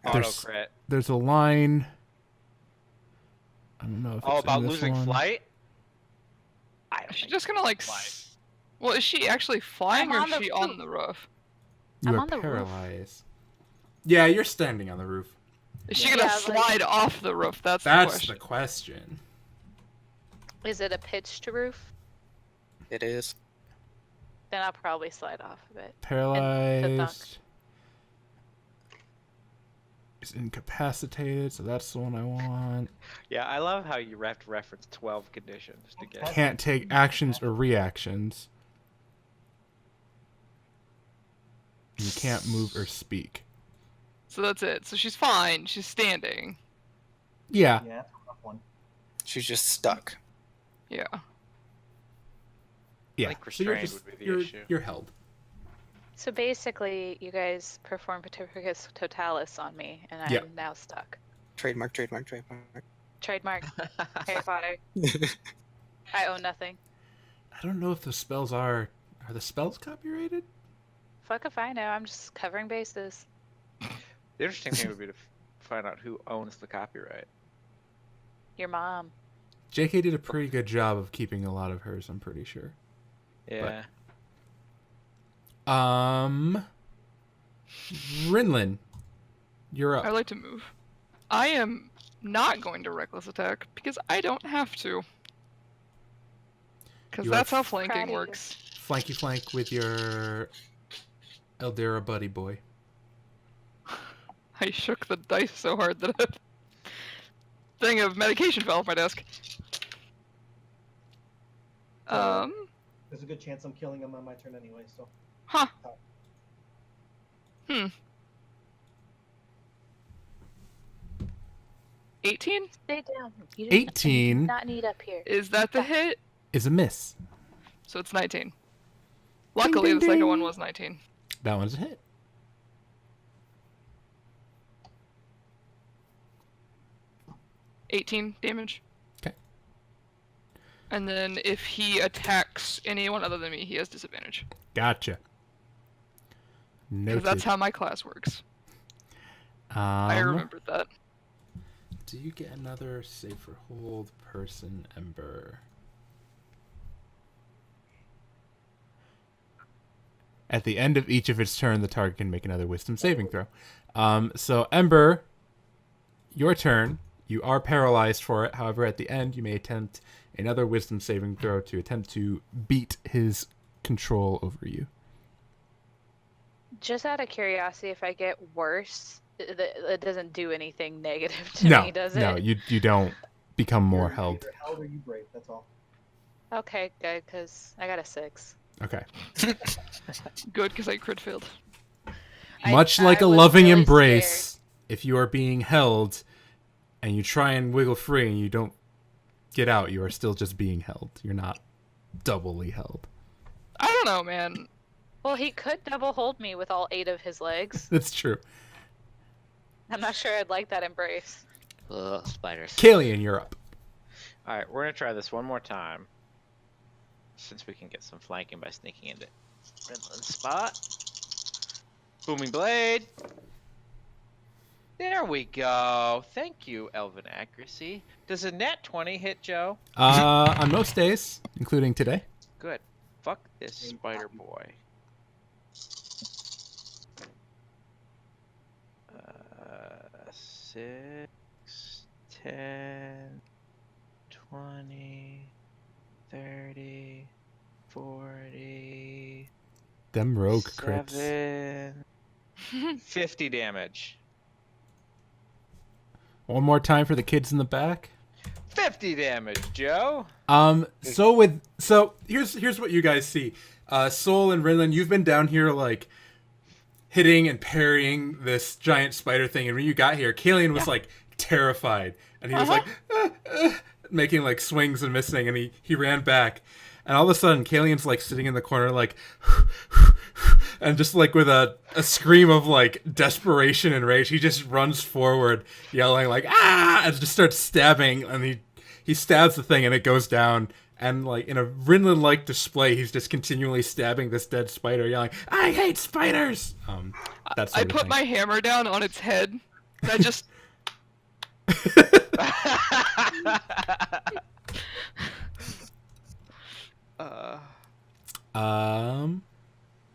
Auto There's- crit. there's a line. I don't know if Oh, it's in about this losing one. flight? I don't Is she think just gonna like? fly. Well, is she actually flying I'm or on is the she roof. on the roof? You I'm are on the roof. paralyzed. Yeah, you're standing on the roof. Is she Yeah, gonna like- slide off the roof? That's the That's question. the question. Is it a pitched roof? It is. Then I'll probably slide off of it. Paralyzed. Is incapacitated, so that's the one I want. Yeah, I love how you have to reference 12 conditions to get. Can't take actions or reactions. You can't move or speak. So that's it. So she's fine. She's standing. Yeah. Yeah, it's a rough one. She's just stuck. Yeah. Yeah. think So you're restrained would be the you're, issue. you're held. So basically, you guys perform Patricus Totalis on me, and I'm Yeah. now stuck. Trademark. Trademark. Harry Potter. I own nothing. I don't know if the spells are the spells copyrighted? Fuck if I know. I'm just covering bases. The interesting thing would be to find out who owns the copyright. Your mom. JK did a pretty good job of keeping a lot of hers, I'm pretty sure. Yeah. Rinlin, you're I'd up. like to move. I am not going to reckless attack because I don't have to. Because You that's are how proud of flanking you. works. Flanky flank with your Eldera, buddy boy. I shook the dice so hard that a thing of medication fell off my desk. There's a good chance I'm killing him on my turn anyway, so. Huh. 18? Stay down. You 18 do not need up here. Is that the hit? is a miss. So it's 19. Luckily, ding, the second ding. one was 19. That one's a hit. $18 damage. Okay. And then if he attacks anyone other than me, he has disadvantage. Gotcha. Because Noted. that's how my class works. I remembered that. Do you get another save for hold person, Ember? At the end of each of its turn, the target can make another wisdom saving throw. So, Ember, your turn. You are paralyzed for it. However, at the end, you may attempt another wisdom saving throw to attempt to beat his control over you. Just out of curiosity, if I get worse, it doesn't do anything negative to me, does it? No, you don't become more You're held. either held or you break, that's all. Okay, good, because I got a 6. Okay. Good, because I crit failed. Much like a was loving really embrace, if you are being held and you try and wiggle free and you don't get out, you are still just being held. You're not doubly held. I don't know, man. Well, he could double hold me with all 8 of his legs. That's true. I'm not sure I'd like that embrace. Ugh, spiders. Kalian, you're up. All right, we're gonna try this one more time. Since we can get some flanking by sneaking into Redland's spot. Booming blade. There we go. Thank you, Elven Accuracy. Does a nat 20 hit Joe? On most days, including today. Good. Fuck this spider boy. 6, 10, 20, 30, 40, Them rogue crits. 7, 50 damage. One more time for the kids in the back. 50 damage, Joe. So here's what you guys see. Sol and Rinlin, you've been down here like hitting and parrying this giant spider thing, and when you got here, Kalian was like terrified, and he was like making like swings and missing, and he ran back, and all of a sudden Kalian's like sitting in the corner like and just like with a scream of like desperation and rage, he just runs forward yelling like ah, and just starts stabbing, and he stabs the thing and it goes down. And, like, in a Rinlin-like display, he's just continually stabbing this dead spider, yelling, I hate spiders! That's I put my hammer down on its head. And I just...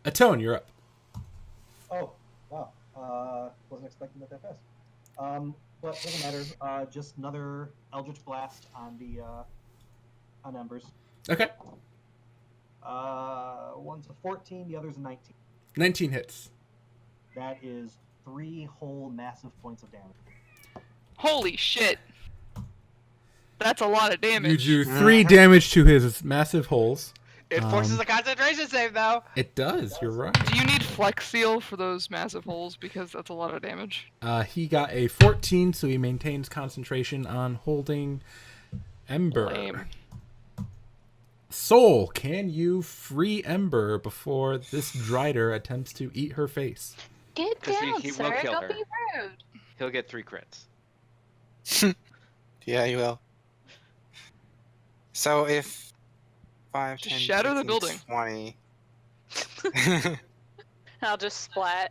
Atone, you're up. Oh, wow. Wasn't expecting that fast. But doesn't matter. Just another Eldritch Blast on the on Embers. Okay. One's a 14, the other's a 19. 19 hits. That is 3 whole massive points of damage. Holy shit. That's a lot of You damage. do 3 damage to his massive holes. It forces a concentration save, though. It does, you're right. Do you need Flex Seal for those massive holes? Because that's a lot of damage. He got a 14, so he maintains concentration on holding Ember. Lame. Sol, can you free Ember before this Drider attempts to eat her face? Get 'Cause down, he will sir. kill Don't her. be rude. He'll get 3 crits. Yeah, you will. So if 5, Just 10, shatter the 15, building. 20. I'll just splat.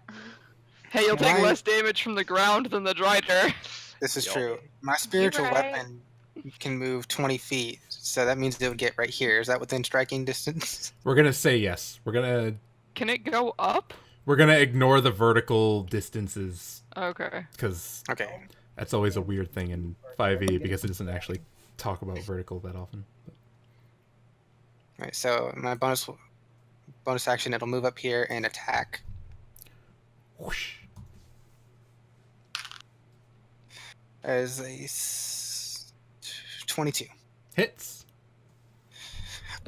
Hey, you'll take Why- less damage from the ground than the Drider. This is Yo. true. My spiritual right. weapon can move 20 feet, so that means it would get right here. Is that within striking distance? We're gonna say yes. We're Can it go up? gonna ignore the vertical distances Okay. because Okay. that's always a weird thing in 5e because it doesn't actually talk about vertical that often. Right. So my bonus action, it'll move up here and attack Whoosh. As 22. Hits.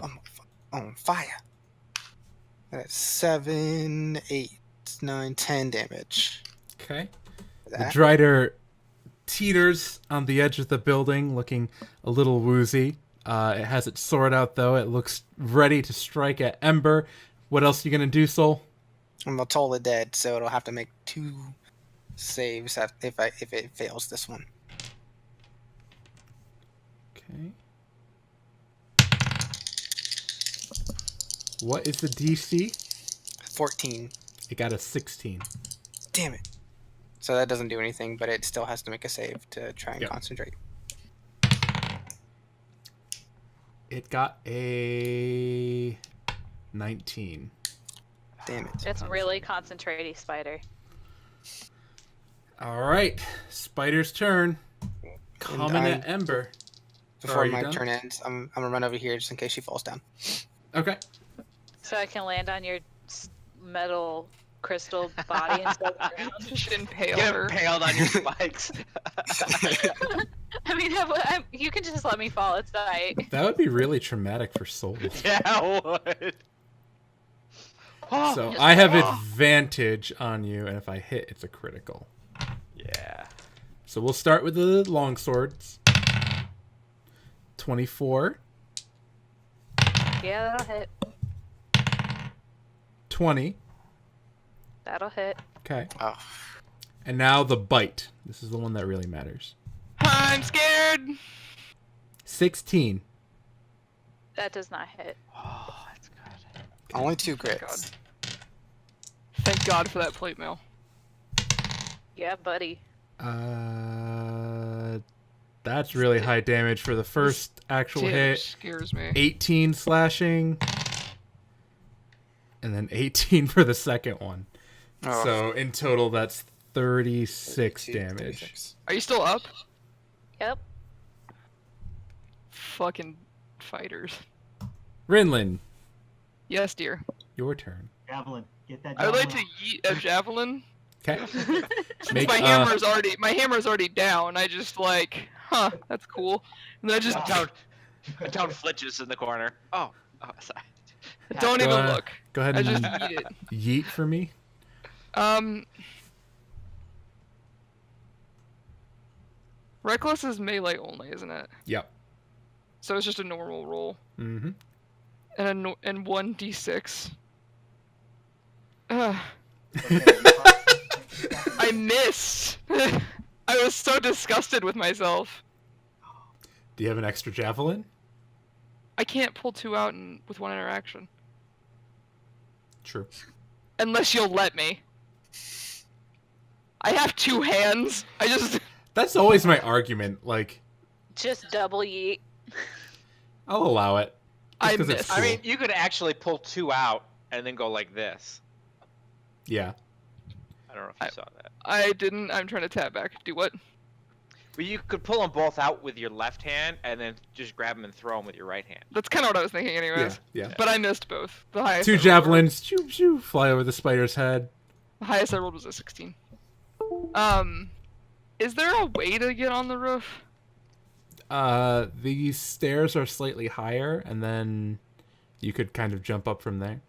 I'm on fire. That's 7, 8, 9, 10 damage. Okay. For The that. Drider teeters on the edge of the building, looking a little woozy. It has its sword out, though. It looks ready to strike at Ember. What else are you going to do, Soul? I'm a toll of dead, so it'll have to make 2 saves if it fails this one. Okay. What is the DC? 14. It got a 16. Damn it. So that doesn't do anything, but it still has to make a save to try and Yep. concentrate. It got a 19. Damn it. It's really concentrating, Spider. All right. Spider's turn. Coming I- at Ember. Before Are you my done? turn ends, I'm gonna run over here just in case she falls down. Okay. So I can land on your metal crystal body instead of the ground. Just impale Get her. impaled on your spikes. I mean, you can just let me fall. It's alright. That would be really traumatic for Soul. Yeah, it would. So I have advantage on you, and if I hit, it's a critical. Yeah. So we'll start with the long swords. 24, Yeah, that'll hit. 20. That'll hit. Okay. Oh, And now the bite. This is the one that really matters. I'm scared. 16. That does not hit. Oh, that's good. only 2 God. crits. Thank God for that plate mail. Yeah, buddy. That's really high damage for the first actual Damn, hit. scares me. 18 slashing. And then 18 for the second one. Oh, So in total, that's 36 32, damage. 36. Are you still up? Yep. Fucking fighters. Rinlin, Yes, dear. your turn. Javelin, get that. I would like javelin to yeet a javelin. Okay. Since Make, my hammer's already down. I just like, that's cool. And then I just A town flinches in the corner. Oh, sorry. don't Go even ahead. look. Go ahead I and just yeet it. yeet for me. Reckless is melee only, isn't it? Yep. So it's just a normal roll Mm-hmm. and 1d6. Ugh, Okay, you probably- I missed. I was so disgusted with myself. Do you have an extra javelin? I can't pull 2 out with 1 interaction True. unless you'll let me. I have 2 hands. I just That's always my argument. Like, Just double yeet. I'll allow it. I Just 'cause it's missed. cool. I mean, you could actually pull 2 out and then go like this. Yeah. I don't know if you saw that. I didn't. I'm trying to tap back. Do what? But you could pull them both out with your left hand and then just grab them and throw them with your right hand. That's kind of what I was thinking, anyways. Yeah. But I missed both. The highest. 2 I rolled- javelins, shoo, shoo, fly over the spider's head. The highest I rolled was a 16. Is there a way to get on the roof? These stairs are slightly higher, and then you could kind of jump up from there.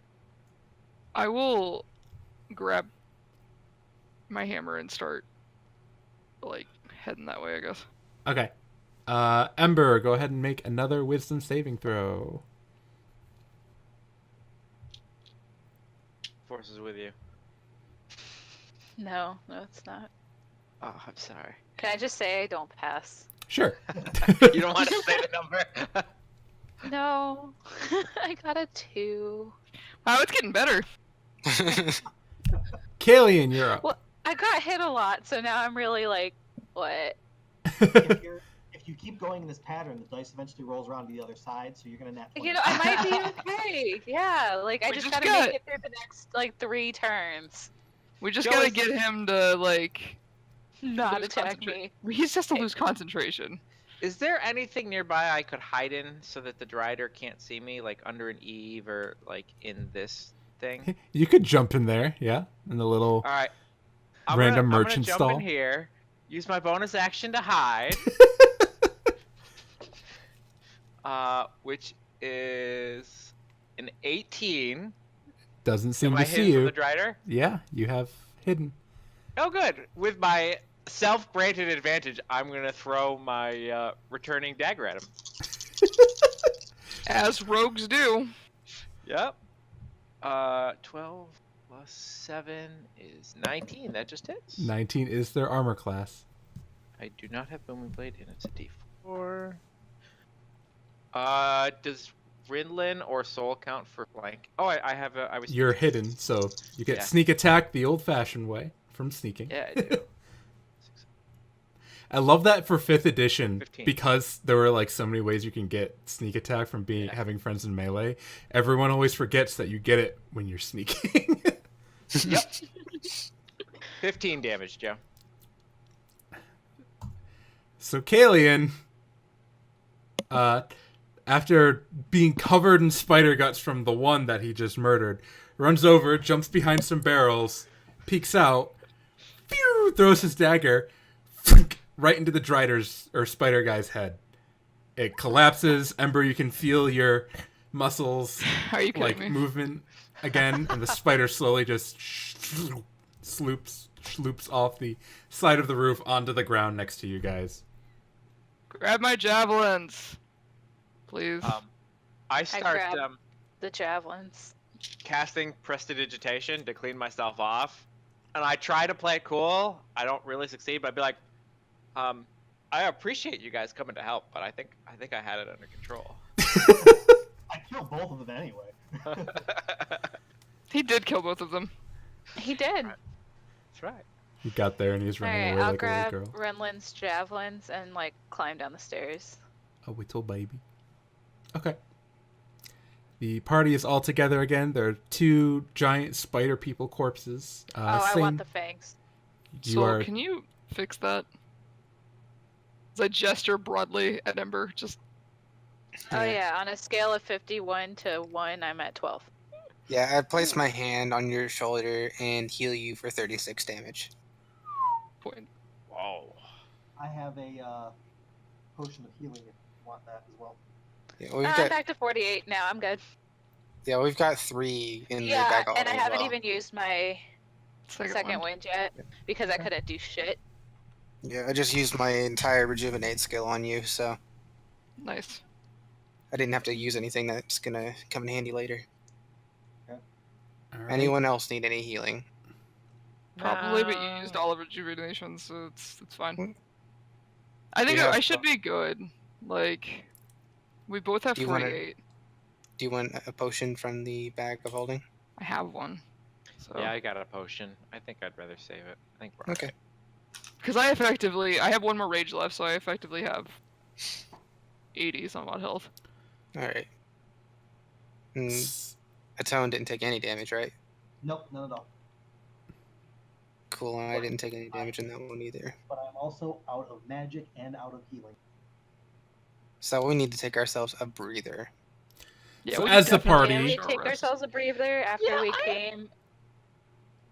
I will grab my hammer and start, like, heading that way, I guess. Okay. Ember, go ahead and make another wisdom saving throw. Force is with you. No, it's not. Oh, I'm sorry. Can I just say I don't pass? Sure. You don't want to say the number? No. I got a 2. Wow, it's getting better. Kalian, you're up. Well, I got hit a lot, so now I'm really like, what? if you keep going in this pattern, the dice eventually rolls around to the other side, so you're gonna nat 20. You know, I might be okay. Yeah, like I We just just gotta got- make it through the next like 3 turns. We just Joe gotta is- get him to, like, Not lose attack concentra- me. He's just to lose concentration. Is there anything nearby I could hide in so that the Drider can't see me, like under an eave or like in this thing? You could jump in there, yeah, in the little All right. Random I'm gonna merchant jump stall. in here, use my bonus action to hide, which is an 18. Doesn't seem Am to I see hidden from you. the Drider? Yeah, you have hidden. Oh, good. With my self-granted advantage, I'm gonna throw my returning dagger at him. As rogues do. Yep. 12 plus 7 is 19. That just hits. 19 is their armor class. I do not have Booming Blade, and it's a D4. Does Rinlin or Soul count for flank? Oh, I have a. I was. You're hidden, so you get Yeah. sneak attack the old-fashioned way from sneaking. Yeah, I do. I love that for 5th edition 15. because there were like so many ways you can get sneak attack from having friends in melee. Everyone always forgets that you get it when you're sneaking. Yep. 15 damage, Joe. So Kalian, after being covered in spider guts from the one that he just murdered, runs over, jumps behind some barrels, peeks out, phew, throws his dagger right into the Drider's or spider guy's head. It collapses. Ember, you can feel your muscles Are you kidding like me? movement again, and the spider slowly just sloops off the side of the roof onto the ground next to you guys. Grab my javelins, please. I start grab the javelins. casting Prestidigitation to clean myself off, and I try to play it cool. I don't really succeed, but I'd be like, I appreciate you guys coming to help, but I think I had it under control. I killed both of them anyway. He did kill both of them. He did. That's right. He got there and he was running Alright, away I'll like a grab little girl. Renlin's javelins and like climb down the stairs. A little baby. Okay. The party is all together again. There are 2 giant spider people corpses. I want the fangs. So can you fix that? As I gesture broadly at Ember, just Oh yeah, on a scale of 51 to 1, I'm at 12. Yeah, I place my hand on your shoulder and heal you for 36 damage. point. Whoa. I have a potion of healing if you want that as well. Yeah, I'm back to 48 now. I'm good. we've got 3 in the Yeah, bag and I already as haven't well. even used my second wind yet because I couldn't do shit. Yeah, I just used my entire rejuvenate skill on you, so Nice. I didn't have to use anything that's gonna come in handy later. All right. Anyone else need any healing? Probably, but you used all of rejuvenation, so it's fine. I think You have- I should be good. Like, we both have Do you wanna- 48. Do you want a potion from the bag of holding? I have one. So. Yeah, I got a potion. I think I'd rather save it. I think we're Okay. Because I have one more rage left, so I effectively have 80 some odd health. Alright. Atone didn't take any damage, right? Nope, none at all. Cool, I didn't take any damage in that one either. But I'm also out of magic and out of healing. So we need to take ourselves a breather. Yeah, So we as the definitely party- Can need we a short take rest. ourselves a breather after Yeah, we came?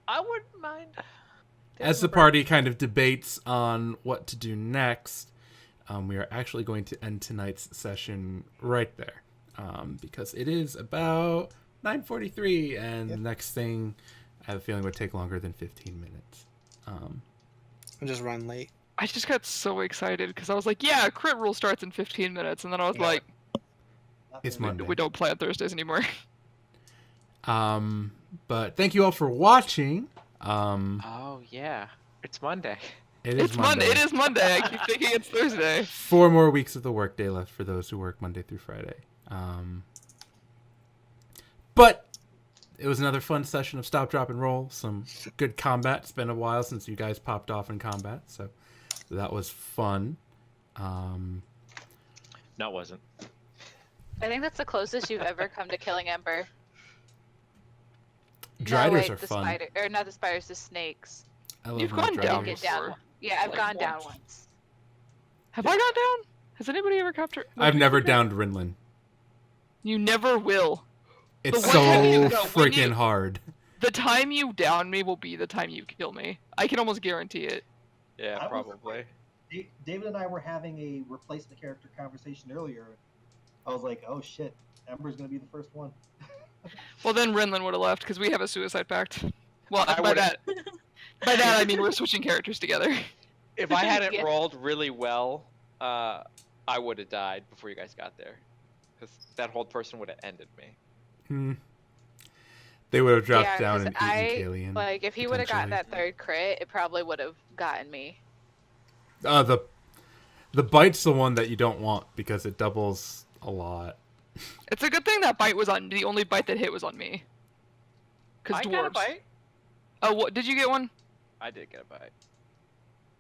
I wouldn't mind. As the party kind of debates on what to do next, we are actually going to end tonight's session right there, because it is about 9:43, and the next thing I have a feeling would take longer than 15 minutes. I'll just run late. I just got so excited because I was like, yeah, crit rule starts in 15 minutes, and then I was like, It's Monday. we don't play on Thursdays anymore. But thank you all for watching. Oh yeah, it's Monday. It's Monday. It is Monday. I keep thinking it's Thursday. 4 more weeks of the workday left for those who work Monday through Friday. But it was another fun session of Stop, Drop, and Roll. Some good combat. It's been a while since you guys popped off in combat, so that was fun. No, it wasn't. I think that's the closest you've ever come to killing Ember. Driders no, are the fun. Spider, or not the spiders, the snakes. I love You've my gone down Driders. Get down. before. Yeah, I've Like gone down once. once. Have I gone down? Has anybody ever captured? I've never downed Rinlin. You never will. It's one so time you- no, when freaking you- hard. The time you down me will be the time you kill me. I can almost guarantee it. Yeah, I was- probably. David and I were having a replacement character conversation earlier. I was like, oh shit, Ember's gonna be the first one. Well, then Renlin would have left because we have a suicide pact. Well, I by would've- that I mean we're switching characters together. If I hadn't Yeah. rolled really well, I would have died before you guys got there, because that hold person would have ended me. They would have dropped Yeah, down 'cause and eaten I Kalian. like if he would have gotten potentially. that third crit, it probably would have gotten me. The bite's the one that you don't want because it doubles a lot. It's a good thing that bite was on. The only bite that hit was on me. Because I dwarves. got a bite. Oh, what? Did you get one? I did get a bite.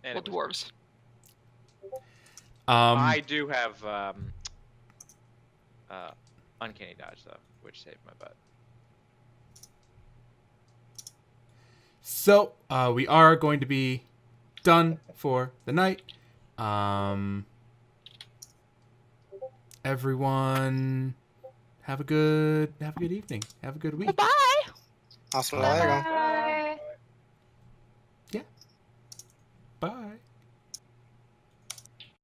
And Well, it was- dwarves. I do have uncanny dodge though, which saved my butt. So we are going to be done for the night. Everyone, have a good evening. Have a good week. Bye. Hasta Bye. luego. Bye. Bye.